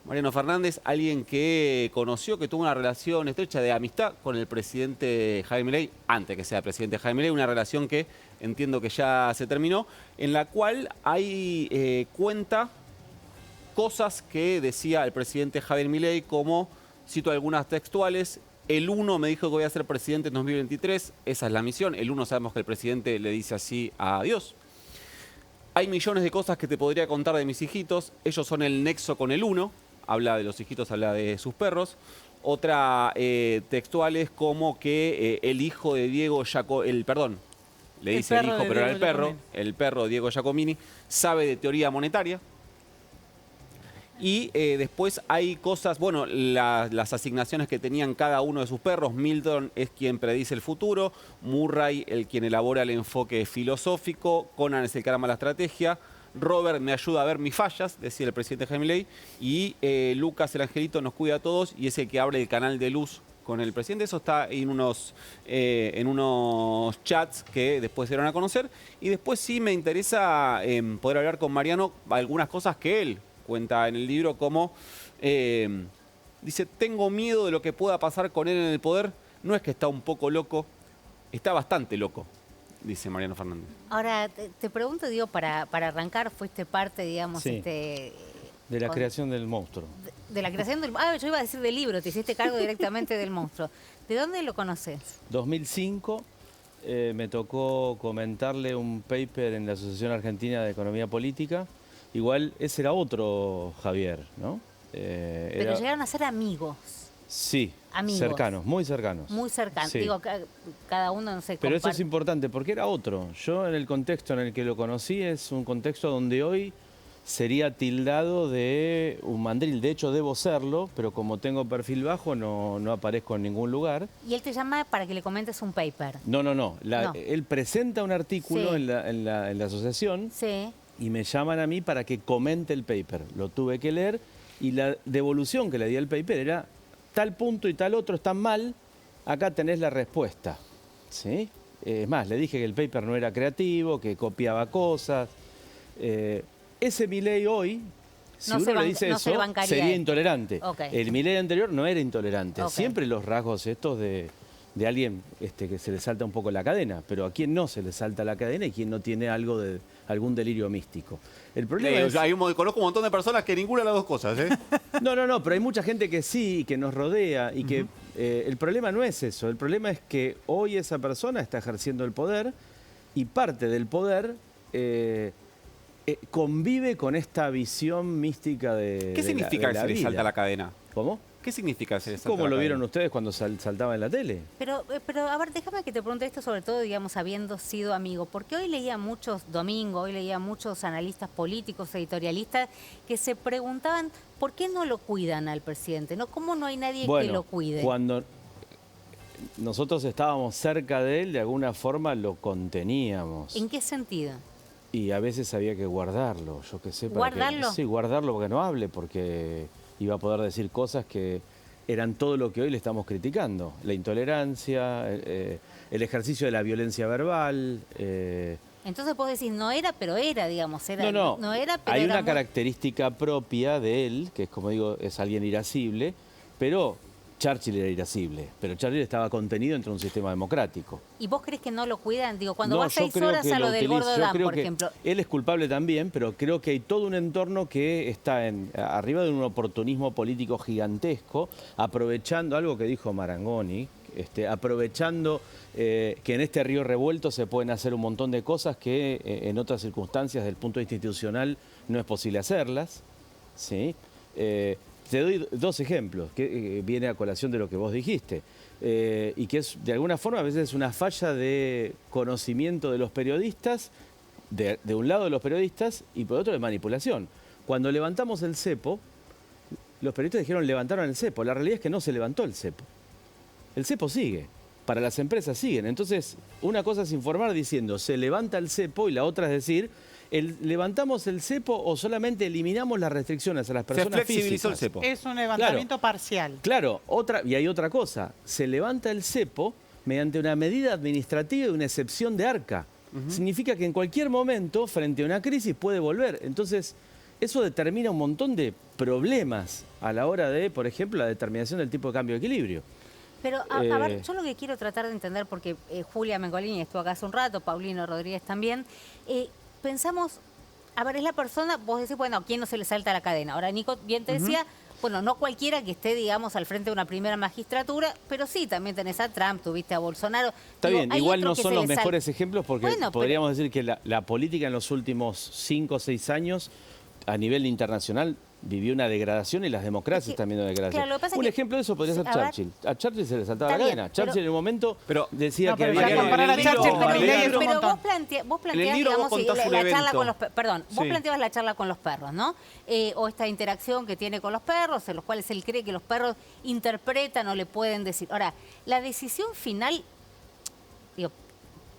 Mariano Fernández, alguien que conoció, que tuvo una relación estrecha de amistad con el presidente Javier Milei, antes que sea presidente Javier Milei, una relación que entiendo que ya se terminó, en la cual hay cuenta cosas que decía el presidente Javier Milei, como, cito algunas textuales: el 1 me dijo que voy a ser presidente en 2023, esa es la misión. El 1 sabemos que el presidente le dice así a Dios. Hay millones de cosas que te podría contar de mis hijitos, ellos son el nexo con el 1. Habla de los hijitos, habla de sus perros. Otra textual es como que el hijo de Diego Giacomini, le dice el hijo, pero era el perro Diego Giacomini, sabe de teoría monetaria. Y después hay cosas, bueno, las asignaciones que tenían cada uno de sus perros. Milton es quien predice el futuro, Murray el quien elabora el enfoque filosófico, Conan es el que arma la estrategia, Robert me ayuda a ver mis fallas, decía el presidente Jaime Milei, y Lucas el angelito nos cuida a todos y es el que abre el canal de luz con el presidente. Eso está en unos chats que después se van a conocer. Y después sí me interesa poder hablar con Mariano algunas cosas que él cuenta en el libro, como dice: tengo miedo de lo que pueda pasar con él en el poder. No es que está un poco loco, está bastante loco, dice Mariano Fernández. Ahora, te pregunto, digo, para arrancar, fuiste parte, digamos, Sí. De la creación del monstruo. de la creación del... Ah, yo iba a decir del libro, te hiciste cargo directamente del monstruo. ¿De dónde lo conoces? 2005 me tocó comentarle un paper en la Asociación Argentina de Economía Política. Igual ese era otro Javier, ¿no? Pero llegaron a ser amigos. Sí, Amigos. cercanos, muy cercanos. Muy cercanos. Sí. Digo, cada uno, no sé... Pero eso es importante porque era otro. Yo en el contexto en el que lo conocí es un contexto donde hoy sería tildado de un mandril. De hecho, debo serlo, pero como tengo perfil bajo no aparezco en ningún lugar. Y él te llama para que le comentes un paper. No. No. Él presenta un artículo Sí. en la asociación Sí. y me llaman a mí para que comente el paper. Lo tuve que leer y la devolución que le di al paper era: tal punto y tal otro están mal, acá tenés la respuesta. ¿Sí? Es más, le dije que el paper no era creativo, que copiaba cosas. Ese Milei hoy, si No uno se le dice no se eso, bancaría sería él. intolerante. Ok. El Milei anterior no era intolerante. Ok. Siempre los rasgos estos de alguien que se le salta un poco la cadena, pero a quien no se le salta la cadena y quien no tiene algún delirio místico. El problema es... Conozco un montón de personas que ninguna de las dos cosas, ¿eh? No, pero hay mucha gente que sí, que nos rodea y que el problema no es eso. El problema es que hoy esa persona está ejerciendo el poder y parte del poder convive con esta visión mística de ¿Qué significa que se le vida. salta la cadena? ¿Cómo? ¿Qué significa que se le salta ¿Cómo la lo cadena? vieron ustedes cuando saltaba en la tele? Pero a ver, déjame que te pregunte esto, sobre todo, digamos, habiendo sido amigo, porque hoy leía muchos, hoy leía muchos analistas políticos, editorialistas, que se preguntaban por qué no lo cuidan al presidente, ¿no? ¿Cómo no hay nadie que lo cuide? Cuando nosotros estábamos cerca de él, de alguna forma lo conteníamos. ¿En qué sentido? Y a veces había que guardarlo, yo qué sé. ¿Guardarlo? Sí, guardarlo porque no hable, porque iba a poder decir cosas que eran todo lo que hoy le estamos criticando. La intolerancia, el ejercicio de la violencia verbal. Entonces vos decís, no era, pero era, digamos. Era, no era, pero hay era una muy- característica propia de él, que es, como digo, es alguien irascible, pero Churchill era irascible, pero Churchill estaba contenido entre un sistema democrático. ¿Y vos crees que no lo cuidan? Digo, cuando No, vas yo 6 creo horas que a lo lo del utiliza. Gordo Yo Dan, creo por que ejemplo. él es culpable también, pero creo que hay todo un entorno que está arriba de un oportunismo político gigantesco, aprovechando algo que dijo Marangoni, aprovechando que en este río revuelto se pueden hacer un montón de cosas que en otras circunstancias del punto institucional no es posible hacerlas. ¿Sí? Te doy dos ejemplos, que viene a colación de lo que vos dijiste, y que es, de alguna forma, a veces es una falla de conocimiento de los periodistas, de un lado de los periodistas, y por otro de manipulación. Cuando levantamos el cepo, los periodistas dijeron levantaron el cepo. La realidad es que no se levantó el cepo. El cepo sigue. Para las empresas siguen. Entonces, una cosa es informar diciendo se levanta el cepo y la otra es decir ¿levantamos el cepo o solamente eliminamos las restricciones a las personas Se flexibilizó físicas? el cepo. Es un levantamiento parcial. Claro, y hay otra cosa. Se levanta el cepo mediante una medida administrativa y una excepción de arca. Significa que en cualquier momento, frente a una crisis, puede volver. Entonces, eso determina un montón de problemas a la hora de, por ejemplo, la determinación del tipo de cambio de equilibrio. Pero, a ver, yo lo que quiero tratar de entender, porque Julia Mengolini estuvo acá hace un rato, Paulino Rodríguez también, pensamos, a ver, es la persona, vos decís, bueno, ¿a quién no se le salta la cadena? Ahora, Nico bien te decía, bueno, no cualquiera que esté, digamos, al frente de una primera magistratura, pero sí, también tenés a Trump, tuviste a Bolsonaro. Está bien, igual no son los mejores ejemplos porque bueno, podríamos decir que la política en los últimos 5 o 6 años, a nivel internacional, vivió una degradación y las democracias también una degradación. Claro, un ejemplo de eso podría ser Churchill. A Churchill se le saltaba la bien, cadena. Churchill en un momento decía que había... Pero vos planteabas, digamos, la charla con los perros. Perdón, vos planteabas la charla con los perros, ¿no? O esta interacción que tiene con los perros, en los cuales él cree que los perros interpretan o le pueden decir. Ahora, la decisión final, digo,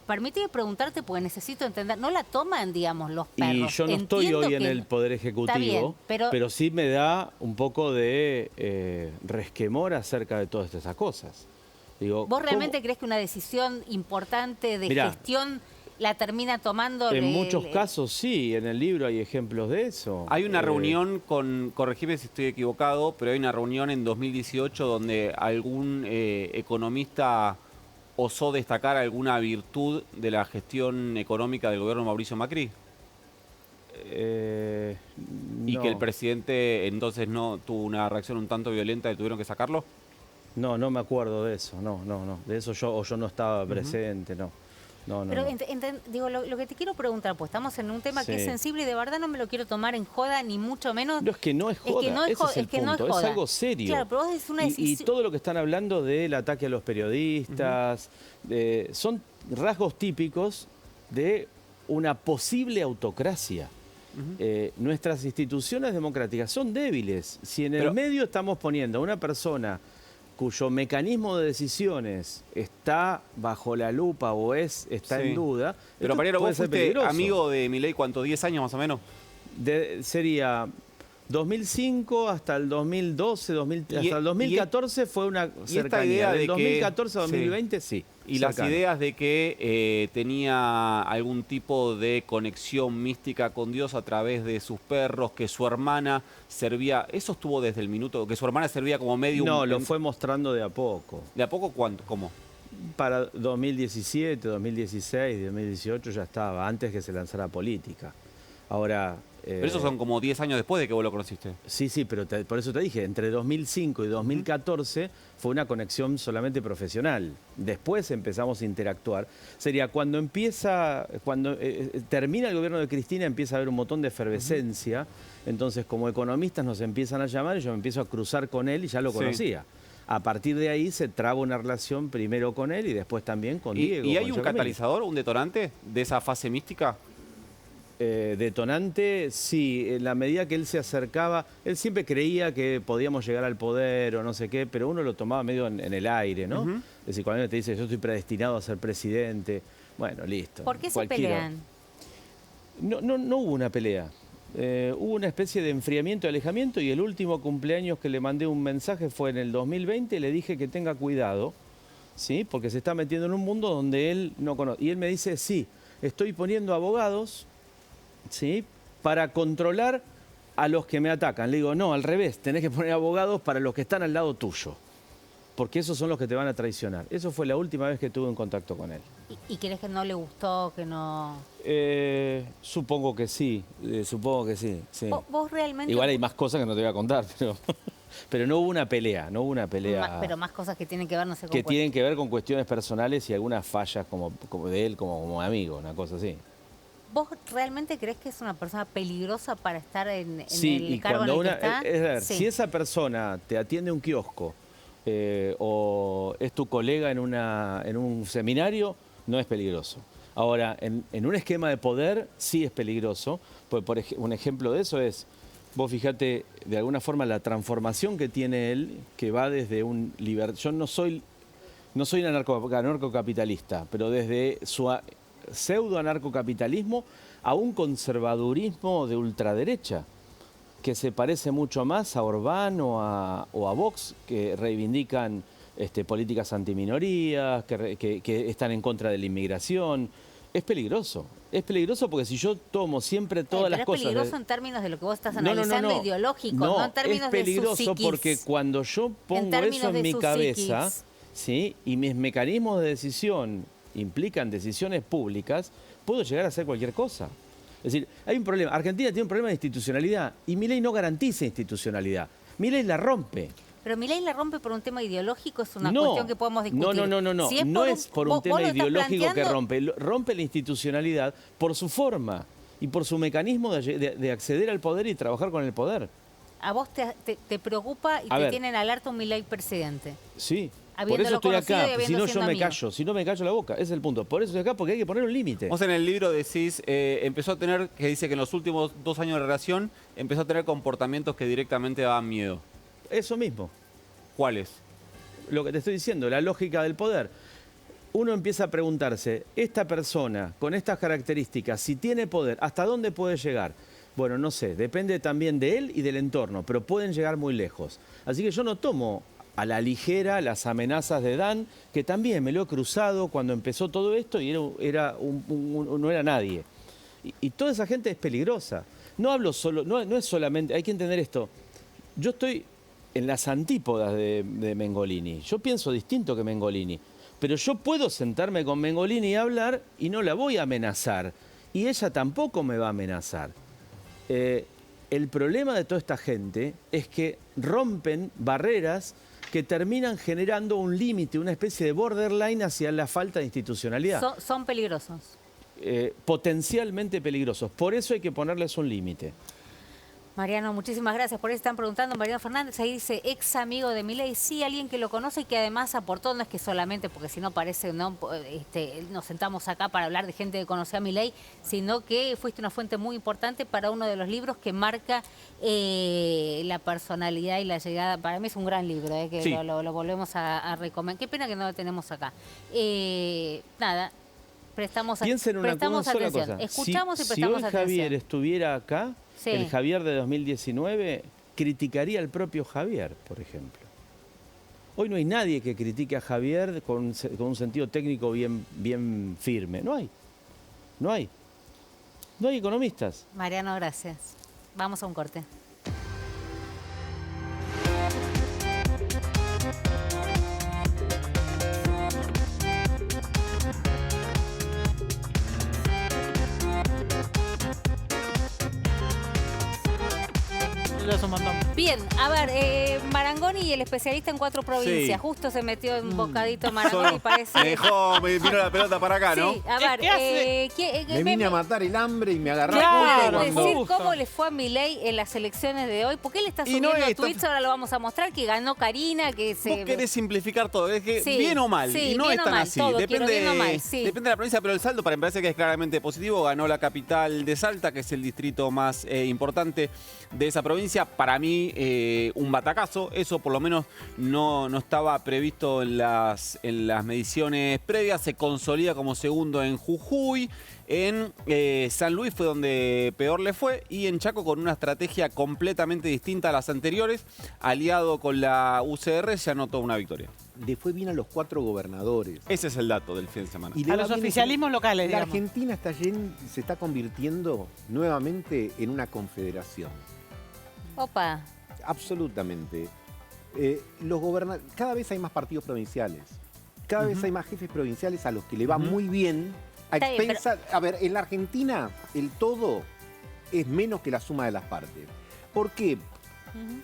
permíteme preguntarte, porque necesito entender, no la toman, digamos, los perros. Y yo no estoy hoy en el Poder Ejecutivo, bien, pero sí me da un poco de resquemor acerca de todas esas cosas. Digo, ¿Vos realmente crees que una decisión importante de gestión la termina tomando? En muchos casos sí, en el libro hay ejemplos de eso. Hay una reunión corregime si estoy equivocado, pero hay una reunión en 2018 donde algún economista osó destacar alguna virtud de la gestión económica del gobierno de Mauricio Macri. Y que el presidente entonces no tuvo una reacción un tanto violenta y tuvieron que sacarlo. No, no me acuerdo de eso, no. De eso yo no estaba presente, no. Pero digo, lo que te quiero preguntar, pues estamos en un tema que es sensible y de verdad no me lo quiero tomar en joda, ni mucho menos. No, es que no es joda, ese es el punto, es algo serio. Claro, pero vos es una decisión. Y todo lo que están hablando del ataque a los periodistas, son rasgos típicos de una posible autocracia. Nuestras instituciones democráticas son débiles. Si en el medio estamos poniendo a una persona cuyo mecanismo de decisiones está bajo la lupa o está en duda. Pero Mariano, vos fuiste amigo de Milei, ¿cuánto? ¿10 años más o menos? Sería 2005 hasta el 2012, hasta el 2014 fue una cercanía. Del 2014 a 2020 sí. Y las ideas de que tenía algún tipo de conexión mística con Dios a través de sus perros, que su hermana servía, ¿eso estuvo desde el minuto? ¿Que su hermana servía como medium? No, lo fue mostrando de a poco. ¿De a poco cuánto? ¿Cómo? Para 2017, 2016, 2018 ya estaba, antes que se lanzara política. Ahora... Pero esos son como 10 años después de que vos lo conociste. Sí, pero por eso te dije, entre 2005 y 2014 fue una conexión solamente profesional. Después empezamos a interactuar. Sería cuando termina el gobierno de Cristina, empieza a haber un montón de efervescencia. Entonces, como economistas nos empiezan a llamar y yo me empiezo a cruzar con él y ya lo conocía. A partir de ahí se traba una relación primero con él y después también con Diego. ¿Y hay un catalizador, un detonante de esa fase mística? Detonante, sí, en la medida que él se acercaba, él siempre creía que podíamos llegar al poder o no sé qué, pero uno lo tomaba medio en el aire, ¿no? Es decir, cuando alguien te dice, yo estoy predestinado a ser presidente, bueno, listo. ¿Por qué se pelean? No hubo una pelea. Hubo una especie de enfriamiento y alejamiento y el último cumpleaños que le mandé un mensaje fue en el 2020, le dije que tenga cuidado, ¿sí? Porque se está metiendo en un mundo donde él no conoce. Y él me dice, sí, estoy poniendo abogados, ¿sí? Para controlar a los que me atacan. Le digo, no, al revés, tenés que poner abogados para los que están al lado tuyo, porque esos son los que te van a traicionar. Eso fue la última vez que tuve en contacto con él. ¿Y crees que no le gustó, que no...? Supongo que sí, sí. ¿Vos realmente...? Igual hay más cosas que no te voy a contar, pero no hubo una pelea, Pero más cosas que tienen que ver, no sé, con que tienen que ver con cuestiones personales y algunas fallas como de él como amigo, una cosa así. ¿Vos realmente crees que es una persona peligrosa para estar en el cargo en el que está? Es decir, si esa persona te atiende un kiosco o es tu colega en un seminario, no es peligroso. Ahora, en un esquema de poder sí es peligroso. Pues, un ejemplo de eso es, vos fíjate, de alguna forma la transformación que tiene él, que va desde yo no soy anarcocapitalista, pero desde su pseudo-anarcocapitalismo a un conservadurismo de ultraderecha, que se parece mucho más a Orbán o a Vox, que reivindican políticas antiminorías, que están en contra de la inmigración. Es peligroso porque si yo tomo siempre todas las cosas... Es peligroso en términos de lo que vos estás analizando ideológico, no en términos de su psiquis. Es peligroso porque cuando yo pongo eso en mi cabeza, ¿sí? Y mis mecanismos de decisión implican decisiones públicas, puedo llegar a hacer cualquier cosa. Es decir, hay un problema. Argentina tiene un problema de institucionalidad y Milei no garantiza institucionalidad. Milei la rompe. Pero Milei la rompe por un tema ideológico, es una cuestión que podemos discutir. No. Si no es por un tema ideológico que rompe. Rompe la institucionalidad por su forma y por su mecanismo de acceder al poder y trabajar con el poder. ¿A vos te preocupa y te tienen alerta un Milei presidente? Sí. Por eso estoy acá, si no yo me callo, la boca, ese es el punto. Por eso estoy acá, porque hay que poner un límite. Vos en el libro decís, empezó a tener, que dice que en los últimos 2 años de relación, empezó a tener comportamientos que directamente daban miedo. Eso mismo. ¿Cuáles? Lo que te estoy diciendo, la lógica del poder. Uno empieza a preguntarse, esta persona con estas características, si tiene poder, ¿hasta dónde puede llegar? Bueno, no sé, depende también de él y del entorno, pero pueden llegar muy lejos. Así que yo no tomo a la ligera las amenazas de Dan, que también me lo he cruzado cuando empezó todo esto y no era nadie. Y toda esa gente es peligrosa. No hablo solo, no es solamente, hay que entender esto. Yo estoy en las antípodas de Mengolini. Yo pienso distinto que Mengolini. Pero yo puedo sentarme con Mengolini y hablar y no la voy a amenazar. Y ella tampoco me va a amenazar. El problema de toda esta gente es que rompen barreras que terminan generando un límite, una especie de borderline hacia la falta de institucionalidad. Son peligrosos. Potencialmente peligrosos. Por eso hay que ponerles un límite. Mariano, muchísimas gracias. Por eso están preguntando, Mariano Fernández, ahí dice, ex amigo de Milei, sí, alguien que lo conoce y que además aportó, no es que solamente, porque si no parece, no, nos sentamos acá para hablar de gente que conoció a Milei, sino que fuiste una fuente muy importante para uno de los libros que marca la personalidad y la llegada. Para mí es un gran libro, que sí. lo volvemos a recomendar. Qué pena que no lo tenemos acá. Nada. Piensen una sola cosa. Escuchamos y prestamos si hoy atención. Javier estuviera acá, sí. El Javier de 2019 criticaría al propio Javier, por ejemplo. Hoy no hay nadie que critique a Javier con un sentido técnico bien firme. No hay. No hay economistas. Mariano, gracias. Vamos a un corte. Bien, a ver, Marangoni y el especialista en 4 provincias. Sí. Justo se metió un bocadito Marangoni, parece. Me vino la pelota para acá, ¿no? Sí, a ver, me vine a matar el hambre y me agarró decir cómo le fue a Milei en las elecciones de hoy, porque él está subiendo tweets, ahora lo vamos a mostrar, que ganó Karina, que se... Vos querés simplificar todo, es que bien o mal, y no es tan así. Depende de la provincia, pero el saldo me parece que es claramente positivo. Ganó la capital de Salta, que es el distrito más importante de esa provincia. Para mí, un batacazo. Eso por lo menos no estaba previsto en las mediciones previas. Se consolida como segundo en Jujuy. En San Luis fue donde peor le fue. Y en Chaco, con una estrategia completamente distinta a las anteriores, aliado con la UCR, se anotó una victoria. Le fue bien a los 4 gobernadores. Ese es el dato del fin de semana. Y a los oficialismos locales, La digamos. Argentina se está convirtiendo nuevamente en una confederación. Opa. Absolutamente. Cada vez hay más partidos provinciales. Cada vez hay más jefes provinciales a los que le va muy bien. A ver, en la Argentina el todo es menos que la suma de las partes. ¿Por qué?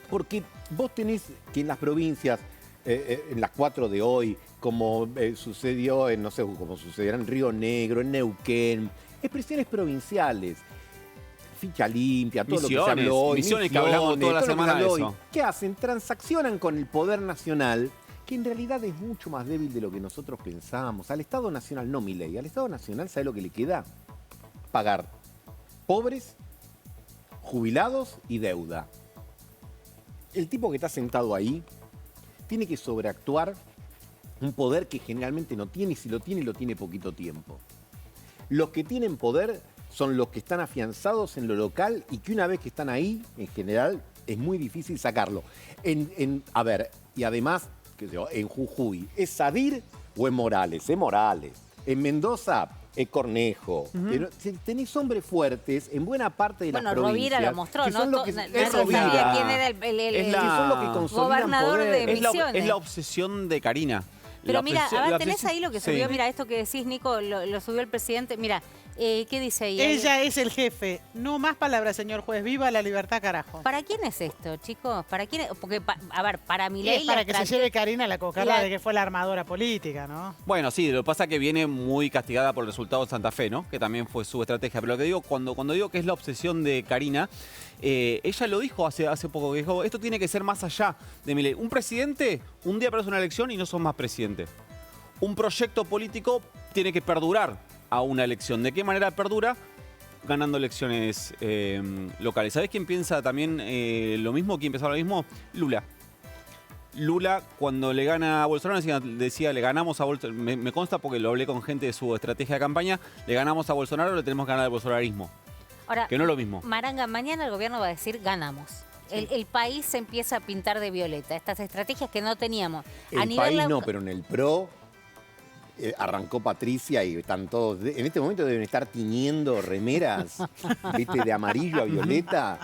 Porque vos tenés que en las provincias, en las 4 de hoy, como sucedió en, no sé, como sucederá en Río Negro, en Neuquén, expresiones provinciales. Ficha limpia, todo lo que se habló hoy. Misiones que hablamos toda la semana de eso. ¿Qué hacen? Transaccionan con el poder nacional, que en realidad es mucho más débil de lo que nosotros pensábamos. Al Estado Nacional, no Milei, al Estado Nacional, ¿sabe lo que le queda? Pagar pobres, jubilados y deuda. El tipo que está sentado ahí tiene que sobreactuar un poder que generalmente no tiene, y si lo tiene poquito tiempo. Los que tienen poder son los que están afianzados en lo local y que una vez que están ahí, en general, es muy difícil sacarlo. A ver, y además, en Jujuy, ¿es Sadir o es Morales? Es Morales. En Mendoza es Cornejo. Pero tenés hombres fuertes en buena parte de las provincias. Bueno, Rovira lo mostró, que ¿no? son los que, Nadie sabía quién era el son los que consolidan gobernador poder. de Misiones. Es la obsesión de Karina. Pero mira, a ver, la tenés obsesión- ahí lo que Sí. subió, mira, esto que decís, Nico, lo subió el presidente. Mira, ¿qué dice ahí? Ella es el jefe. No más palabras, señor juez. Viva la libertad, carajo. ¿Para quién es esto, chicos? ¿Para quién? Porque, a ver, para Milei... Es para que se lleve Karina la cocarda la- de que fue la armadora política, ¿no? Bueno, sí, lo que pasa es que viene muy castigada por el resultado de Santa Fe, ¿no? Que también fue su estrategia. Pero lo que digo, cuando digo que es la obsesión de Karina, ella lo dijo hace poco, que dijo, esto tiene que ser más allá de Milei. Un presidente, un día aparece una elección y no sos más presidente. Un proyecto político tiene que perdurar a una elección. ¿De qué manera perdura? Ganando elecciones locales. ¿Sabés quién piensa también lo mismo? ¿Quién pensaba lo mismo? Lula. Lula, cuando le gana a Bolsonaro, decía le ganamos a Bolsonaro. Me consta porque lo hablé con gente de su estrategia de campaña. Le ganamos a Bolsonaro, le tenemos que ganar al bolsonarismo. Ahora, Que no es lo mismo. Maranga, mañana el gobierno va a decir ganamos. El país se empieza a pintar de violeta. Estas estrategias que no teníamos. El país no, pero en el PRO arrancó Patricia y están todos... En este momento deben estar tiñendo remeras, ¿viste? De amarillo a violeta.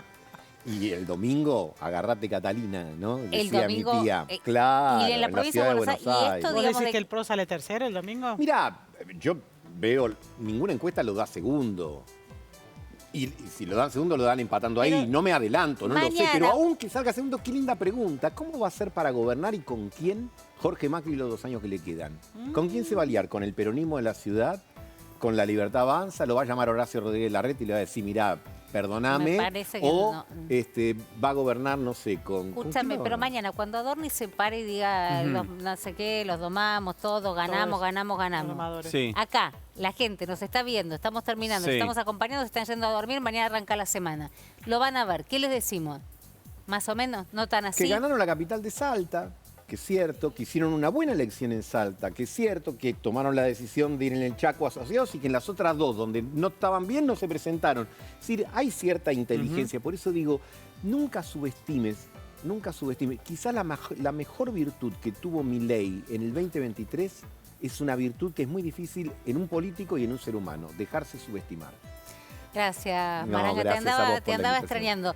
Y el domingo, agarrate Catalina, ¿no? Decía domingo, mi tía. Claro, y en la provincia de Buenos Aires. ¿Vos decís que el PRO sale tercero el domingo? Mirá, yo veo, ninguna encuesta lo da segundo. Y si lo dan segundo, lo dan empatando ahí. No me adelanto, no lo sé. mañana- Pero aunque salga segundo, qué linda pregunta. ¿Cómo va a ser para gobernar y con quién Jorge Macri los 2 años que le quedan? ¿Con quién se va a liar? ¿Con el peronismo de la ciudad? ¿Con la Libertad Avanza? ¿Lo va a llamar Horacio Rodríguez Larreta y le va a decir, mirá, perdoname? Me parece que o no. va a gobernar, no sé, con... ¿con Escúchame, quién va a pero gobernar? mañana cuando Adorni se pare y diga no sé qué, los domamos, todos, ganamos, ganamos. Sí. Acá, la gente nos está viendo, estamos terminando, Sí. estamos acompañando, se están yendo a dormir, mañana arranca la semana. Lo van a ver, ¿qué les decimos? Más o menos, no tan así. Que ganaron la capital de Salta, que es cierto, que hicieron una buena elección en Salta, que es cierto, que tomaron la decisión de ir en el Chaco asociados y que en las otras 2, donde no estaban bien, no se presentaron. Es decir, hay cierta inteligencia. Por eso digo, nunca subestimes. Quizás la mejor virtud que tuvo Milei en el 2023 es una virtud que es muy difícil en un político y en un ser humano, dejarse subestimar. Gracias, No, Maranga, gracias a vos te por la andaba invitación. extrañando.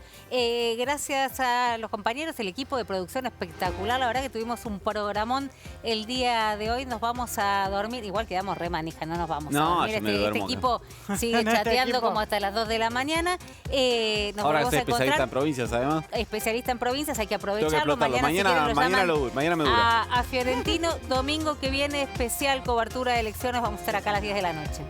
Gracias a los compañeros, el equipo de producción espectacular. La verdad que tuvimos un programón el día de hoy. Nos vamos a dormir. Igual quedamos re manija, no nos vamos a dormir. yo me Este duermo equipo sigue No, este chateando equipo. como hasta las 2 de la mañana. Nos Ahora volvemos soy a especialista encontrar. en provincias, además. Especialista en provincias, hay que Tengo que aprovecharlo. explotarlo. Mañana, si quieren, Mañana me dura. a Fiorentino. Domingo que viene, especial cobertura de elecciones. Vamos a estar acá a las 10 de la noche.